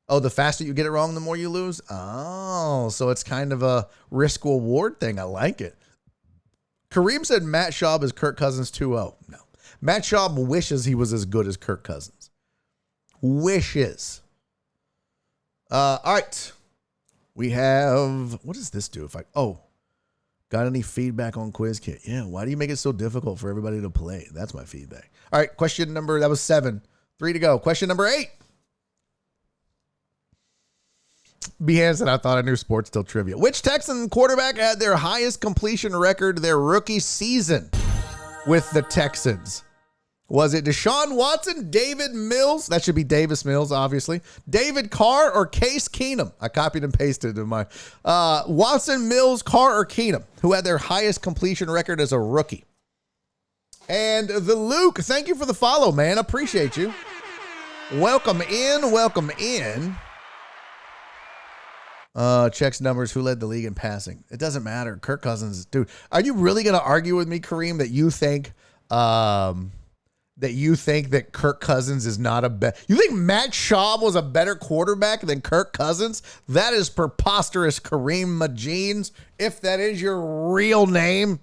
Oh, the faster you get it wrong, the more you lose? Oh, so it's kind of a risk-reward thing. I like it. Kareem said Matt Schaub is Kirk Cousins 2-0. No. Matt Schaub wishes he was as good as Kirk Cousins. Wishes. All right. We have... What does this do? Got any feedback on QuizKit? Yeah, why do you make it so difficult for everybody to play? That's my feedback. All right, that was 7. 3 to go. Question number 8. Behan said, I thought I knew sports till trivia. Which Texan quarterback had their highest completion record their rookie season with the Texans? Was it Deshaun Watson, David Mills? That should be Davis Mills, obviously. David Carr or Case Keenum? I copied and pasted in my Watson, Mills, Carr, or Keenum, who had their highest completion record as a rookie. And the Luke, thank you for the follow, man. Appreciate you. Welcome in. Checks numbers. Who led the league in passing? It doesn't matter. Kirk Cousins, dude. Are you really going to argue with me, Kareem, that you think that Kirk Cousins is not you think Matt Schaub was a better quarterback than Kirk Cousins? That is preposterous, Kareem Majins, if that is your real name.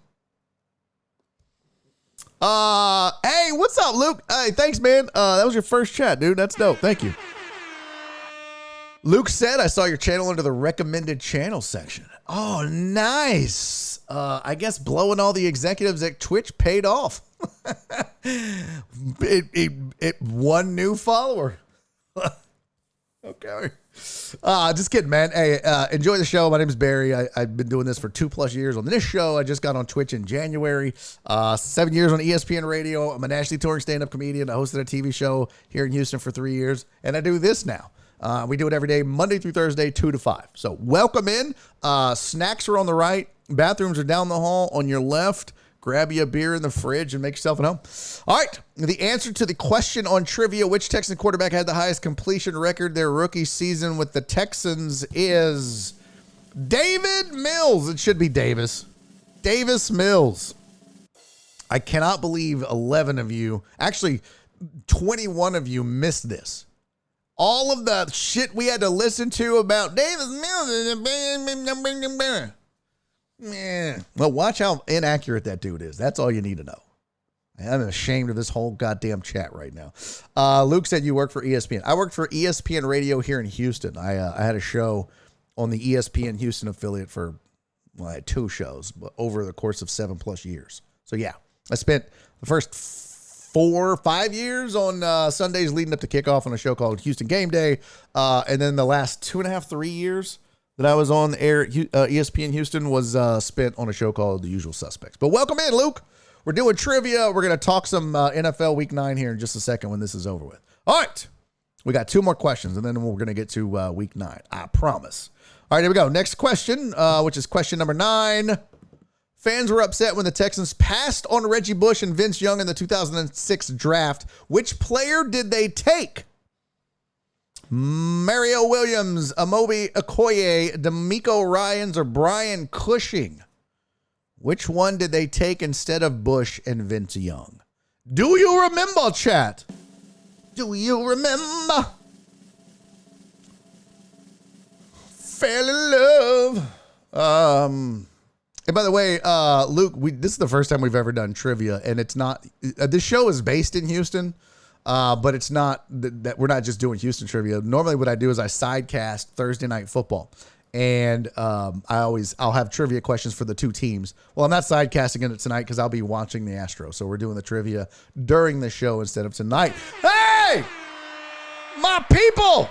Hey, what's up, Luke? Hey, thanks, man. That was your first chat, dude. That's dope. Thank you. Luke said, I saw your channel under the recommended channel section. Oh, nice. I guess blowing all the executives at Twitch paid off. It one new follower. Okay. Just kidding, man. Hey, enjoy the show. My name is Barry. I've been doing this for 2+ years on this show. I just got on Twitch in January. 7 years on ESPN Radio. I'm a nationally touring stand-up comedian. I hosted a TV show here in Houston for 3 years, and I do this now. We do it every day, Monday through Thursday, 2 to 5. So welcome in. Snacks are on the right. Bathrooms are down the hall on your left. Grab you a beer in the fridge and make yourself at home. All right. The answer to the question on trivia, which Texan quarterback had the highest completion record their rookie season with the Texans, is David Mills. It should be Davis Mills. I cannot believe 11 of you, actually 21 of you missed this. All of the shit we had to listen to about Davis Mills. Well, watch how inaccurate that dude is. That's all you need to know. I'm ashamed of this whole goddamn chat right now. Luke said you work for ESPN. I worked for ESPN Radio here in Houston. I had a show on the ESPN Houston affiliate for Well, I had 2 shows, but over the course of 7+ years. So yeah, I spent the first 4 or 5 years on Sundays leading up to kickoff on a show called Houston Game Day. And then the last 2.5, 3 years that I was on the air at ESPN Houston was spent on a show called The Usual Suspects. But welcome in, Luke. We're doing trivia. We're going to talk some NFL Week 9 here in just a second when this is over with. All right. We got 2 more questions, and then we're going to get to Week 9. I promise. All right, here we go. Next question, which is question number 9. Fans were upset when the Texans passed on Reggie Bush and Vince Young in the 2006 draft. Which player did they take? Mario Williams, Amobi Okoye, D'Amico Ryans, or Brian Cushing? Which one did they take instead of Bush and Vince Young? Do you remember, chat? Do you remember? Fell in love. And by the way, Luke, this is the first time we've ever done trivia, and it's not. This show is based in Houston, but it's not that we're not just doing Houston trivia. Normally, what I do is I sidecast Thursday Night Football, and I'll have trivia questions for the 2 teams. Well, I'm not sidecasting it tonight because I'll be watching the Astros, so we're doing the trivia during the show instead of tonight. Hey, my people!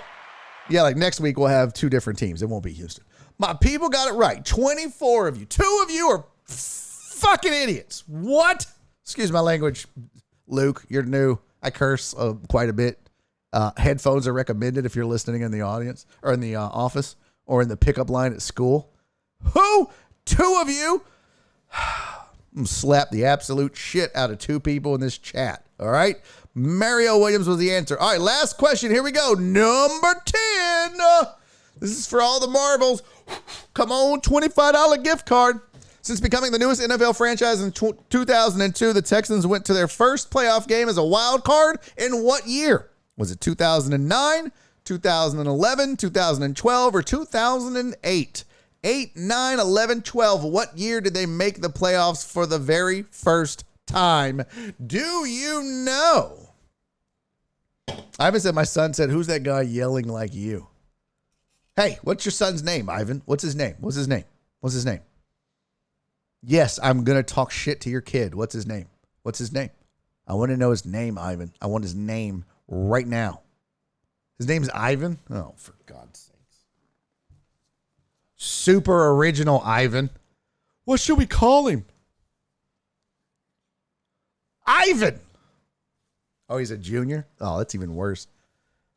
Yeah, like next week we'll have 2 different teams. It won't be Houston. My people got it right. 24 of you. 2 of you are fucking idiots. What? Excuse my language, Luke. You're new. I curse quite a bit. Headphones are recommended if you're listening in the audience or in the office or in the pickup line at school. Who? 2 of you? I'm slap the absolute shit out of 2 people in this chat. All right? Mario Williams was the answer. All right, last question. Here we go. Number 10. This is for all the marbles. Come on, $25 gift card. Since becoming the newest NFL franchise in 2002, the Texans went to their first playoff game as a wild card in what year? Was it 2009, 2011, 2012, or 2008? 8, 9, 11, 12. What year did they make the playoffs for the very first time? Do you know? Ivan said, my son said, who's that guy yelling like you? Hey, what's your son's name, Ivan? What's his name? What's his name? What's his name? Yes, I'm going to talk shit to your kid. What's his name? What's his name? I want to know his name, Ivan. I want his name right now. His name's Ivan? Oh, for God's sakes. Super original Ivan. What should we call him? Ivan. Oh, he's a junior? Oh, that's even worse.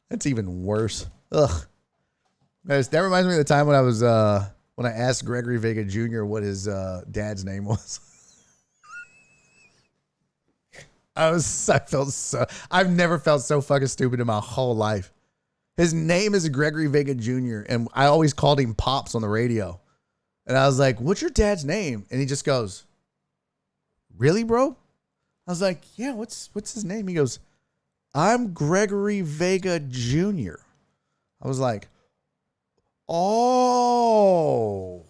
That's even worse. Ugh. Guys, that reminds me of the time when I was when I asked Gregory Vega Jr. what his dad's name was. I've never felt so fucking stupid in my whole life. His name is Gregory Vega Jr. and I always called him Pops on the radio. And I was like, "What's your dad's name?" And he just goes, "Really, bro?" I was like, "Yeah, what's his name?" He goes, "I'm Gregory Vega Jr." I was like, "Oh."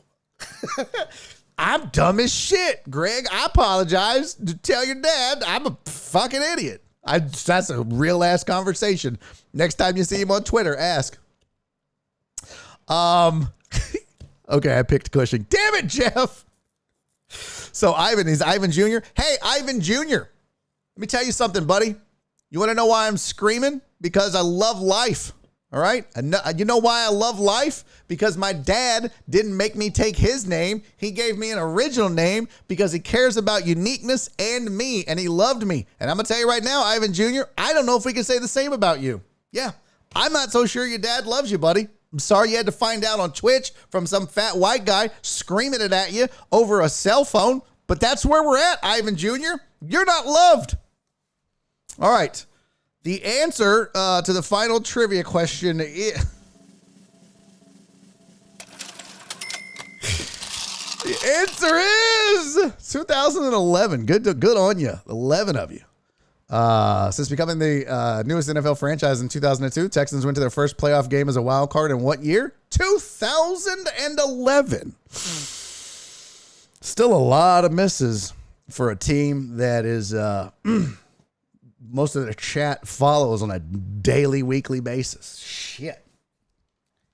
I'm dumb as shit, Greg. I apologize. To tell your dad I'm a fucking idiot. That's a real ass conversation. Next time you see him on Twitter, ask. Okay, I picked Cushing. Damn it, Jeff. So Ivan, he's Ivan Jr. Hey, Ivan Jr. Let me tell you something, buddy. You want to know why I'm screaming? Because I love life. All right. You know why I love life? Because my dad didn't make me take his name. He gave me an original name because he cares about uniqueness and me, and he loved me. And I'm going to tell you right now, Ivan Jr., I don't know if we can say the same about you. Yeah, I'm not so sure your dad loves you, buddy. I'm sorry you had to find out on Twitch from some fat white guy screaming it at you over a cell phone. But that's where we're at, Ivan Jr. You're not loved. All right. The answer to the final trivia question is... The answer is 2011. Good on you. 11 of you. Since becoming the newest NFL franchise in 2002, Texans went to their first playoff game as a wild card in what year? 2011. Still a lot of misses for a team that is... most of the chat follows on a daily, weekly basis. Shit.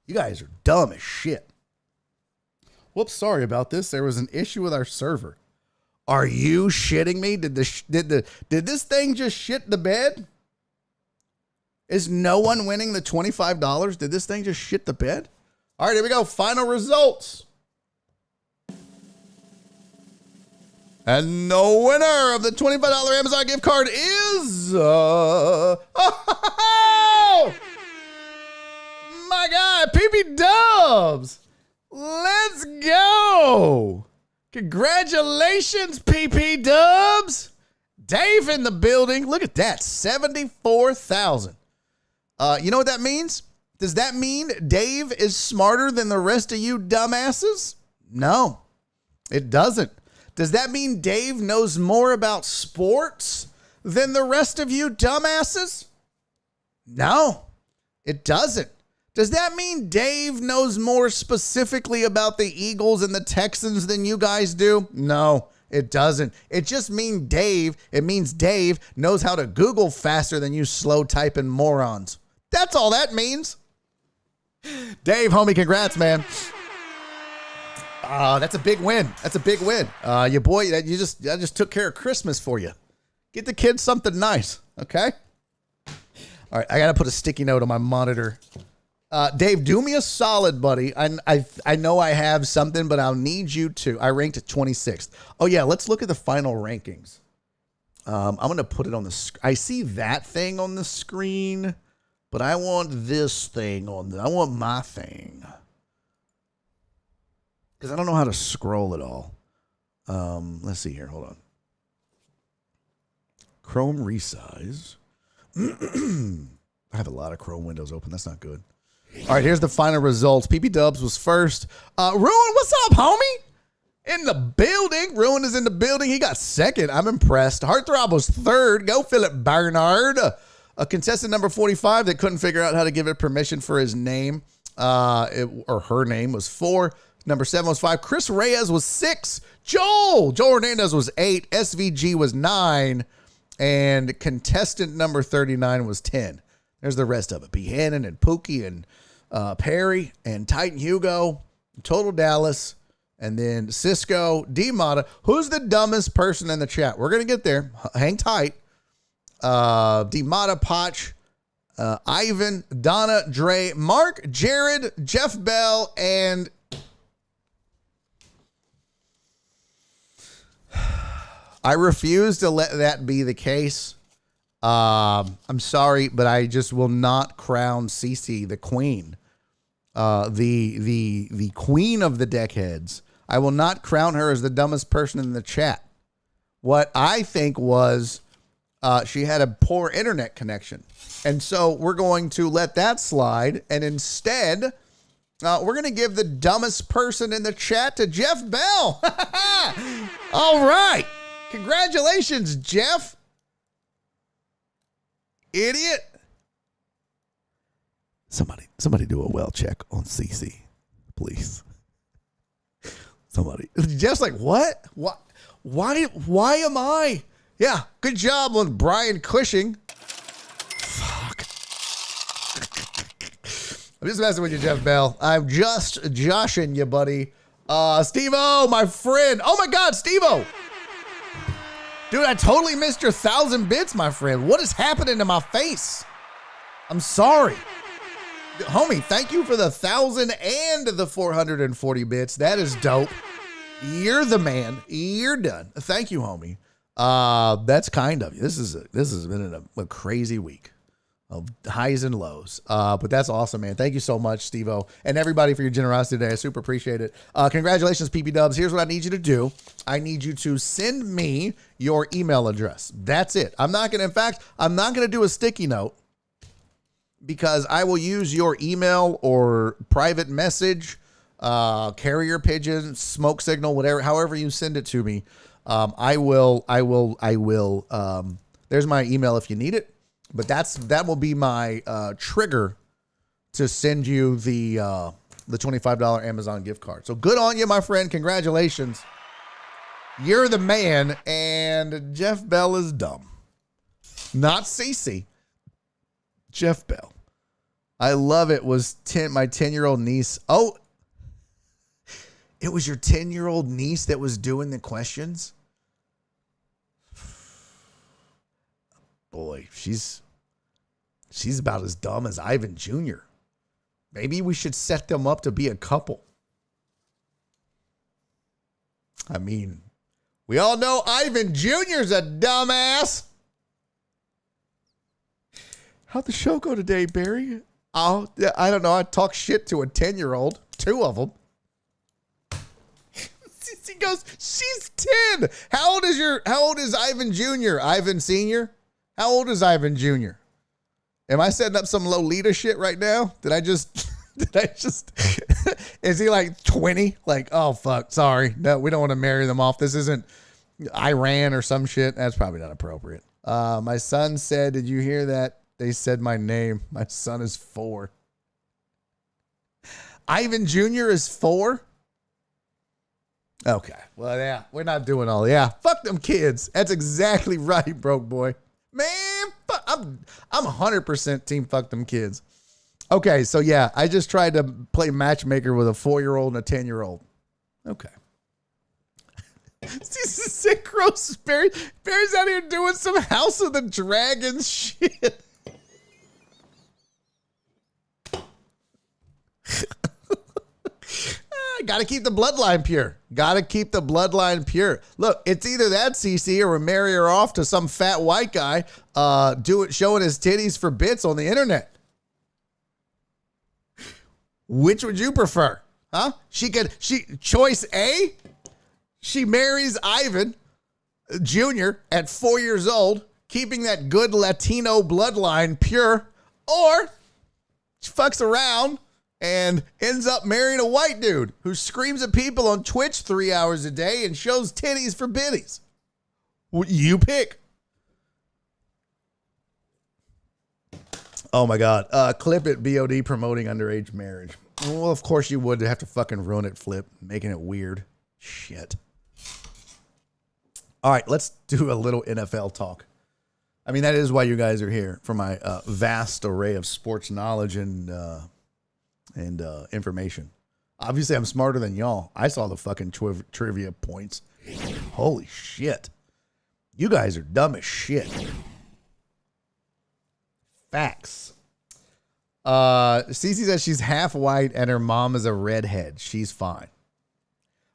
You guys are dumb as shit. Whoops, sorry about this. There was an issue with our server. Are you shitting me? Did this thing just shit the bed? Is no one winning the $25? Did this thing just shit the bed? All right, here we go. Final results. And the winner of the $25 Amazon gift card is... oh, my God, PP Dubs. Let's go. Congratulations, PP Dubs. Dave in the building. Look at that, 74,000. You know what that means? Does that mean Dave is smarter than the rest of you dumbasses? No, it doesn't. Does that mean Dave knows more about sports than the rest of you dumbasses? No, it doesn't. Does that mean Dave knows more specifically about the Eagles and the Texans than you guys do? No, it doesn't. It just means Dave knows how to Google faster than you slow typing morons. That's all that means. Dave, homie, congrats, man. That's a big win. That's a big win. Your boy, I just took care of Christmas for you. Get the kids something nice, okay? All right, I got to put a sticky note on my monitor. Dave, do me a solid, buddy. I know I have something, but I'll need you to. I ranked at 26th. Oh, yeah, let's look at the final rankings. I'm going to put it on the I see that thing on the screen, but I want this thing I want my thing. Because I don't know how to scroll it all. Let's see here. Hold on. Chrome resize. I have a lot of Chrome windows open. That's not good. All right, here's the final results. PP Dubs was first. Ruin, what's up, homie? In the building. Ruin is in the building. He got second. I'm impressed. Heartthrob was third. Go Philip Bernard. A contestant number 45 that couldn't figure out how to give it permission for his name or her name was 4. Number 7 was 5. Chris Reyes was 6. Joel Hernandez was 8. SVG was 9. And contestant number 39 was 10. There's the rest of it. B. Hannon and Pookie and Perry and Titan Hugo, Total Dallas, and then Cisco, D-Mata. Who's the dumbest person in the chat? We're going to get there. Hang tight. D-Mata, Potch, Ivan, Donna, Dre, Mark, Jared, Jeff Bell, and... I refuse to let that be the case. I'm sorry, but I just will not crown Cece the queen. The queen of the deckheads. I will not crown her as the dumbest person in the chat. What I think was she had a poor internet connection. And so we're going to let that slide. And instead, we're going to give the dumbest person in the chat to Jeff Bell. All right. Congratulations, Jeff. Idiot. Somebody do a well check on CC, please. Somebody. Jeff's like, what? Why am I? Yeah, good job on Brian Cushing. Fuck. I'm just messing with you, Jeff Bell. I'm just joshing you, buddy. Steve-O, my friend. Oh my God, Steve-O. Dude, I totally missed your 1,000 bits, my friend. What is happening to my face? I'm sorry. Homie, thank you for the 1,000 and the 440 bits. That is dope. You're the man. You're done. Thank you, homie. That's kind of you. This has been a crazy week of highs and lows. But that's awesome, man. Thank you so much, Steve-O, and everybody for your generosity today. I super appreciate it. Congratulations, PP Dubs. Here's what I need you to do. I need you to send me your email address. That's it. I'm not going to do a sticky note because I will use your email or private message, carrier pigeon, smoke signal, whatever, however you send it to me. I will. There's my email if you need it. But that will be my trigger to send you the $25 Amazon gift card. So good on you, my friend. Congratulations. You're the man. And Jeff Bell is dumb. Not Cece. Jeff Bell. I love it. Was my 10-year-old niece. Oh, It was your 10-year-old niece that was doing the questions? Boy, she's about as dumb as Ivan Jr. Maybe we should set them up to be a couple. I mean, we all know Ivan Jr.'s a dumbass. How'd the show go today, Barry? Oh, I don't know. I talk shit to a 10-year-old. 2 of them. He goes, she's 10. How old is Ivan Jr.? Ivan Sr.? How old is Ivan Jr.? Am I setting up some Lolita shit right now? Did I just is he like 20? Like, oh fuck, sorry. No, we don't want to marry them off. This isn't Iran or some shit. That's probably not appropriate. My son said, did you hear that? They said my name. My son is 4. Ivan Jr. is 4? Okay. Well, yeah, we're not doing all. Yeah, fuck them kids. That's exactly right, broke boy. Man, I'm 100% team fuck them kids. Okay, so yeah, I just tried to play matchmaker with a 4-year-old and a 10-year-old. Okay. Sick gross. Barry's out here doing some House of the Dragon shit. Got to keep the bloodline pure. Got to keep the bloodline pure. Look, it's either that, CC, or we marry her off to some fat white guy showing his titties for bits on the internet. Which would you prefer? Huh? Choice A, she marries Ivan Jr. at 4 years old, keeping that good Latino bloodline pure, or she fucks around and ends up marrying a white dude who screams at people on Twitch 3 hours a day and shows titties for biddies. You pick. Oh my God. Clip it, BOD promoting underage marriage. Well, of course you would have to fucking ruin it, Flip, making it weird. Shit. All right, let's do a little NFL talk. I mean, that is why you guys are here, for my vast array of sports knowledge and information. Obviously, I'm smarter than y'all. I saw the fucking trivia points. Holy shit. You guys are dumb as shit. Facts. Cece says she's half white and her mom is a redhead. She's fine.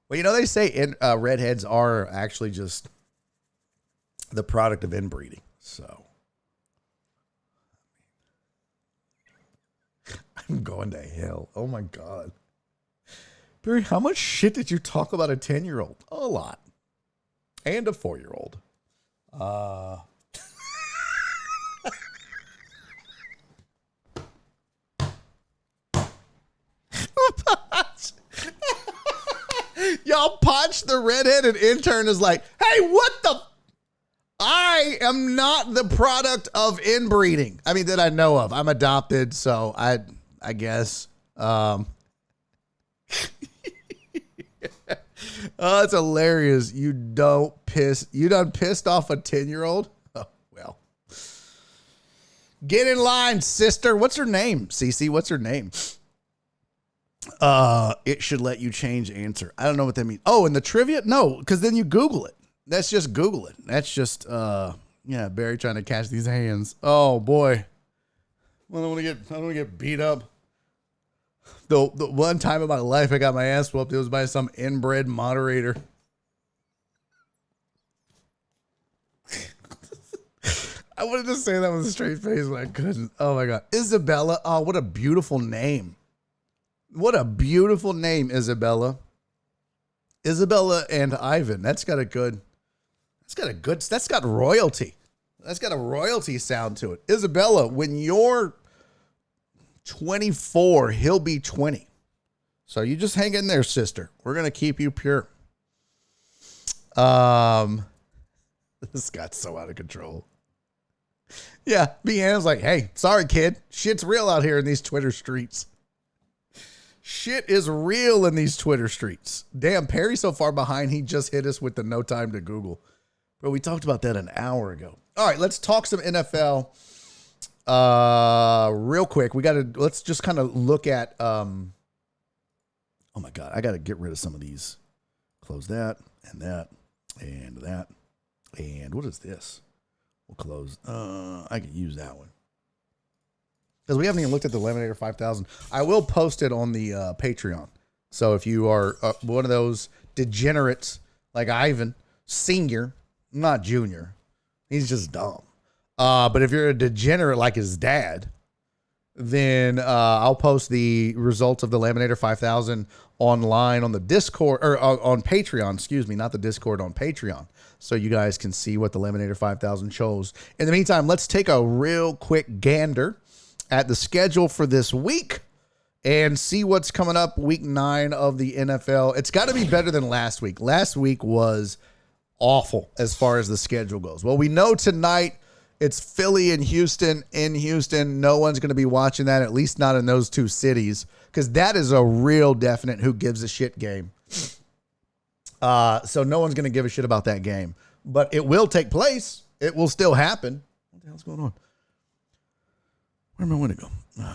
Well, you know, they say redheads are actually just the product of inbreeding. So I'm going to hell. Oh my God. Barry, how much shit did you talk about a 10-year-old? A lot. And a 4-year-old. Y'all Punch, the redheaded intern, is like, hey, what the? I am not the product of inbreeding. I mean, that I know of. I'm adopted, so I guess. Oh, it's hilarious. You done pissed off a 10-year-old? Oh, well. Get in line, sister. What's her name? Cece, what's her name? It should let you change answer. I don't know what that means. Oh, and the trivia? No, because then you Google it. That's just Google it. That's just yeah, Barry trying to catch these hands. Oh boy. I don't want to get beat up. The one time in my life I got my ass whooped, it was by some inbred moderator. I wanted to say that with a straight face, but I couldn't. Oh my God. Isabella. Oh, what a beautiful name. What a beautiful name, Isabella. Isabella and Ivan. That's got royalty. That's got a royalty sound to it. Isabella, when you're 24, he'll be 20. So you just hang in there, sister. We're going to keep you pure. This got so out of control. Yeah, Deanna's like, hey, sorry, kid. Shit's real out here in these Twitter streets. Shit is real in these Twitter streets. Damn, Perry's so far behind, he just hit us with the no time to Google. Bro, we talked about that an hour ago. All right, let's talk some NFL real quick. Let's just kind of look at Oh my God, I got to get rid of some of these. Close that and that and that. And what is this? We'll close. I can use that one. Because we haven't even looked at the Eliminator 5000. I will post it on the Patreon. So if you are one of those degenerates like Ivan, senior, not junior, he's just dumb. But if you're a degenerate like his dad, then I'll post the results of the Laminator 5000 online on the Discord, or on Patreon, excuse me, not the Discord, on Patreon. So you guys can see what the Laminator 5000 shows. In the meantime, let's take a real quick gander at the schedule for this week and see what's coming up week 9 of the NFL. It's got to be better than last week. Last week was awful as far as the schedule goes. Well, we know tonight it's Philly and Houston in Houston. No one's going to be watching that, at least not in those two cities, because that is a real definite who gives a shit game. So no one's going to give a shit about that game. But it will take place. It will still happen. What the hell's going on? Where'd my window go?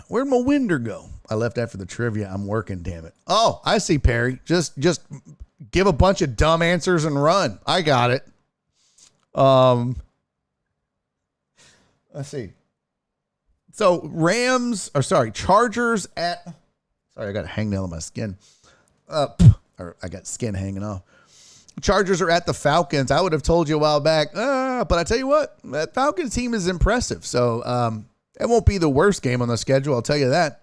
Where'd my window go? I left after the trivia. I'm working, damn it. Oh, I see, Perry. Just give a bunch of dumb answers and run. I got it. Let's see. So Chargers at, sorry, I got a hangnail on my skin. Or I got skin hanging off. Chargers are at the Falcons. I would have told you a while back, but I tell you what, that Falcons team is impressive. So it won't be the worst game on the schedule, I'll tell you that.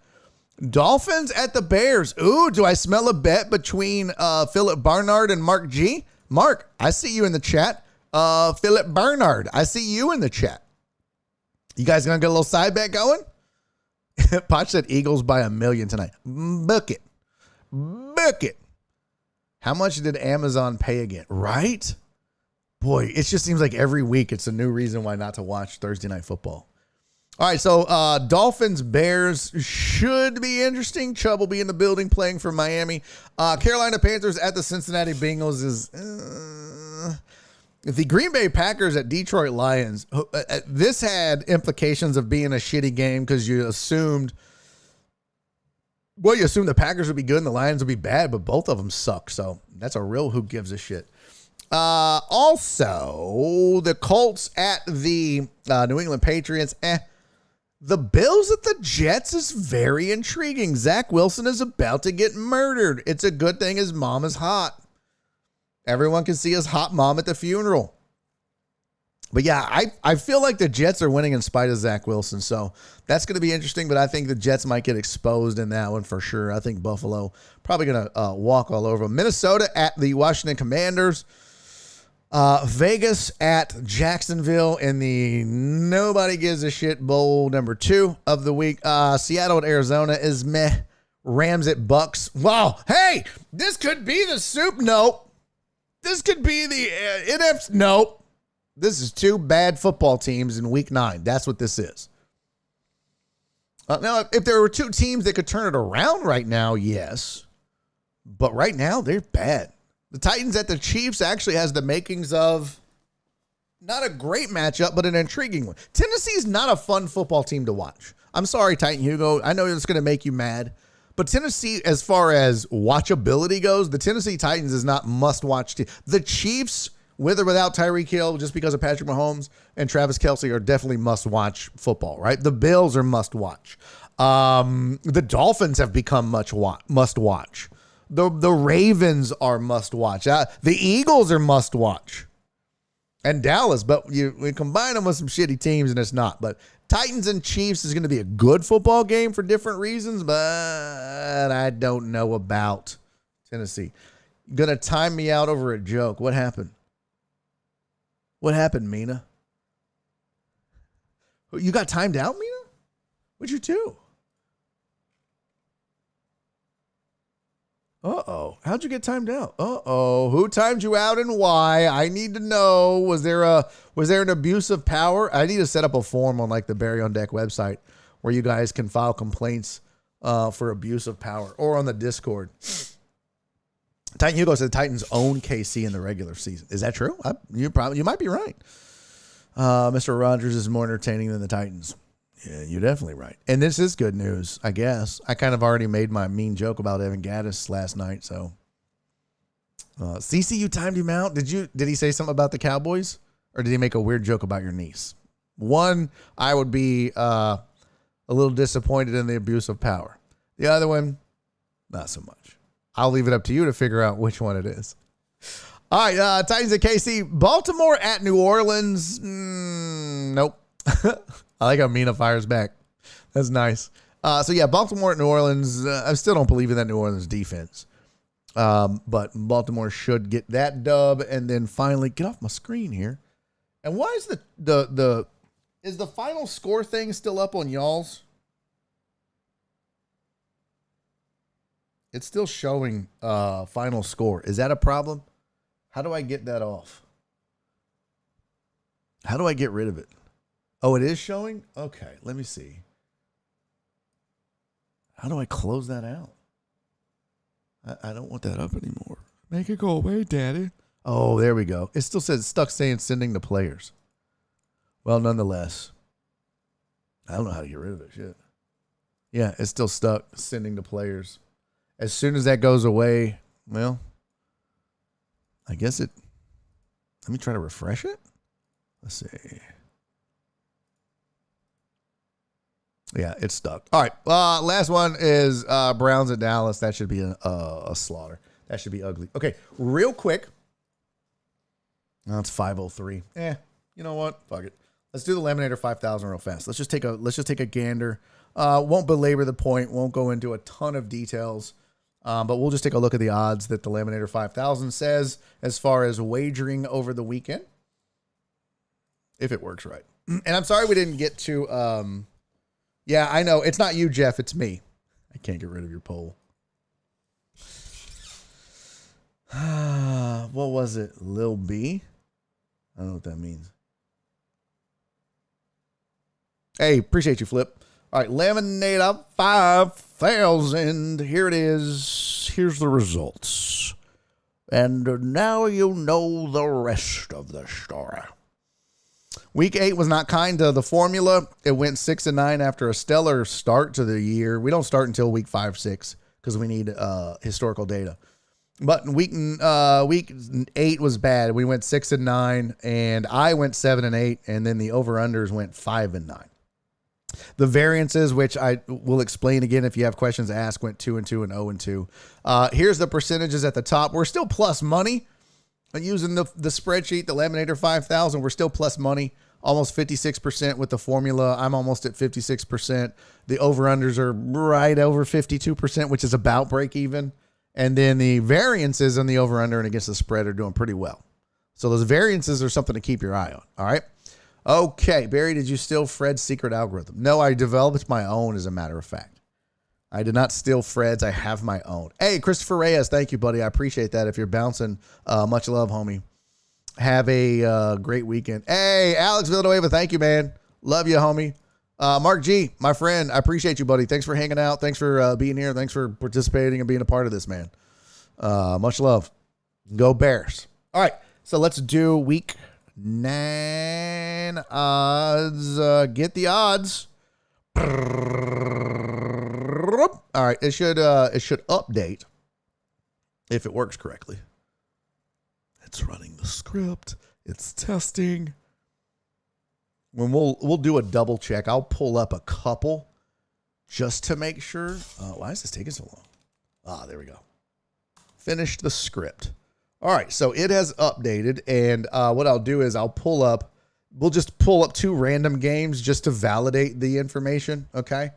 Dolphins at the Bears. Ooh, do I smell a bet between Philip Barnard and Mark G? Mark, I see you in the chat. Philip Barnard, I see you in the chat. You guys gonna get a little side bet going? Potch said Eagles by 1 million tonight. Book it. Book it. How much did Amazon pay again? Right? Boy, it just seems like every week it's a new reason why not to watch Thursday Night Football. All right, so Dolphins, Bears should be interesting. Chubb will be in the building playing for Miami. Carolina Panthers at the Cincinnati Bengals is... the Green Bay Packers at Detroit Lions. This had implications of being a shitty game because you assumed the Packers would be good and the Lions would be bad, but both of them suck. So that's a real who gives a shit. Also, the Colts at the New England Patriots. The Bills at the Jets is very intriguing. Zach Wilson is about to get murdered. It's a good thing his mom is hot. Everyone can see his hot mom at the funeral. But yeah, I feel like the Jets are winning in spite of Zach Wilson. So that's going to be interesting, but I think the Jets might get exposed in that one for sure. I think Buffalo probably going to walk all over them. Minnesota at the Washington Commanders. Vegas at Jacksonville in the nobody gives a shit bowl number 2 of the week. Seattle at Arizona is meh. Rams at Bucks. Wow. Hey, this could be the soup. Nope. This could be the NFC. Nope. This is 2 bad football teams in week 9. That's what this is. Now, if there were 2 teams that could turn it around right now, yes. But right now, they're bad. The Titans at the Chiefs actually has the makings of not a great matchup, but an intriguing one. Tennessee's not a fun football team to watch. I'm sorry, Titan Hugo. I know it's going to make you mad. But Tennessee, as far as watchability goes, the Tennessee Titans is not must-watch. The Chiefs, with or without Tyreek Hill, just because of Patrick Mahomes and Travis Kelce, are definitely must-watch football, right? The Bills are must-watch. The Dolphins have become must-watch. The Ravens are must-watch. The Eagles are must-watch. And Dallas, but we combine them with some shitty teams, and it's not. But Titans and Chiefs is going to be a good football game for different reasons, but I don't know about Tennessee. Going to time me out over a joke. What happened? What happened, Mina? You got timed out, Mina? What'd you do? Uh-oh. How'd you get timed out? Uh-oh. Who timed you out and why? I need to know. Was there an abuse of power? I need to set up a form on like the Barry on Deck website where you guys can file complaints for abuse of power, or on the Discord. Titan Hugo said the Titans own KC in the regular season. Is that true? You might be right. Mr. Rogers is more entertaining than the Titans. Yeah, you're definitely right. And this is good news, I guess. I kind of already made my mean joke about Evan Gaddis last night, so. CC, you timed him out. Did he say something about the Cowboys? Or did he make a weird joke about your niece? One, I would be a little disappointed in the abuse of power. The other one, not so much. I'll leave it up to you to figure out which one it is. All right, Titans at KC. Baltimore at New Orleans. Nope. I like how Mina fires back. That's nice. So, yeah, Baltimore at New Orleans. I still don't believe in that New Orleans defense. But Baltimore should get that dub and then finally get off my screen here. And why is is the final score thing still up on y'all's? It's still showing final score. Is that a problem? How do I get that off? How do I get rid of it? Oh, it is showing? Okay, let me see. How do I close that out? I don't want that up anymore. Make it go away, Daddy. Oh, there we go. It still says stuck saying sending to players. Well, nonetheless, I don't know how to get rid of it. Shit. Yeah, it's still stuck sending to players. As soon as that goes away, well, I guess it. Let me try to refresh it. Let's see. Yeah, it's stuck. All right. Last one is Browns at Dallas. That should be a slaughter. That should be ugly. Okay, real quick. Now it's 5:03. You know what? Fuck it. Let's do the Laminator 5000 real fast. Let's just take a gander. Won't belabor the point. Won't go into a ton of details. But we'll just take a look at the odds that the Laminator 5000 says as far as wagering over the weekend. If it works right. And I'm sorry we didn't get to... yeah, I know. It's not you, Jeff. It's me. I can't get rid of your poll. What was it? Lil B? I don't know what that means. Hey, appreciate you, Flip. All right, Laminator 5000. Here it is. Here's the results. And now you know the rest of the story. Week 8 was not kind to the formula. It went 6-9 after a stellar start to the year. We don't start until week 5, 6 because we need historical data. But week 8 was bad. We went 6-9, and I went 7-8, and then the over-unders went 5-9. The variances, which I will explain again if you have questions to ask, went 2-2 and 0-2. Here's the percentages at the top. We're still plus money. Using the spreadsheet, the Laminator 5000, we're still plus money. Almost 56% with the formula. I'm almost at 56%. The over-unders are right over 52%, which is about break even. And then the variances on the over-under and against the spread are doing pretty well. So those variances are something to keep your eye on. All right. Okay, Barry, did you steal Fred's secret algorithm? No, I developed my own, as a matter of fact. I did not steal Fred's. I have my own. Hey, Christopher Reyes, thank you, buddy. I appreciate that. If you're bouncing, much love, homie. Have a great weekend. Hey, Alex Villanueva, thank you, man. Love you, homie. Mark G, my friend, I appreciate you, buddy. Thanks for hanging out. Thanks for being here. Thanks for participating and being a part of this, man. Much love. Go Bears. All right, so let's do week 9 odds. Get the odds. All right, it should update if it works correctly. It's running the script. It's testing. When we'll do a double check. I'll pull up a couple just to make sure. Why is this taking so long? There we go. Finished the script. All right, so it has updated, and what I'll do is we'll just pull up 2 random games just to validate the information, okay?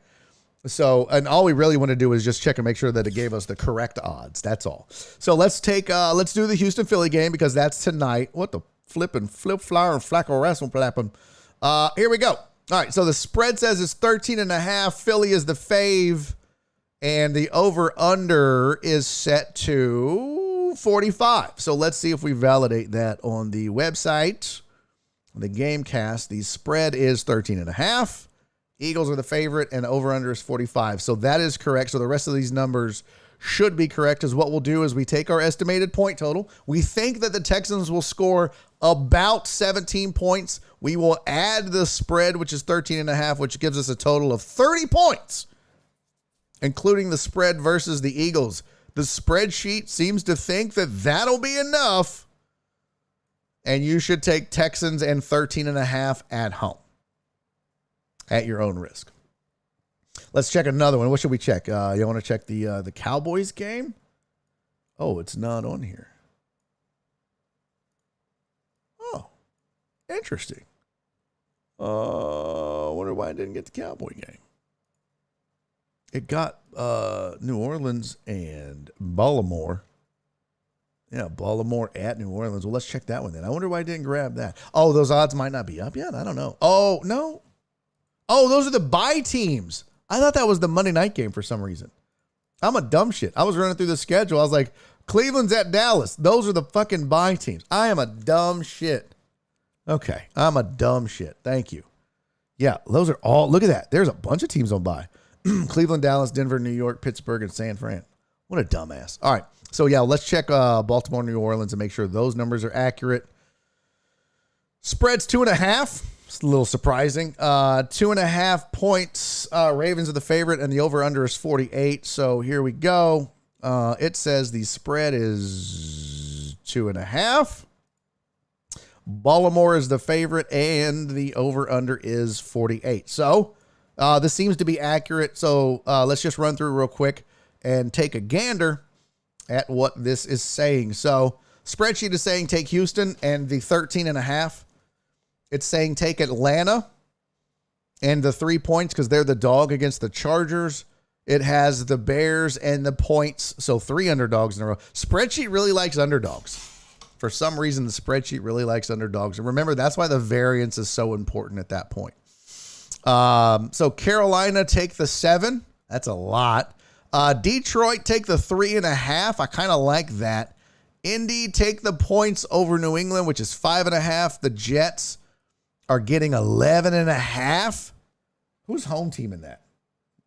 So, and all we really want to do is just check and make sure that it gave us the correct odds. That's all. So let's do the Houston Philly game because that's tonight. What the flip flower and flackle wrestle flapping. Here we go. All right. So the spread says it's 13.5. Philly is the fave, and the over under is set to 45. So let's see if we validate that on the website, the Gamecast. The spread is 13.5. Eagles are the favorite, and over-under is 45. So that is correct. So the rest of these numbers should be correct, because what we'll do is we take our estimated point total. We think that the Texans will score about 17 points. We will add the spread, which is 13.5, which gives us a total of 30 points, including the spread versus the Eagles. The spreadsheet seems to think that that'll be enough, and you should take Texans and 13.5 at home at your own risk. Let's check another one. What should we check? You want to check the Cowboys game? Oh, it's not on here. Oh, interesting. Wonder why I didn't get the Cowboy game. It got New Orleans and Baltimore. Yeah, Baltimore at New Orleans. Well, let's check that one then. I wonder why I didn't grab that. Oh, those odds might not be up yet. I don't know. Oh, no. Oh, those are the bye teams. I thought that was the Monday night game for some reason. I'm a dumb shit. I was running through the schedule. I was like, Cleveland's at Dallas. Those are the fucking bye teams. I am a dumb shit. Okay, I'm a dumb shit. Thank you. Yeah, those are all. Look at that. There's a bunch of teams on bye. Cleveland, Dallas, Denver, New York, Pittsburgh, and San Fran. What a dumbass. All right. So, yeah, let's check Baltimore, New Orleans, and make sure those numbers are accurate. Spread's 2.5. It's a little surprising. 2.5 points. Ravens are the favorite, and the over-under is 48. So, here we go. It says the spread is 2.5. Baltimore is the favorite, and the over-under is 48. So, this seems to be accurate. So, let's just run through real quick and take a gander at what this is saying. So, spreadsheet is saying take Houston and the 13.5. It's saying take Atlanta and the 3 points because they're the dog against the Chargers. It has the Bears and the points. So 3 underdogs in a row. Spreadsheet really likes underdogs. For some reason, the spreadsheet really likes underdogs. And remember, that's why the variance is so important at that point. So Carolina take the 7. That's a lot. Detroit take the 3.5. I kind of like that. Indy take the points over New England, which is 5.5. The Jets are getting 11.5. Who's home team in that?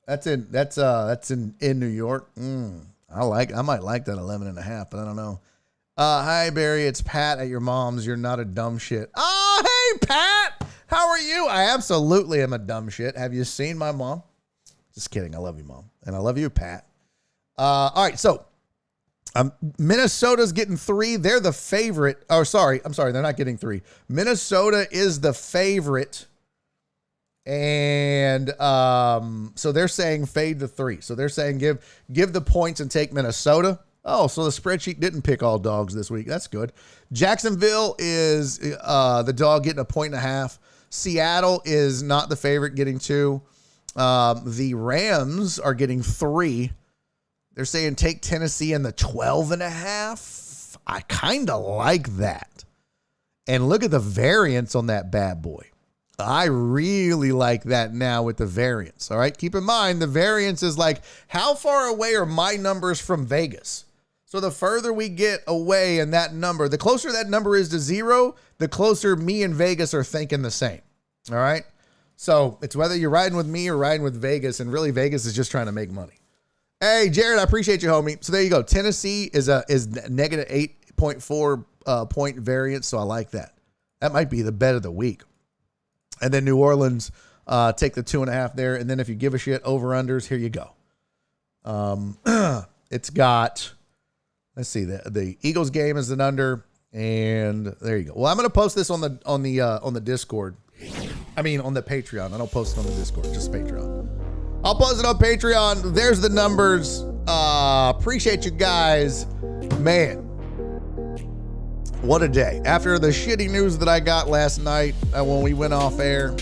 That's in New York. I might like that 11.5, but I don't know. Hi Barry, it's Pat at your mom's. You're not a dumb shit. Oh, hey Pat, how are you? I absolutely am a dumb shit. Have you seen my mom? Just kidding. I love you, Mom. And I love you, Pat. All right, so Minnesota's getting 3. They're the favorite. Oh, sorry. I'm sorry. They're not getting 3. Minnesota is the favorite. And so they're saying fade the 3. So they're saying give the points and take Minnesota. Oh, so the spreadsheet didn't pick all dogs this week. That's good. Jacksonville is the dog getting 1.5. Seattle is not the favorite, getting 2. The Rams are getting 3. They're saying take Tennessee in the 12.5. I kind of like that. And look at the variance on that bad boy. I really like that now with the variance. All right. Keep in mind, the variance is like, how far away are my numbers from Vegas? So the further we get away in that number, the closer that number is to 0, the closer me and Vegas are thinking the same. All right. So it's whether you're riding with me or riding with Vegas, and really Vegas is just trying to make money. Hey, Jared, I appreciate you, homie. So there you go. Tennessee is negative 8.4 point variance, so I like that. That might be the bet of the week. And then New Orleans take the 2.5 there, and then if you give a shit, over-unders, here you go. It's got, let's see, the Eagles game is an under, and there you go. Well, I'm going to post this on the Discord. I mean, on the Patreon. I don't post it on the Discord, just Patreon. I'll post it on Patreon. There's the numbers. Appreciate you guys. Man, what a day. After the shitty news that I got last night when we went off air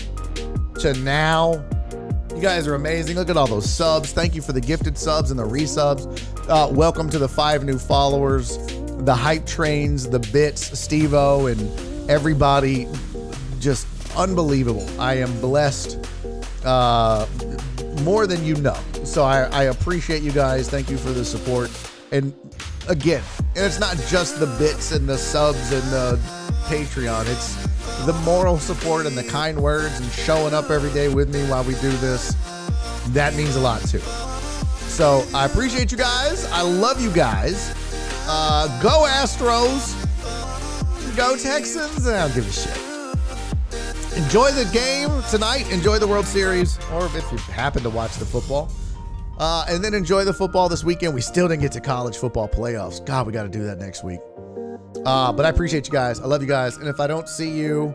to now, you guys are amazing. Look at all those subs. Thank you for the gifted subs and the resubs. Welcome to the 5 new followers, the hype trains, the bits, Steve-O, and everybody. Just unbelievable. I am blessed more than you know. So I appreciate you guys. Thank you for the support. And again, it's not just the bits and the subs and the Patreon. It's the moral support and the kind words and showing up every day with me while we do this. That means a lot too. So I appreciate you guys. I love you guys. Go Astros. Go Texans. I don't give a shit. Enjoy the game tonight. Enjoy the World Series, or if you happen to watch the football. And then enjoy the football this weekend. We still didn't get to college football playoffs. God, we got to do that next week. But I appreciate you guys. I love you guys. And if I don't see you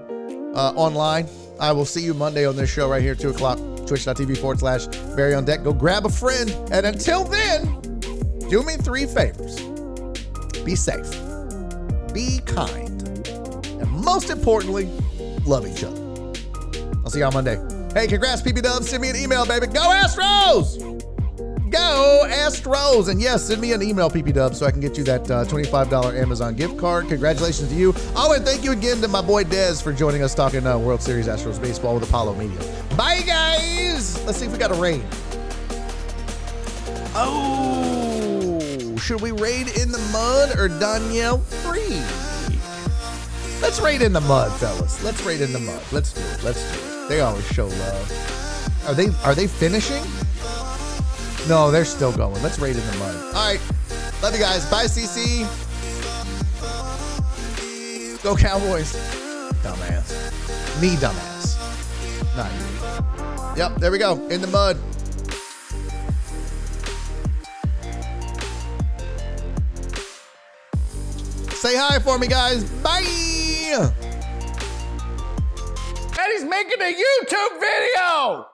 online, I will see you Monday on this show right here, 2 o'clock, twitch.tv/Barry on Deck. Go grab a friend. And until then, do me 3 favors. Be safe. Be kind. And most importantly, love each other. I'll see y'all Monday. Hey, congrats, PP Dubs. Send me an email, baby. Go Astros! Go Astros! And yes, send me an email, PP Dubs, so I can get you that $25 Amazon gift card. Congratulations to you. Oh, and thank you again to my boy Dez for joining us talking World Series Astros baseball with Apollo Media. Bye, guys! Let's see if we got a raid. Oh, should we raid in the mud or Danielle Free? Let's raid in the mud, fellas. Let's raid in the mud. Let's do it. Let's do it. They always show love. Are they finishing? No, they're still going. Let's raid in the mud. All right. Love you guys. Bye, CC. Go Cowboys. Dumbass. Me, dumbass. Not you. Yep, there we go. In the mud. Say hi for me, guys. Bye. And he's making a YouTube video.